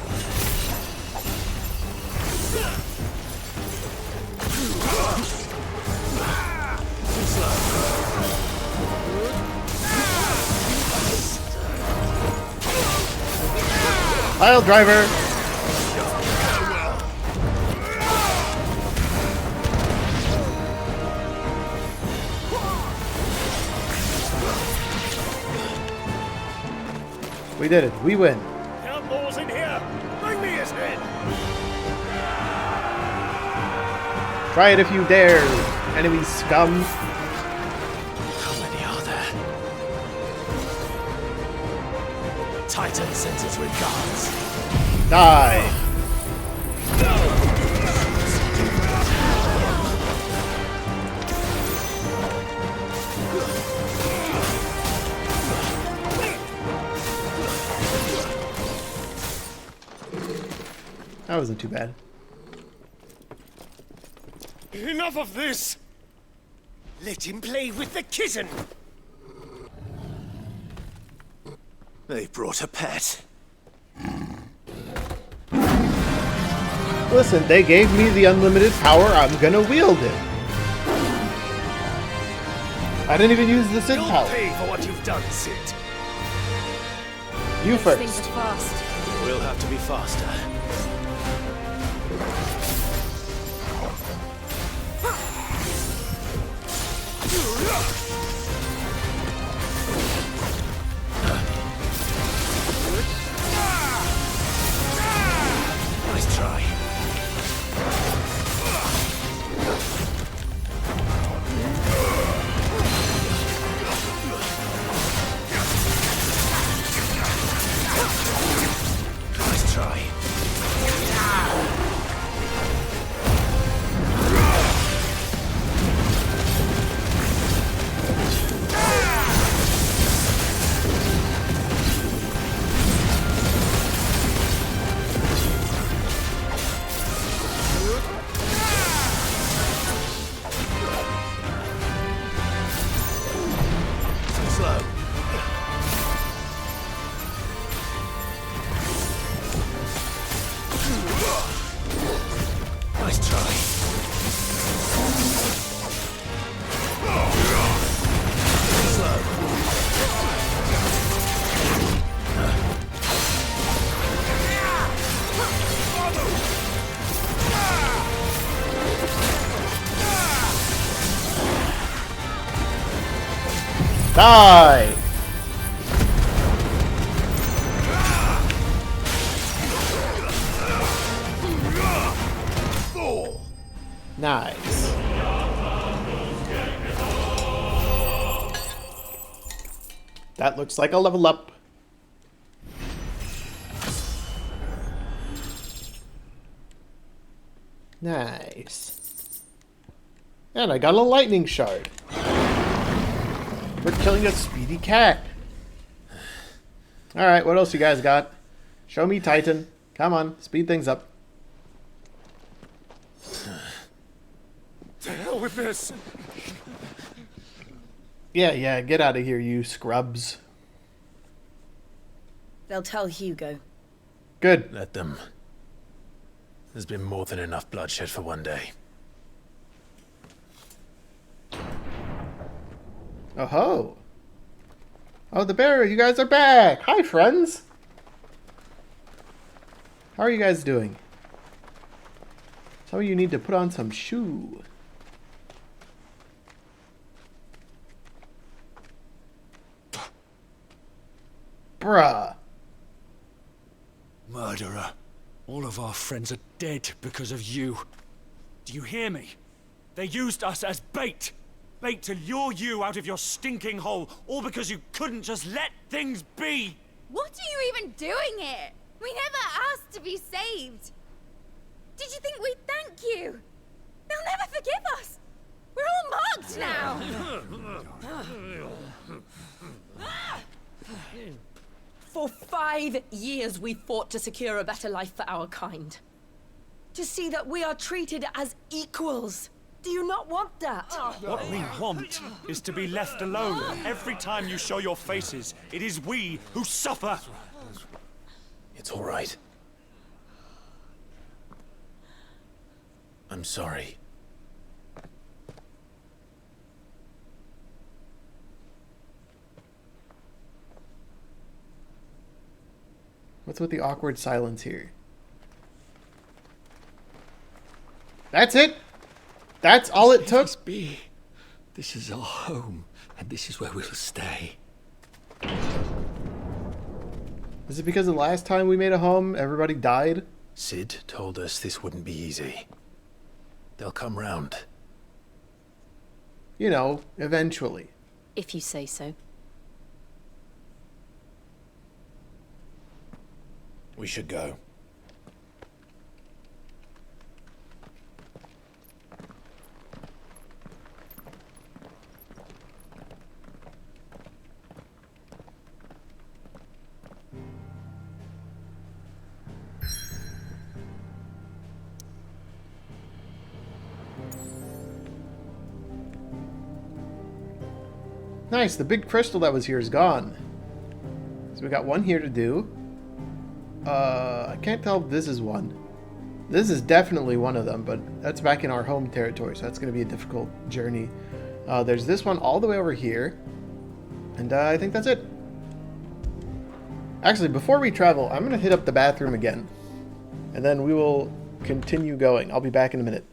Pile driver. We did it. We win. Outlaws in here. Bring me his head. Try it if you dare, enemy scum. How many are there? Titan sends its regards. Die. That wasn't too bad. Enough of this. Let him play with the kitten. They brought a pet. Listen, they gave me the unlimited power. I'm gonna wield it. I didn't even use the Sid You'll power. pay for what you've done, Sid. You Things are first. fast. We'll have to be faster. Nice try. Nice try. Slow. Nice try. Slow. Die. Nice. That looks like a level up. Nice. And I got a lightning shard. We're killing a speedy cat. Alright, what else you guys got? Show me Titan. Come on, speed things up. To hell with this! Yeah, get out of here, you scrubs. They'll tell Hugo. Good. Let them. There's been more than enough bloodshed for one day. Oh ho! Oh, the bear, you guys are back! Hi, friends! How are you guys doing? Some of you need to put on some shoe. Bruh. Murderer. All of our friends are dead because of you. Do you hear me? They used us as bait. Bait to lure you out of your stinking hole, all because you couldn't just let things be. What are you even doing here? We never asked to be saved. Did you think we'd thank you? They'll never forgive us. We're all marked now. For 5 years we fought to secure a better life for our kind. To see that we are treated as equals. Do you not want that? What we want is to be left alone. Every time you show your faces, it is we who suffer. It's all right. I'm sorry. What's with the awkward silence here? That's it? That's all it took? This is our home, and this is where we'll stay. Is it because the last time we made a home, everybody died? Sid told us this wouldn't be easy. They'll come round. You know, eventually. If you say so. We should go. Nice, the big crystal that was here is gone. So we got one here to do. I can't tell if this is one. This is definitely one of them, but that's back in our home territory, so that's going to be a difficult journey. There's this one all the way over here. And I think that's it. Actually, before we travel, I'm going to hit up the bathroom again. And then we will continue going. I'll be back in a minute.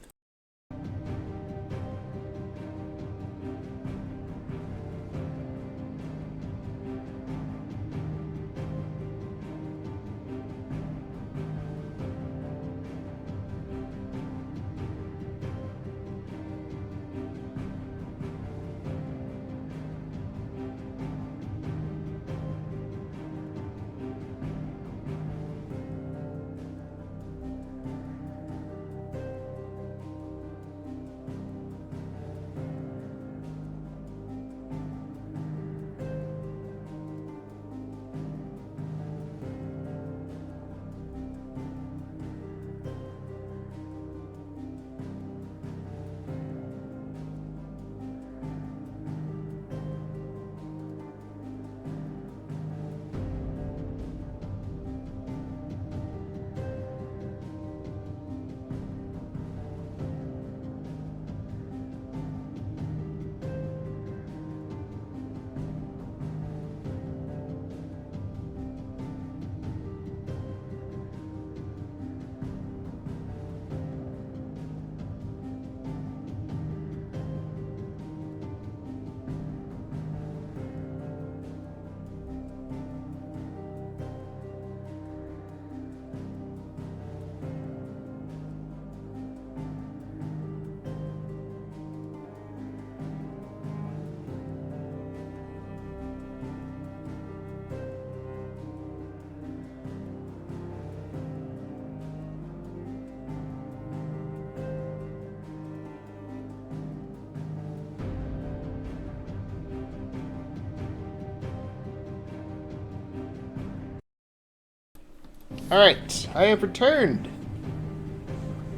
Alright, I have returned.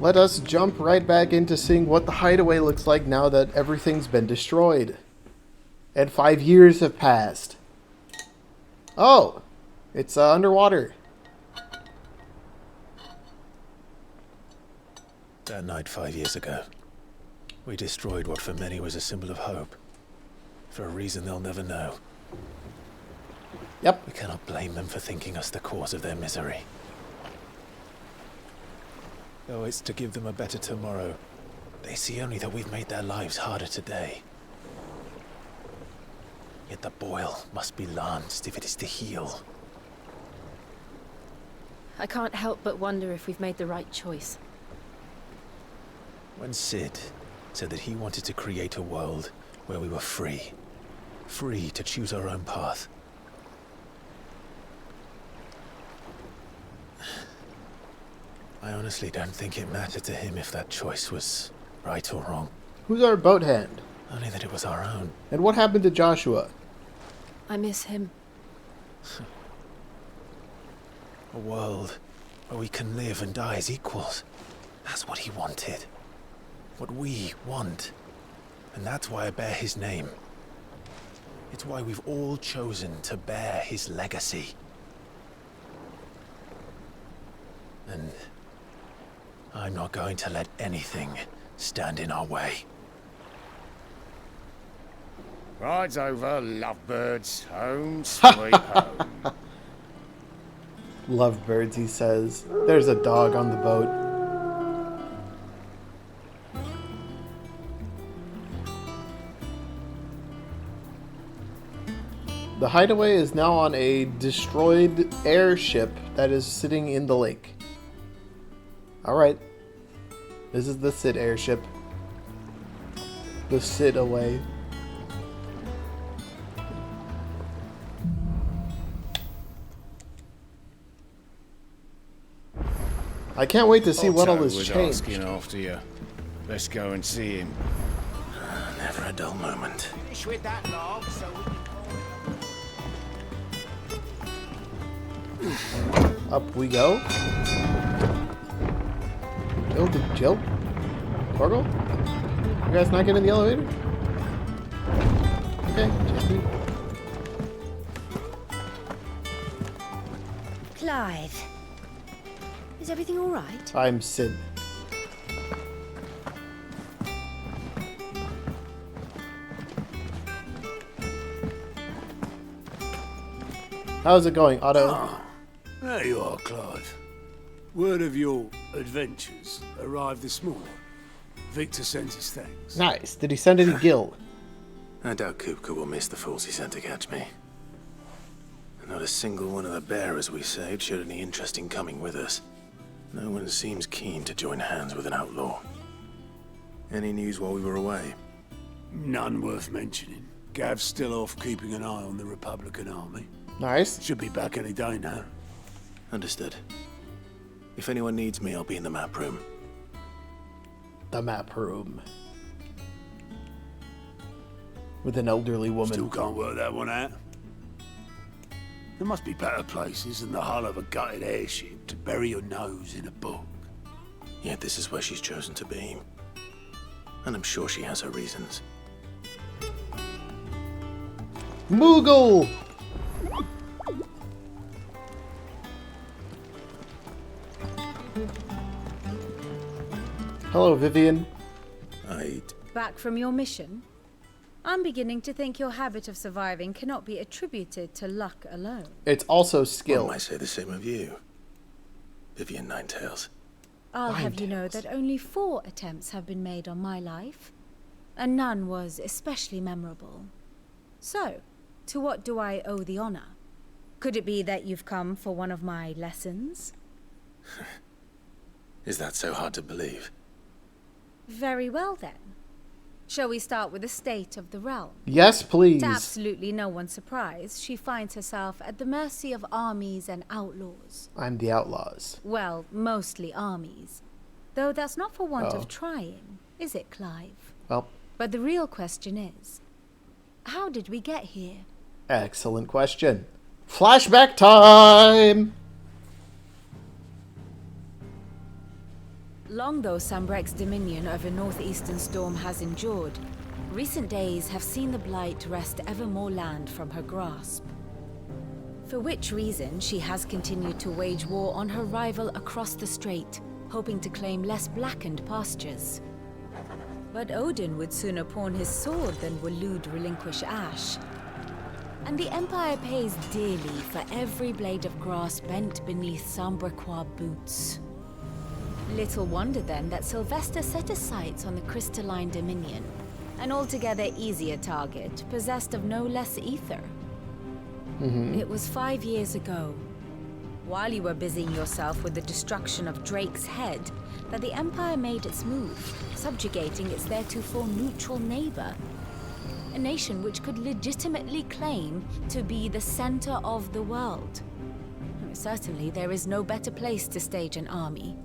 Let us jump right back into seeing what the hideaway looks like now that everything's been destroyed. And 5 years have passed. Oh, it's underwater. That night 5 years ago, we destroyed what for many was a symbol of hope. For a reason they'll never know. Yep. We cannot blame them for thinking us the cause of their misery. Though it's to give them a better tomorrow, they see only that we've made their lives harder today. Yet the boil must be lanced if it is to heal. I can't help but wonder if we've made the right choice. When Sid said that he wanted to create a world where we were free. Free to choose our own path. I honestly don't think it mattered to him if that choice was right or wrong. Who's our boat hand? Only that it was our own. And what happened to Joshua? I miss him. A world where we can live and die as equals. That's what he wanted. What we want. And that's why I bear his name. It's why we've all chosen to bear his legacy. And I'm not going to let anything stand in our way. Rides over, lovebirds. Home sweet home. Lovebirds, he says. There's a dog on the boat. The hideaway is now on a destroyed airship that is sitting in the lake. Alright. This is the Sid airship. The Sid away. I can't wait to see what all this was changed. asking after you. Let's go and see him. Never a dull moment. Finish with that log so we can... Up we go. Jill? Torgal? You guys not get in the elevator? Okay, just me. Clive. Is everything all right? I'm Sid. How's it going, Otto? Ah, there you are, Clive. Word of your adventures arrived this morning. Victor sends his thanks. Nice. Did he send any gil? I doubt Kupka will miss the fools he sent to catch me. Not a single one of the bearers we saved showed any interest in coming with us. No one seems keen to join hands with an outlaw. Any news while we were away? None worth mentioning. Gav's still off keeping an eye on the Republican army. Nice. Should be back any day now. Understood. If anyone needs me, I'll be in the map room. The map room. With an elderly woman. Still can't work that one out. There must be better places than the hull of a gutted airship to bury your nose in a book. Yet this is where she's chosen to be. And I'm sure she has her reasons. Moogle! Hello, Vivian. Back from your mission? I'm beginning to think your habit of surviving cannot be attributed to luck alone. It's also skill. One might say the same of you, Vivian Ninetails. I'll have you know that only 4 attempts have been made on my life, and none was especially memorable. So, to what do I owe the honor? Could it be that you've come for one of my lessons? Is that so hard to believe? Very well then. Shall we start with the state of the realm? Yes, please. To absolutely no one's surprise, she finds herself at the mercy of armies and outlaws. I'm the outlaws. Well, mostly armies. Though that's not for want of trying, is it, Clive? Well. But the real question is, how did we get here? Excellent question. Flashback time! Long though Sambrek's dominion over northeastern Storm has endured, recent days have seen the Blight wrest ever more land from her grasp. For which reason she has continued to wage war on her rival across the strait, hoping to claim less blackened pastures. But Odin would sooner pawn his sword than Waloed relinquish Ash. And the Empire pays dearly for every blade of grass bent beneath Sambrequois boots. Little wonder then that Sylvester set his sights on the crystalline dominion, an altogether easier target, possessed of no less ether. It was 5 years ago, while you were busying yourself with the destruction of Drake's head, that the Empire made its move, subjugating its theretofore neutral neighbor. A nation which could legitimately claim to be the center of the world. Certainly, there is no better place to stage an army.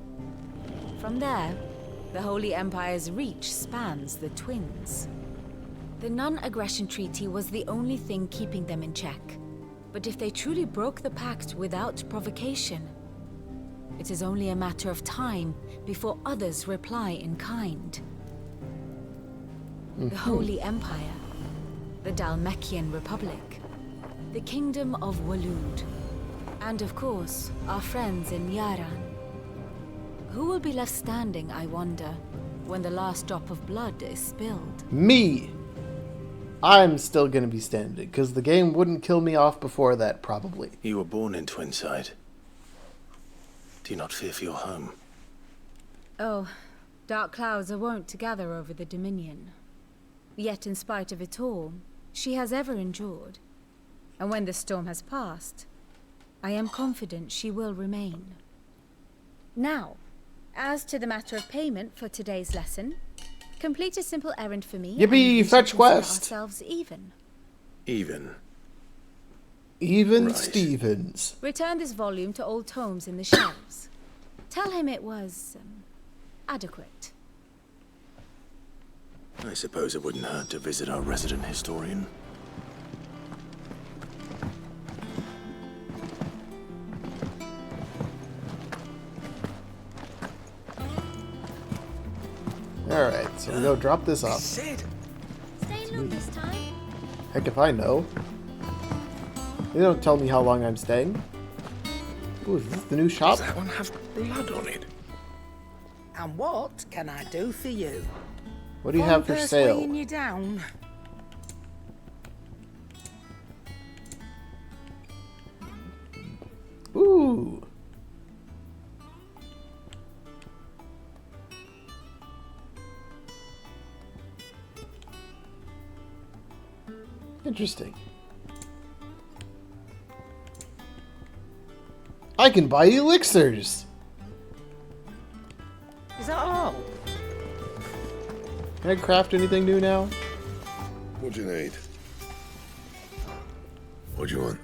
From there, the Holy Empire's reach spans the Twins. The non-aggression treaty was the only thing keeping them in check. But if they truly broke the pact without provocation, it is only a matter of time before others reply in kind. The Holy Empire, the Dhalmekian Republic, the Kingdom of Waloed, and of course, our friends in Yaran. Who will be left standing, I wonder, when the last drop of blood is spilled? Me! I'm still gonna be standing, because the game wouldn't kill me off before that, probably. You were born in Twinside. Do you not fear for your home? Oh, dark clouds are wont to gather over the Dominion. Yet in spite of it all, she has ever endured. And when the storm has passed, I am confident she will remain. Now, as to the matter of payment for today's lesson, complete a simple errand for me. Yippee! Fetch quest! Ourselves even. Even? Even Right. Stevens. Return this volume to old tomes in the shelves. Tell him it was adequate. I suppose it wouldn't hurt to visit our resident historian. Alright, so we go drop this off. Stay long this time. Heck if I know. They don't tell me how long I'm staying. Ooh, is this the new shop? Does that one have blood on it? And what can I do for you? What do you have for sale? Weighing you down. Ooh. Interesting. I can buy elixirs. Is that all? Can I craft anything new now? What do you need? What do you want?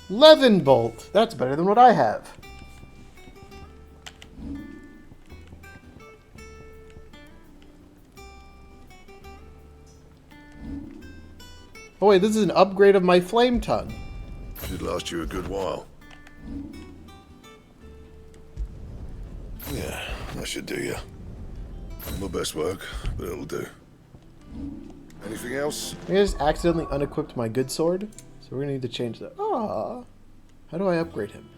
Levin bolt. That's better than what I have. Oh wait, this is an upgrade of my flame tongue. Should last you a good while. Yeah, that should do you. My best work, but it'll do. Anything else? I just accidentally unequipped my good sword, so we're gonna need to change that. Ah, how do I upgrade him?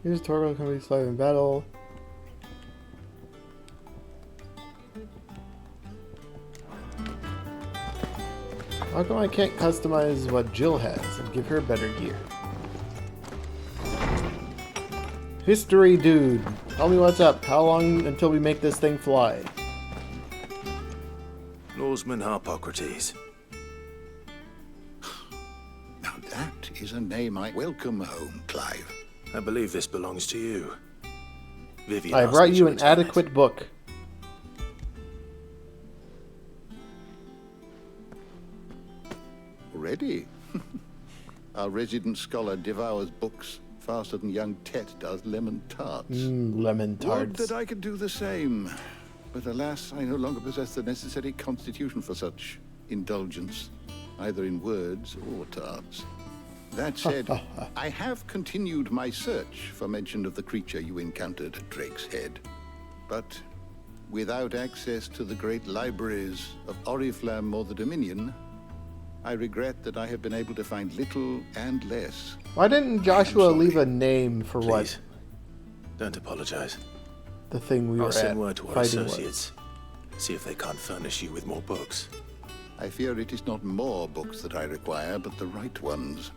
Here's Torgo coming to Clive in battle. How come I can't customize what Jill has and give her better gear? History dude, tell me what's up. How long until we make this thing fly? Norseman Harpocrates. Now that is a name I welcome home, Clive. I believe this belongs to you. Vivian I asked brought me you to an return it. adequate book. Already? Our resident scholar devours books faster than young Tet does lemon tarts. Lemon Would tarts. that I could do the same. But alas, I no longer possess the necessary constitution for such indulgence, either in words or tarts. That said, I have continued my search for mention of the creature you encountered at Drake's Head. But without access to the great libraries of Oriflamme or the Dominion, I regret that I have been able to find little and less. Why didn't Joshua leave a name for what Don't apologize. the thing we I'll were send word to our fighting was? associates. See if they can't furnish you with more books. I fear it is not more books that I require, but the right ones.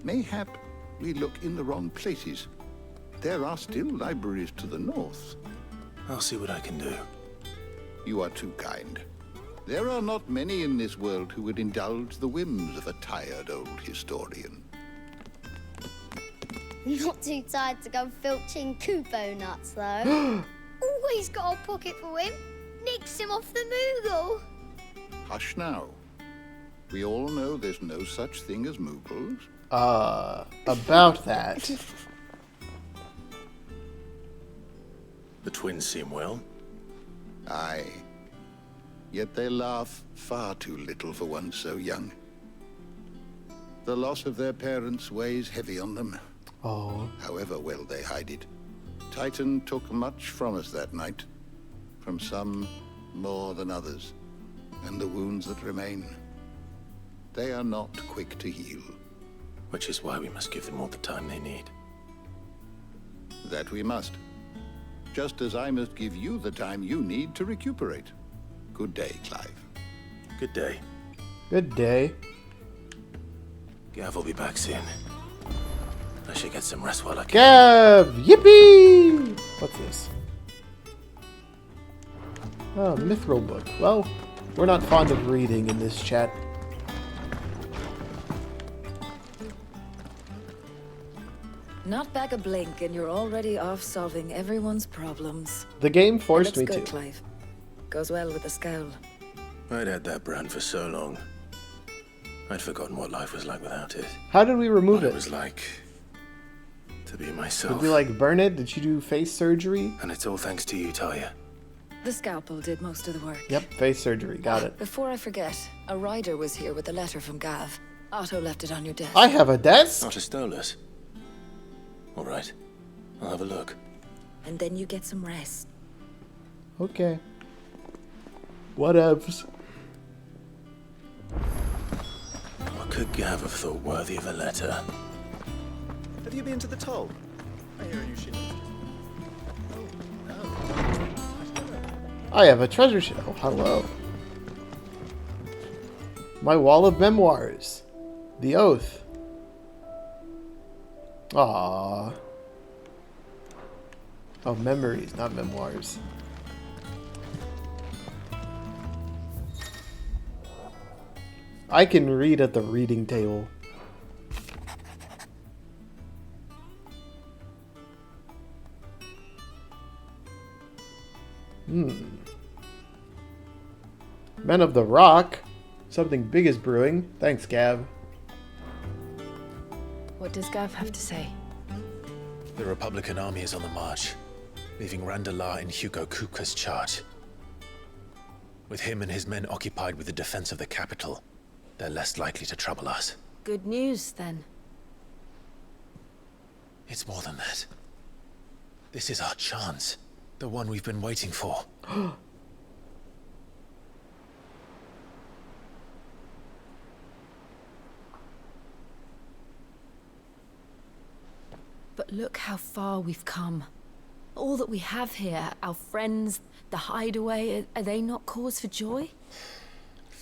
Mayhap we look in the wrong places. There are still libraries to the north. I'll see what I can do. You are too kind. There are not many in this world who would indulge the whims of a tired old historian. Not too tired to go filching Kupo nuts, though. Always got a pocket for him. Nicks him off the Moogle. Hush now. We all know there's no such thing as Moogles. About that. The twins seem well. Aye. Yet they laugh far too little for one so young. The loss of their parents weighs heavy on them. Oh. However well they hide it. Titan took much from us that night. From some more than others. And the wounds that remain, they are not quick to heal. Which is why we must give them all the time they need. That we must. Just as I must give you the time you need to recuperate. Good day, Clive. Good day. Good day. Gav will be back soon. I should get some rest while I can. Gav! Yippee! What's this? Oh, Mithril book. Well, we're not fond of reading in this chat. Not back a blink, and you're already off solving everyone's problems. The game forced me And it's good, to. Clive. Goes well with the scowl. I'd had that brand for so long. I'd forgotten what life was like without it. How did we remove What it? it was like to be myself. Did we like burn it? Did she do face surgery? And it's all thanks to you, Talia. The scalpel did most of the work. Yep, face surgery. Got it. Before I forget, a rider was here with a letter from Gav. Otto left it on your desk. I have a desk? Not a Stolas. All right. I'll have a look. And then you get some rest. Okay. Whatevs. What could Gav have thought worthy of a letter? Have you been to the toll? I hear a new ship. I have a treasure chest. Oh, hello. My wall of memoirs. The Oath. Aww. Oh, memories, not memoirs. I can read at the reading table. Men of the Rock. Something big is brewing. Thanks, Gav. What does Gav have to say? The Republican army is on the march, leaving Randalar in Hugo Kuka's charge. With him and his men occupied with the defense of the capital, they're less likely to trouble us. Good news, then. It's more than that. This is our chance. The one we've been waiting for. But look how far we've come. All that we have here, our friends, the hideaway, are they not cause for joy?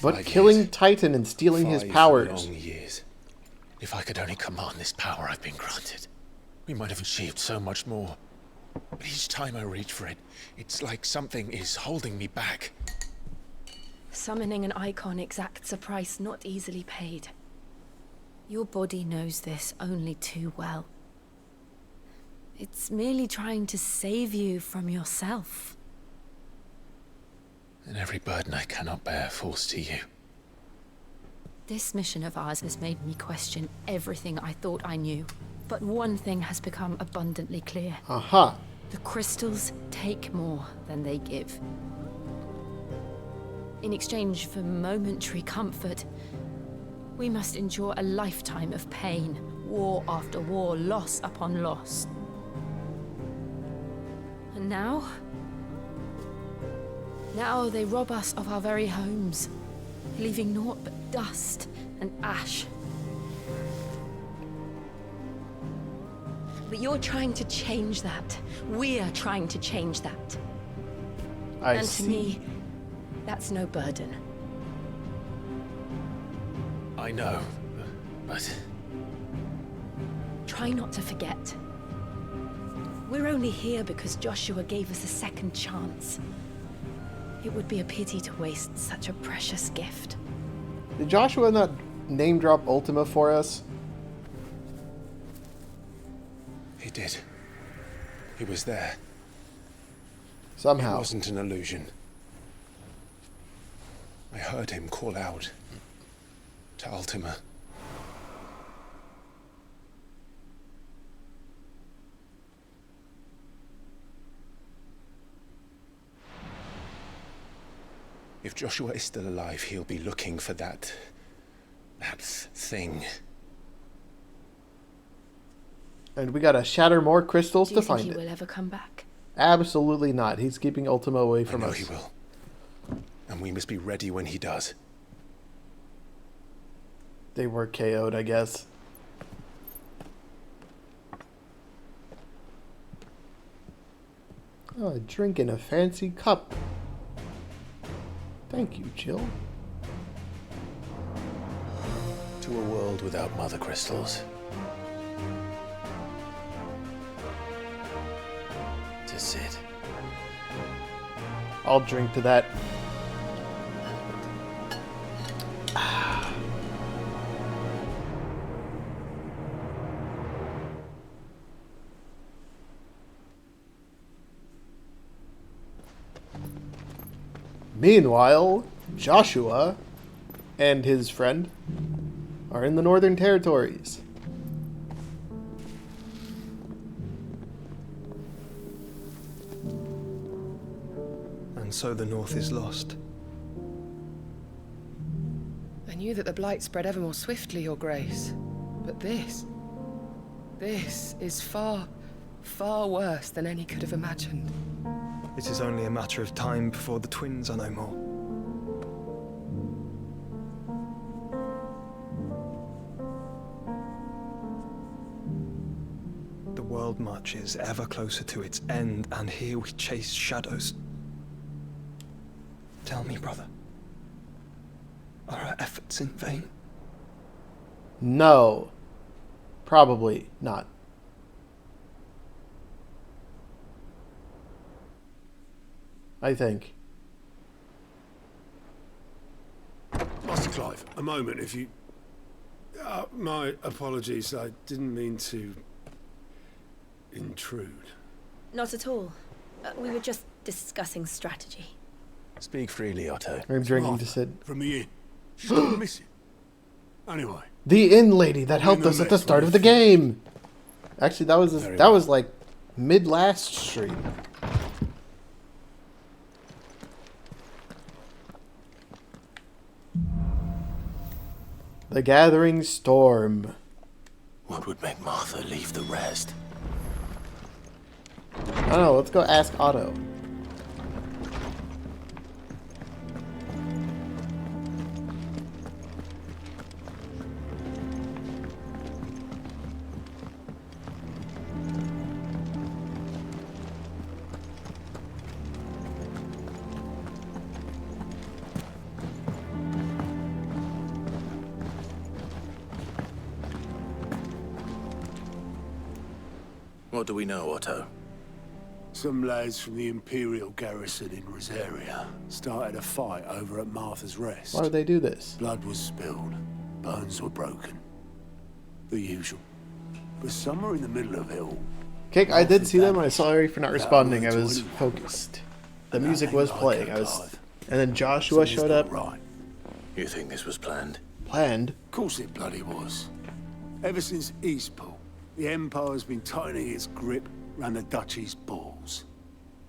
But killing Titan and stealing his powers. Long years. If I could only command this power I've been granted, we might have achieved so much more. But each time I reach for it, it's like something is holding me back. Summoning an icon exacts a price not easily paid. Your body knows this only too well. It's merely trying to save you from yourself. And every burden I cannot bear falls to you. This mission of ours has made me question everything I thought I knew. But one thing has become abundantly clear. Aha. The crystals take more than they give. In exchange for momentary comfort, we must endure a lifetime of pain, war after war, loss upon loss. And now they rob us of our very homes, leaving naught but dust and ash. But you're trying to change that. We're trying to change that. And to me, that's no burden. I know, but... Try not to forget. We're only here because Joshua gave us a second chance. It would be a pity to waste such a precious gift. Did Joshua not name drop Ultima for us? He did. He was there. Somehow. It wasn't an illusion. I heard him call out to Ultima. If Joshua is still alive, he'll be looking for that thing. And we gotta shatter more crystals Do to you think find he it. will ever come back? Absolutely not. He's keeping Ultima away from I know us. he will. And we must be ready when he does. They were KO'd, I guess. Oh, a drink in a fancy cup. Thank you, Jill. To a world without mother crystals. To Sid. I'll drink to that. Meanwhile, Joshua and his friend are in the Northern Territories. And so the North is lost. I knew that the blight spread ever more swiftly, Your Grace. But this is far, far worse than any could have imagined. It is only a matter of time before the twins are no more. The world marches ever closer to its end, and here we chase shadows. Tell me, brother, are our efforts in vain? No. Probably not. I think. Master Clive, a moment, if you... my apologies, I didn't mean to... intrude. Not at all. We were just discussing strategy. Speak freely, Otto. I'm drinking to Sid. From the inn. She's gone missing. Anyway. The inn lady that helped us at the start of the game. Actually, that was like mid last stream. The Gathering Storm. What would make Martha leave the rest? I don't know, let's go ask Otto. What do we know, Otto? Some lads from the Imperial garrison in Rosaria started a fight over at Martha's Rest. Why would they do this? Blood was spilled. Bones were broken. The usual. But somewhere in the middle of it all, Kick, I did see them. I'm sorry for not responding. I was focused. The music was playing. And then Joshua showed up. Right. You think this was planned? Planned? Of course it bloody was. Ever since Eastpool, the Empire's been tightening its grip round the Duchy's balls.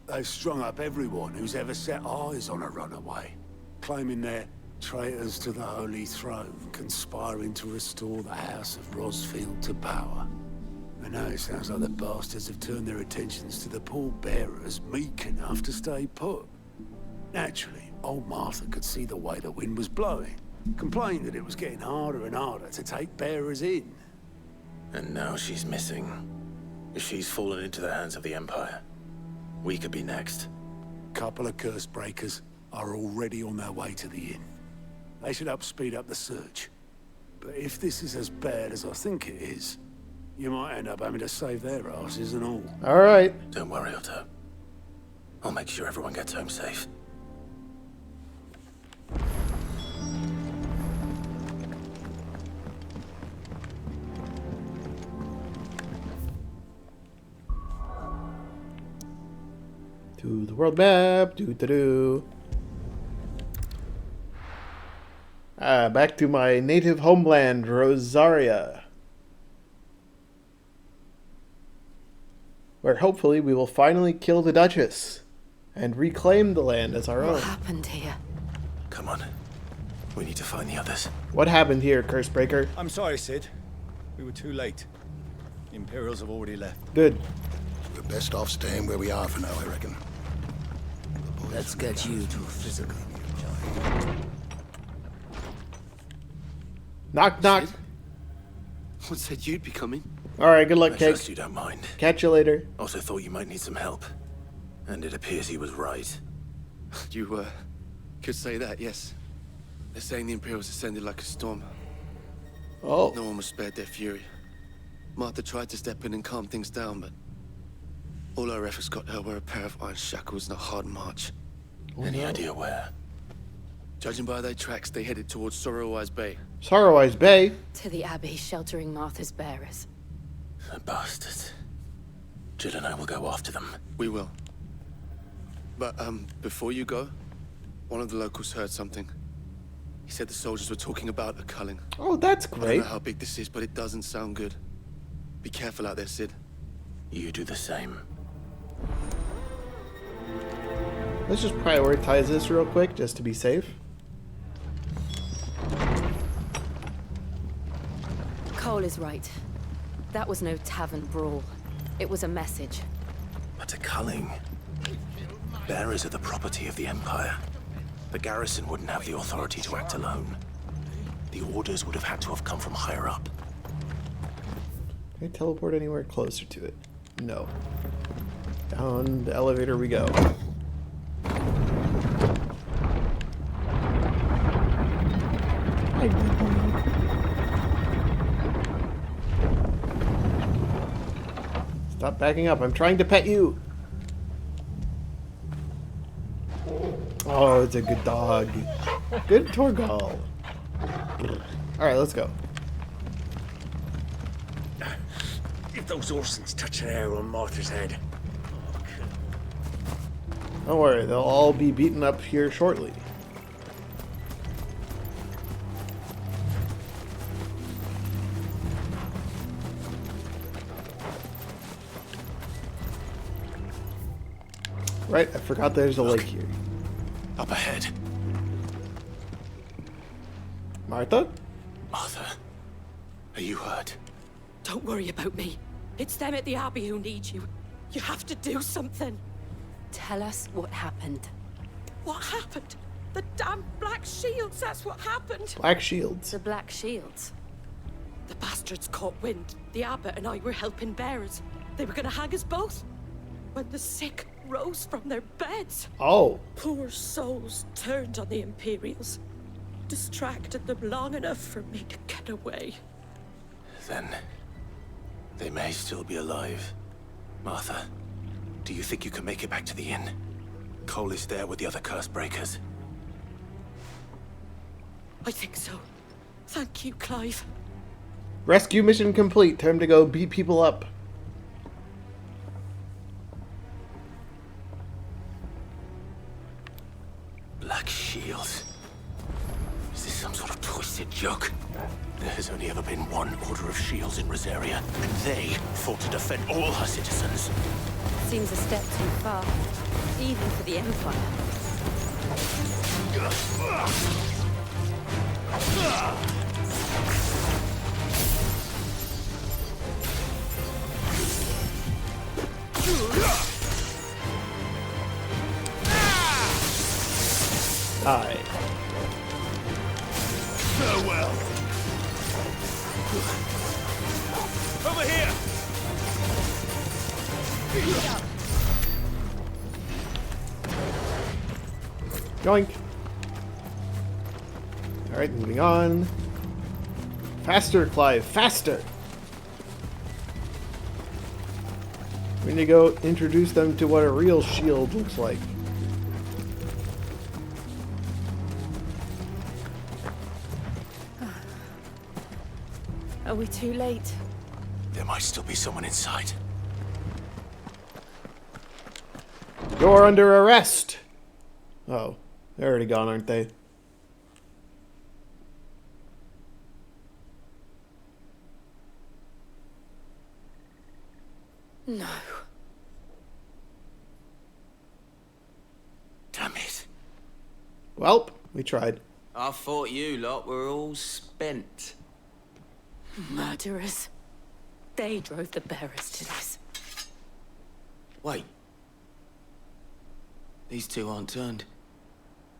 They've strung up everyone who's ever set eyes on a runaway, claiming they're traitors to the Holy Throne, conspiring to restore the House of Rosfield to power. And now it sounds like the bastards have turned their attentions to the pallbearers meek enough to stay put. Naturally, old Martha could see the way the wind was blowing, complained that it was getting harder and harder to take bearers in. And now she's missing. If she's fallen into the hands of the Empire, we could be next. Couple of curse breakers are already on their way to the inn. They should help speed up the search. But if this is as bad as I think it is, you might end up having to save their asses and all. Alright. Don't worry, Otto. I'll make sure everyone gets home safe. To the world map. Doo-doo-doo. Back to my native homeland, Rosaria. Where hopefully we will finally kill the Duchess and reclaim the land as our own. What happened here? Come on. We need to find the others. What happened here, Cursebreaker? I'm sorry, Sid. We were too late. The Imperials have already left. Good. We're best off staying where we are for now, I reckon. Let's get you to physical. Knock, knock. Sid? What said you'd be coming? Alright, good luck, I Cake. trust you don't mind. Catch you later. Also thought you might need some help. And it appears he was right. You, could say that, yes. They're saying the Imperials descended like a storm. Oh. No one was spared their fury. Martha tried to step in and calm things down, but all our efforts got her were a pair of iron shackles and a hard march. Any idea where? Judging by their tracks, they headed towards Sorrowwise Bay. Sorrowwise Bay? To the Abbey sheltering Martha's bearers. The bastards. Jill and I will go after them. We will. But, before you go, one of the locals heard something. He said the soldiers were talking about a culling. Oh, that's I don't great. know how big this is, but it doesn't sound good. Be careful out there, Sid. You do the same. Let's just prioritize this real quick, just to be safe. Cole is right. That was no tavern brawl. It was a message. But a culling. Bearers are the property of the Empire. The garrison wouldn't have the authority to act alone. The orders would have had to have come from higher up. Can I teleport anywhere closer to it? No. Down the elevator we go. Stop backing up. I'm trying to pet you. Oh, it's a good dog. Good Torgal. Alright, let's go. If those Orsons touch an arrow on Martha's head. Don't worry, they'll all be beaten up here shortly. Right, I forgot there's a lake here. Up ahead. Martha? Martha, are you hurt? Don't worry about me. It's them at the Abbey who need you. You have to do something. Tell us what happened. What happened? The damn Black Shields, that's what happened. Black Shields. The Black Shields. The bastards caught wind. The abbot and I were helping bearers. They were gonna hang us both. When the sick rose from their beds. Oh. Poor souls turned on the Imperials. Distracted them long enough for me to get away. Then they may still be alive. Martha, do you think you can make it back to the inn? Cole is there with the other curse breakers. I think so. Thank you, Clive. Rescue mission complete. Time to go beat people up. Black shields. Is this some sort of twisted joke? There has only ever been one order of shields in Rosaria, and they fought to defend all her citizens. Seems a step too far, even for the Empire. Aye. Farewell. Over here. Yoink. Alright, moving on. Faster, Clive, faster! We need to go introduce them to what a real shield looks like. Are we too late? There might still be someone inside. You're under arrest! Oh, they're already gone, aren't they? No. Damn it. Welp, we tried. I thought you lot were all spent. Murderers. They drove the bearers to this. Wait. These two aren't turned.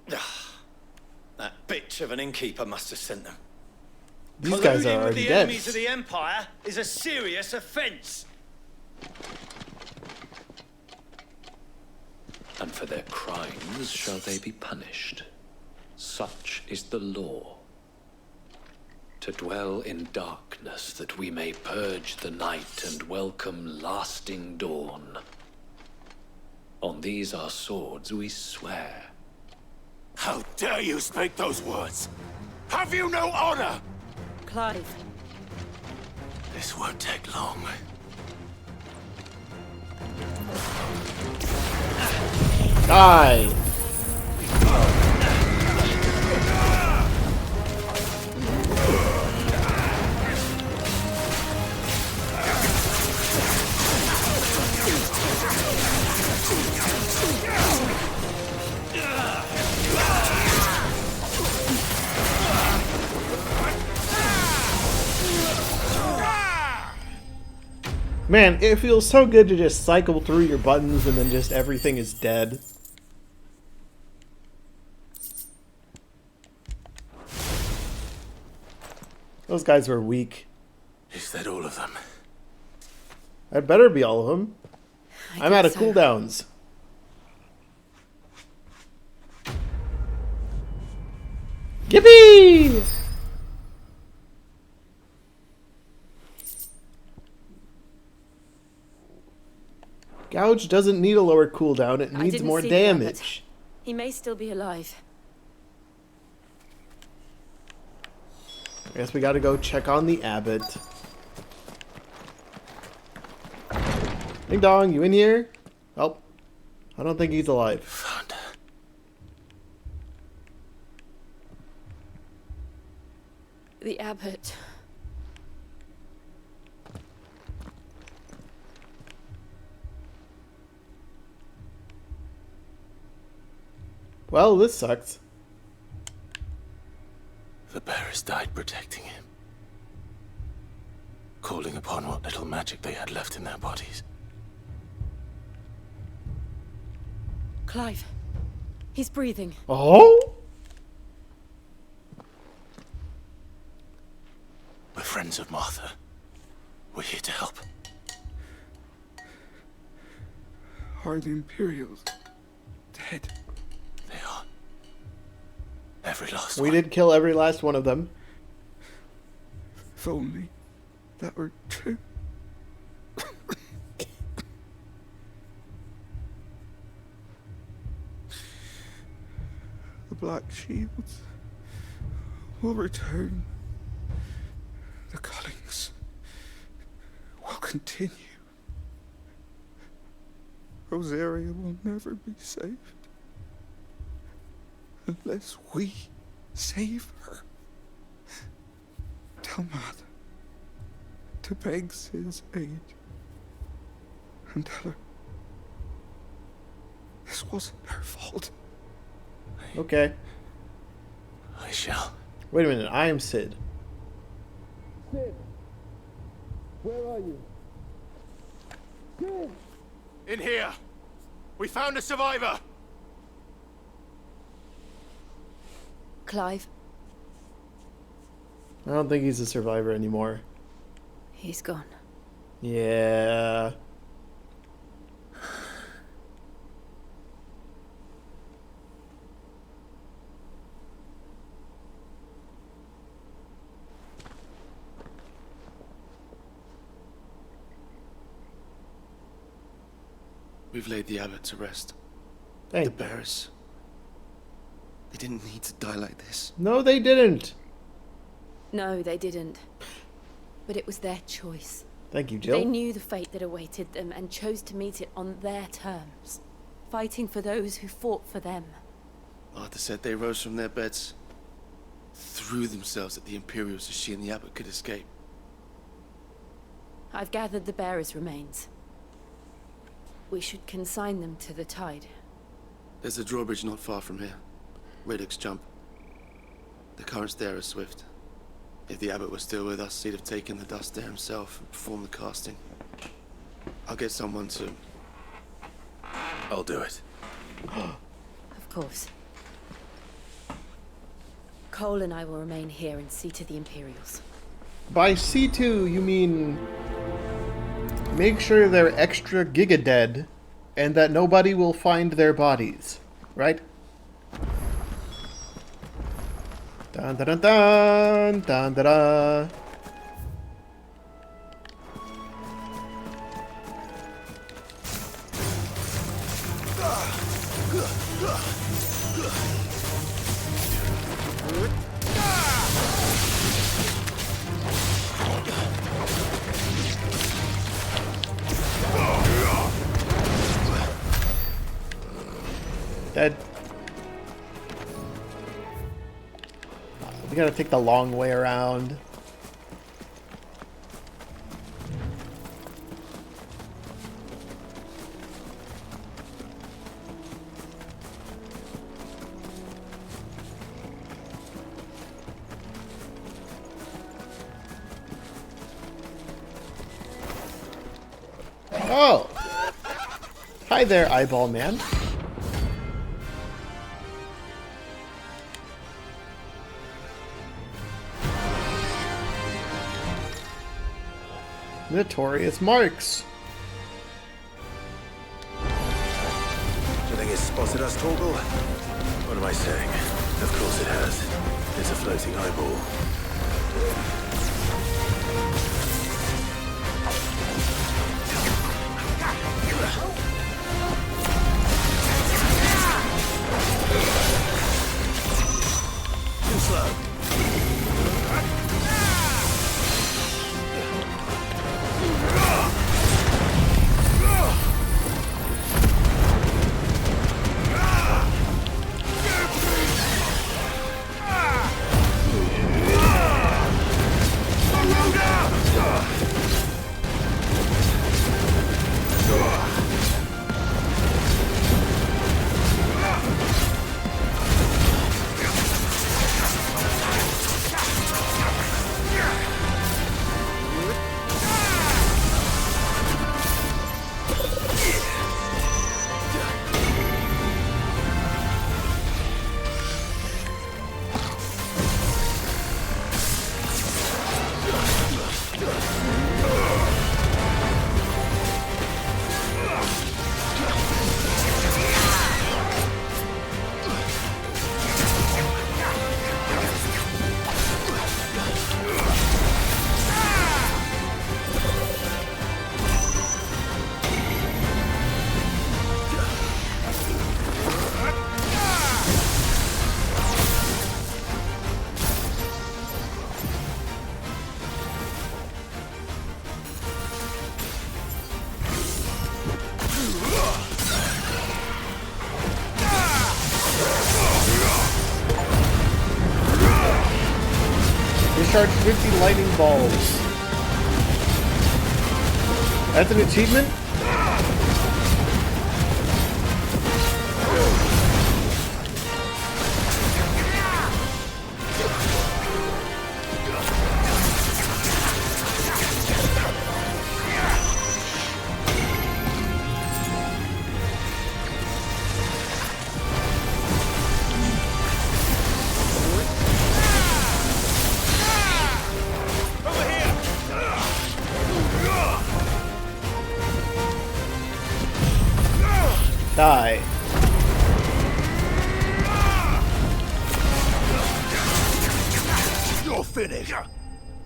That bitch of an innkeeper must have sent them. These guys are Colluding with already the dead. enemies of the Empire is a serious offense. And for their crimes shall they be punished. Such is the law. To dwell in darkness that we may purge the night and welcome lasting dawn. On these our swords we swear. How dare you speak those words? Have you no honor? Clive. This won't take long. Die! Man, it feels so good to just cycle through your buttons and then just everything is dead. Those guys were weak. Is that all of them? That better be all of them. I'm out of so. cooldowns. Yippee! Gouge doesn't need a lower cooldown, it I needs didn't more see the abbot. damage. He may still be alive. I guess we gotta go check on the abbot. Ding dong, you in here? Oh, I don't think he's alive. Found her. The abbot. Well, this sucks. The bearers died protecting him. Calling upon what little magic they had left in their bodies. Clive. He's breathing. Oh? We're friends of Martha. We're here to help. Are the Imperials dead? They are. Every last We one. did kill every last one of them. If only that were true. The Black Shields will return. The Cullings continue. Rosaria will never be saved unless we save her. Tell Matt to beg Sid's aid and tell her this wasn't her fault. Okay. I shall. Wait a minute, I am Sid. Sid, where are you? Sid! In here! We found a survivor! Clive, I don't think he's a survivor anymore. he's gone. Yeah. We've laid the abbot to rest. Thank the bearers. They didn't need to die like this. No, they didn't. No, they didn't. But it was their choice. Thank you, Jill. They knew the fate that awaited them and chose to meet it on their terms, fighting for those who fought for them. Arthur said they rose from their beds, threw themselves at the Imperials so she and the abbot could escape. I've gathered the bearers' remains. We should consign them to the tide. There's a drawbridge not far from here. Radix jump. The currents there are swift. If the abbot was still with us, he'd have taken the dust there himself and performed the casting. I'll get someone to... I'll do it. Of course. Cole and I will remain here and see to the Imperials. By C2, you mean... make sure they're extra giga-dead, and that nobody will find their bodies. Right? Dun dun dun dun dun dun dun. Dead. We gotta take the long way around. Oh! Hi there, eyeball man. Notorious marks. Do you think it's spotted us, Torgal? What am I saying? Of course it has. It's a floating eyeball. Too slow. discharge 50 lightning balls. That's an achievement? Die. You're finished.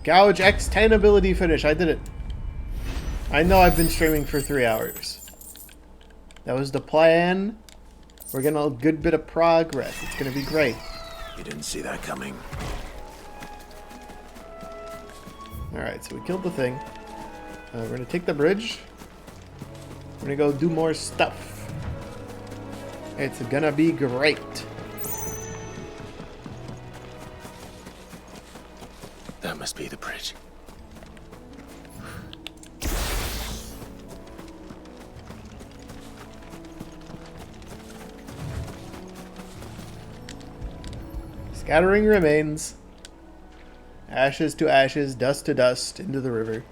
Gouge X10 ability finish. I did it. I know I've been streaming for 3 hours. That was the plan. We're getting a good bit of progress. It's going to be great. You didn't see that coming. Alright, so we killed the thing. We're going to take the bridge. We're going to go do more stuff. It's gonna be great. That must be the bridge. Scattering remains. Ashes to ashes, dust to dust, into the river.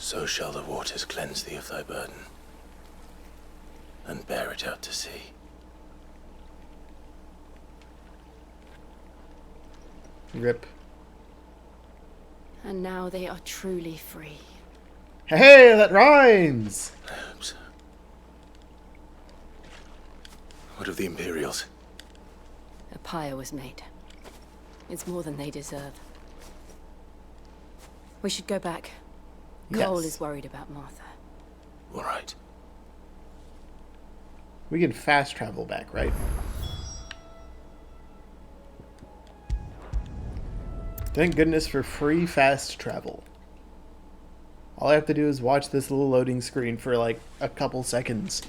So shall the waters cleanse thee of thy burden, and bear it out to sea. Rip. And now they are truly free. Hey, that rhymes! I hope so. What of the Imperials? A pyre was made. It's more than they deserve. We should go back. Cole is worried about Martha. All right. We can fast travel back, right? Thank goodness for free fast travel. All I have to do is watch this little loading screen for like a couple seconds.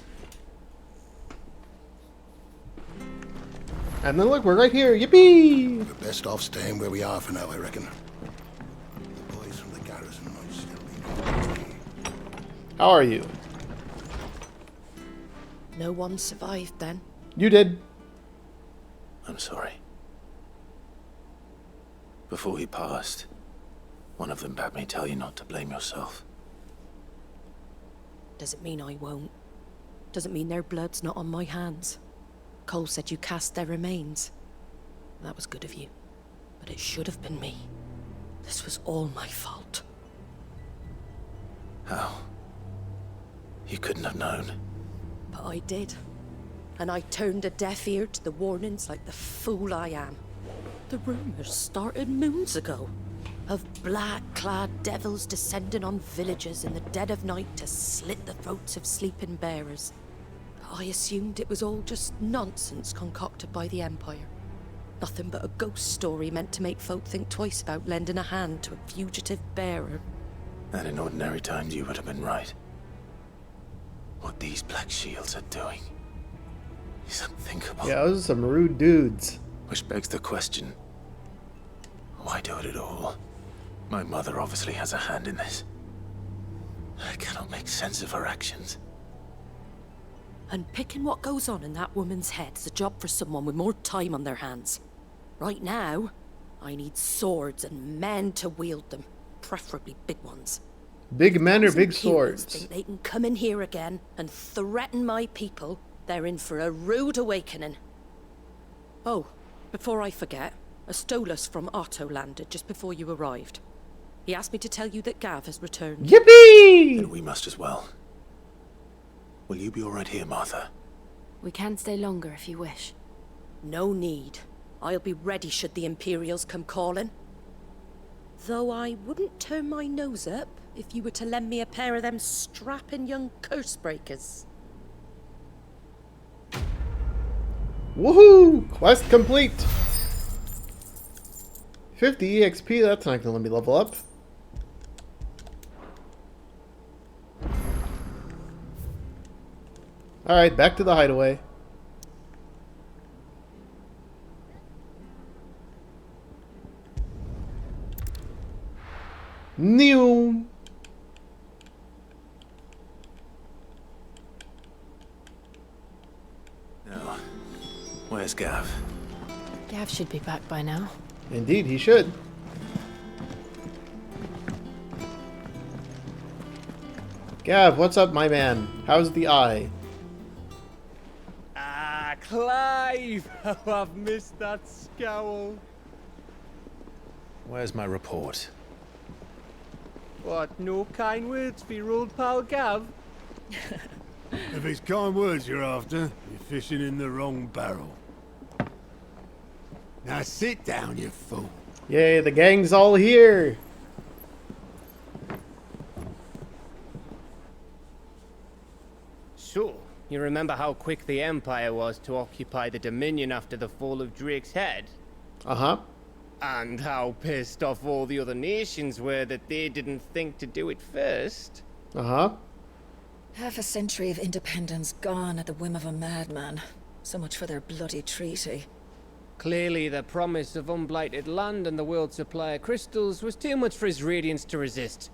And then look, we're right here. Yippee! We're best off staying where we are for now, I reckon. The boys from the garrison might still be. How are you? No one survived then. You did. I'm sorry. Before he passed, one of them bade me tell you not to blame yourself. Doesn't mean I won't. Doesn't mean their blood's not on my hands. Cole said you cast their remains. That was good of you. But it should have been me. This was all my fault. How? You couldn't have known. But I did. And I turned a deaf ear to the warnings like the fool I am. The rumors started moons ago. Of black-clad devils descending on villages in the dead of night to slit the throats of sleeping bearers. I assumed it was all just nonsense concocted by the Empire. Nothing but a ghost story meant to make folk think twice about lending a hand to a fugitive bearer. And in ordinary times you would have been right. What these Black Shields are doing is unthinkable. Yeah, those are some rude dudes. Which begs the question, why do it at all? My mother obviously has a hand in this. I cannot make sense of her actions. And picking what goes on in that woman's head is a job for someone with more time on their hands. Right now, I need swords and men to wield them, preferably big ones. Big men or big Imperials swords? think they can come in here again and threaten my people. They're in for a rude awakening. Oh, before I forget, a Stolas from Otto landed just before you arrived. He asked me to tell you that Gav has returned. Yippee! Then we must as well. Will you be all right here, Martha? We can stay longer if you wish. No need. I'll be ready should the Imperials come calling. Though I wouldn't turn my nose up if you were to lend me a pair of them strapping young curse breakers. Woohoo! Quest complete! 50 EXP, that's not gonna let me level up. Alright, back to the hideaway. New. Now, where's Gav? Gav should be back by now. Indeed, he should. Gav, what's up, my man? How's the eye? Ah, Clive! How I've missed that scowl. Where's my report? What, no kind words for your old pal Gav? If it's kind words you're after, you're fishing in the wrong barrel. Now sit down, you fool. Yay, the gang's all here. So, you remember how quick the Empire was to occupy the Dominion after the fall of Drake's head? Uh-huh. And how pissed off all the other nations were that they didn't think to do it first? Uh-huh. Half a century of independence gone at the whim of a madman. So much for their bloody treaty. Clearly, the promise of unblighted land and the world's supply of crystals was too much for his radiance to resist.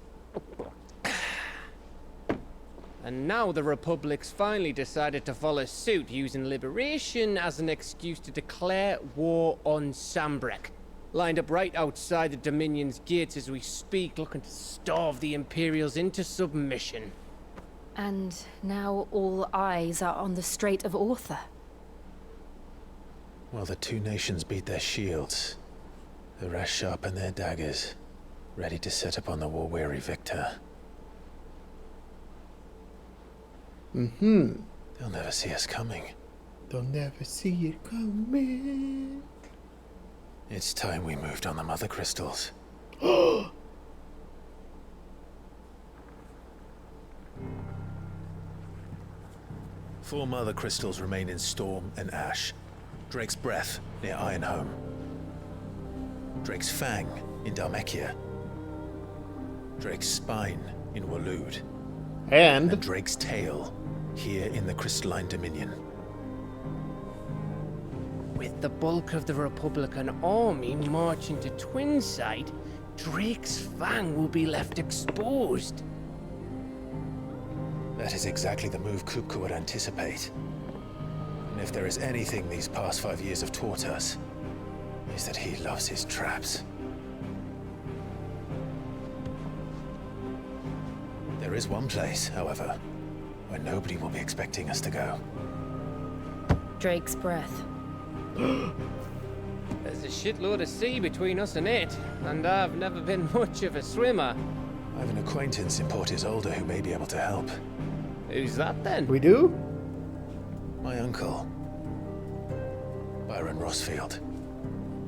And now the Republic's finally decided to follow suit, using liberation as an excuse to declare war on Sambrek. Lined up right outside the Dominion's gates as we speak, looking to starve the Imperials into submission. And now all eyes are on the Strait of Author. Well, the two nations beat their shields. The rest sharpen their daggers, ready to set upon the war-weary victor. Mm-hmm. They'll never see us coming. They'll never see it coming. It's time we moved on the mother crystals. 4 mother crystals remain in Storm and Ash. Drake's Breath near Ironhome. Drake's Fang in Dhalmekia. Drake's Spine in Waloed. And Drake's Tail here in the Crystalline Dominion. With the bulk of the Republican army marching to Twinside, Drake's Fang will be left exposed. That is exactly the move Kupka would anticipate. And if there is anything these past 5 years have taught us, is that he loves his traps. There is one place, however, where nobody will be expecting us to go. Drake's Breath. There's a shitload of sea between us and it, and I've never been much of a swimmer. I have an acquaintance in Port Isolde who may be able to help. Who's that then? We do? My uncle, Byron Rossfield.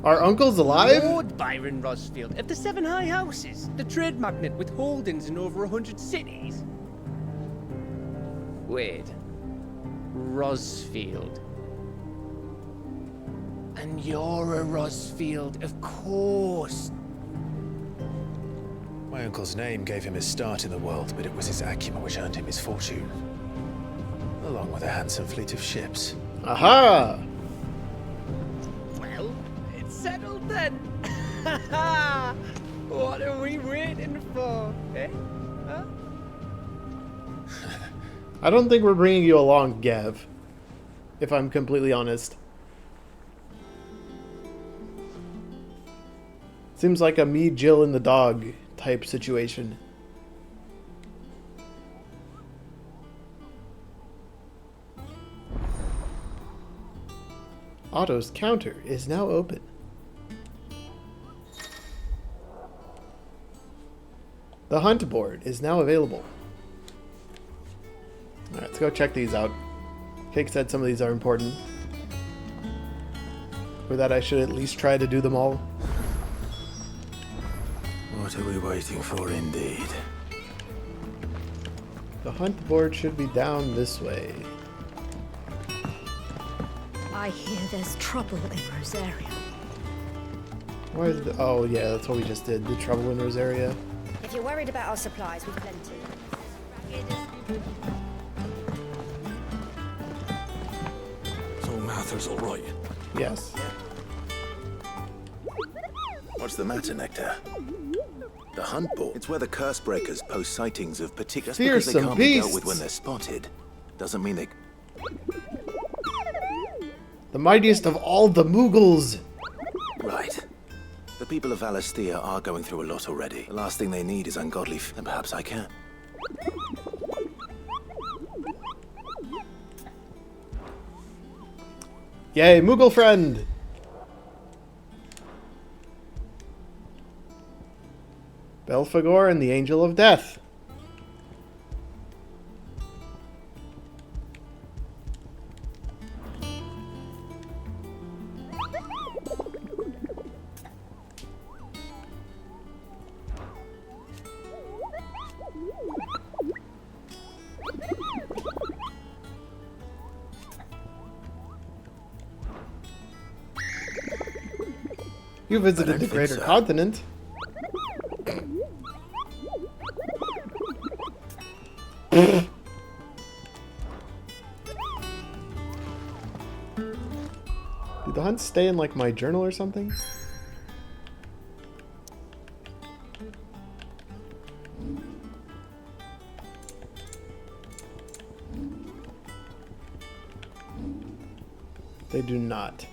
Our uncle's alive? Lord Byron Rossfield of the 7 High Houses, the trade magnate with holdings in over 100 cities. Wait, Rossfield. And you're a Rossfield, of course. My uncle's name gave him his start in the world, but it was his acumen which earned him his fortune. Along with a handsome fleet of ships. Aha! Well, it's settled then. What are we waiting for, eh? Huh? I don't think we're bringing you along, Gav. If I'm completely honest. Seems like a me, Jill, and the dog type situation. Otto's counter is now open. The hunt board is now available. Alright, let's go check these out. Cake said some of these are important. Or that I should at least try to do them all. What are we waiting for, indeed? The hunt board should be down this way. I hear there's trouble in Rosaria. Why is it? Oh yeah, that's what we just did. The trouble in Rosaria. If you're worried about our supplies, we've plenty. So Mather's all right. Yes. What's the matter, Nectar? The hunt board. It's where the curse breakers post sightings of particular... Just Fearsome because they can't be dealt with beasts. when they're spotted, doesn't mean they... The mightiest of all the Mughals. Right. The people of Valisthea are going through a lot already. The last thing they need is ungodly and perhaps I can. Yay, Moogle friend! Belphegor and the Angel of Death. You visited the greater continent. Do the hunts stay in like my journal or something? They do not.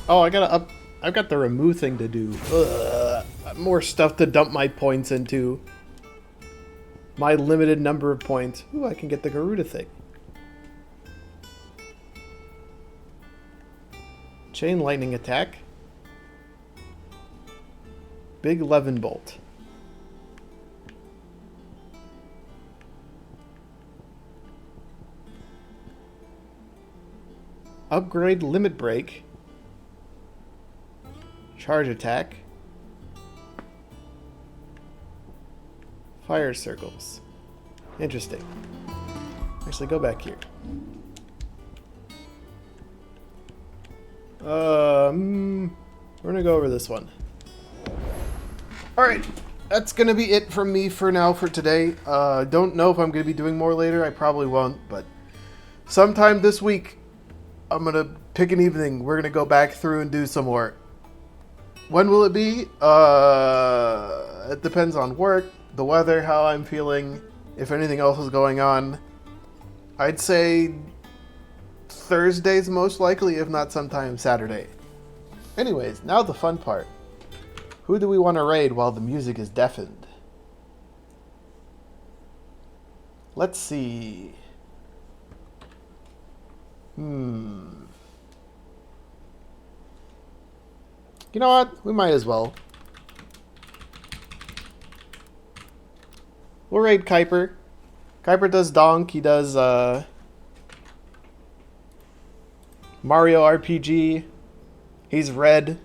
Oh, I've got the remove thing to do. Ugh, more stuff to dump my points into. My limited number of points. Ooh, I can get the Garuda thing. Chain lightning attack. Big Levin bolt. Upgrade limit break. Charge attack. Fire circles. Interesting. Actually, go back here. We're gonna go over this one. Alright, that's gonna be it from me for now for today. Don't know if I'm gonna be doing more later. I probably won't, but sometime this week, I'm gonna pick an evening. We're gonna go back through and do some more. When will it be? It depends on work, the weather, how I'm feeling, if anything else is going on. I'd say Thursday's most likely, if not sometime Saturday. Anyways, now the fun part. Who do we want to raid while the music is deafened? Let's see. You know what? We might as well. We'll raid Kuiper. Kuiper does Donk. He does Mario RPG. He's red.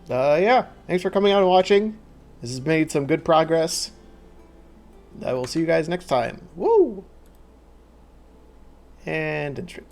Yeah. Thanks for coming out and watching. This has made some good progress. I will see you guys next time. Woo! And in stream.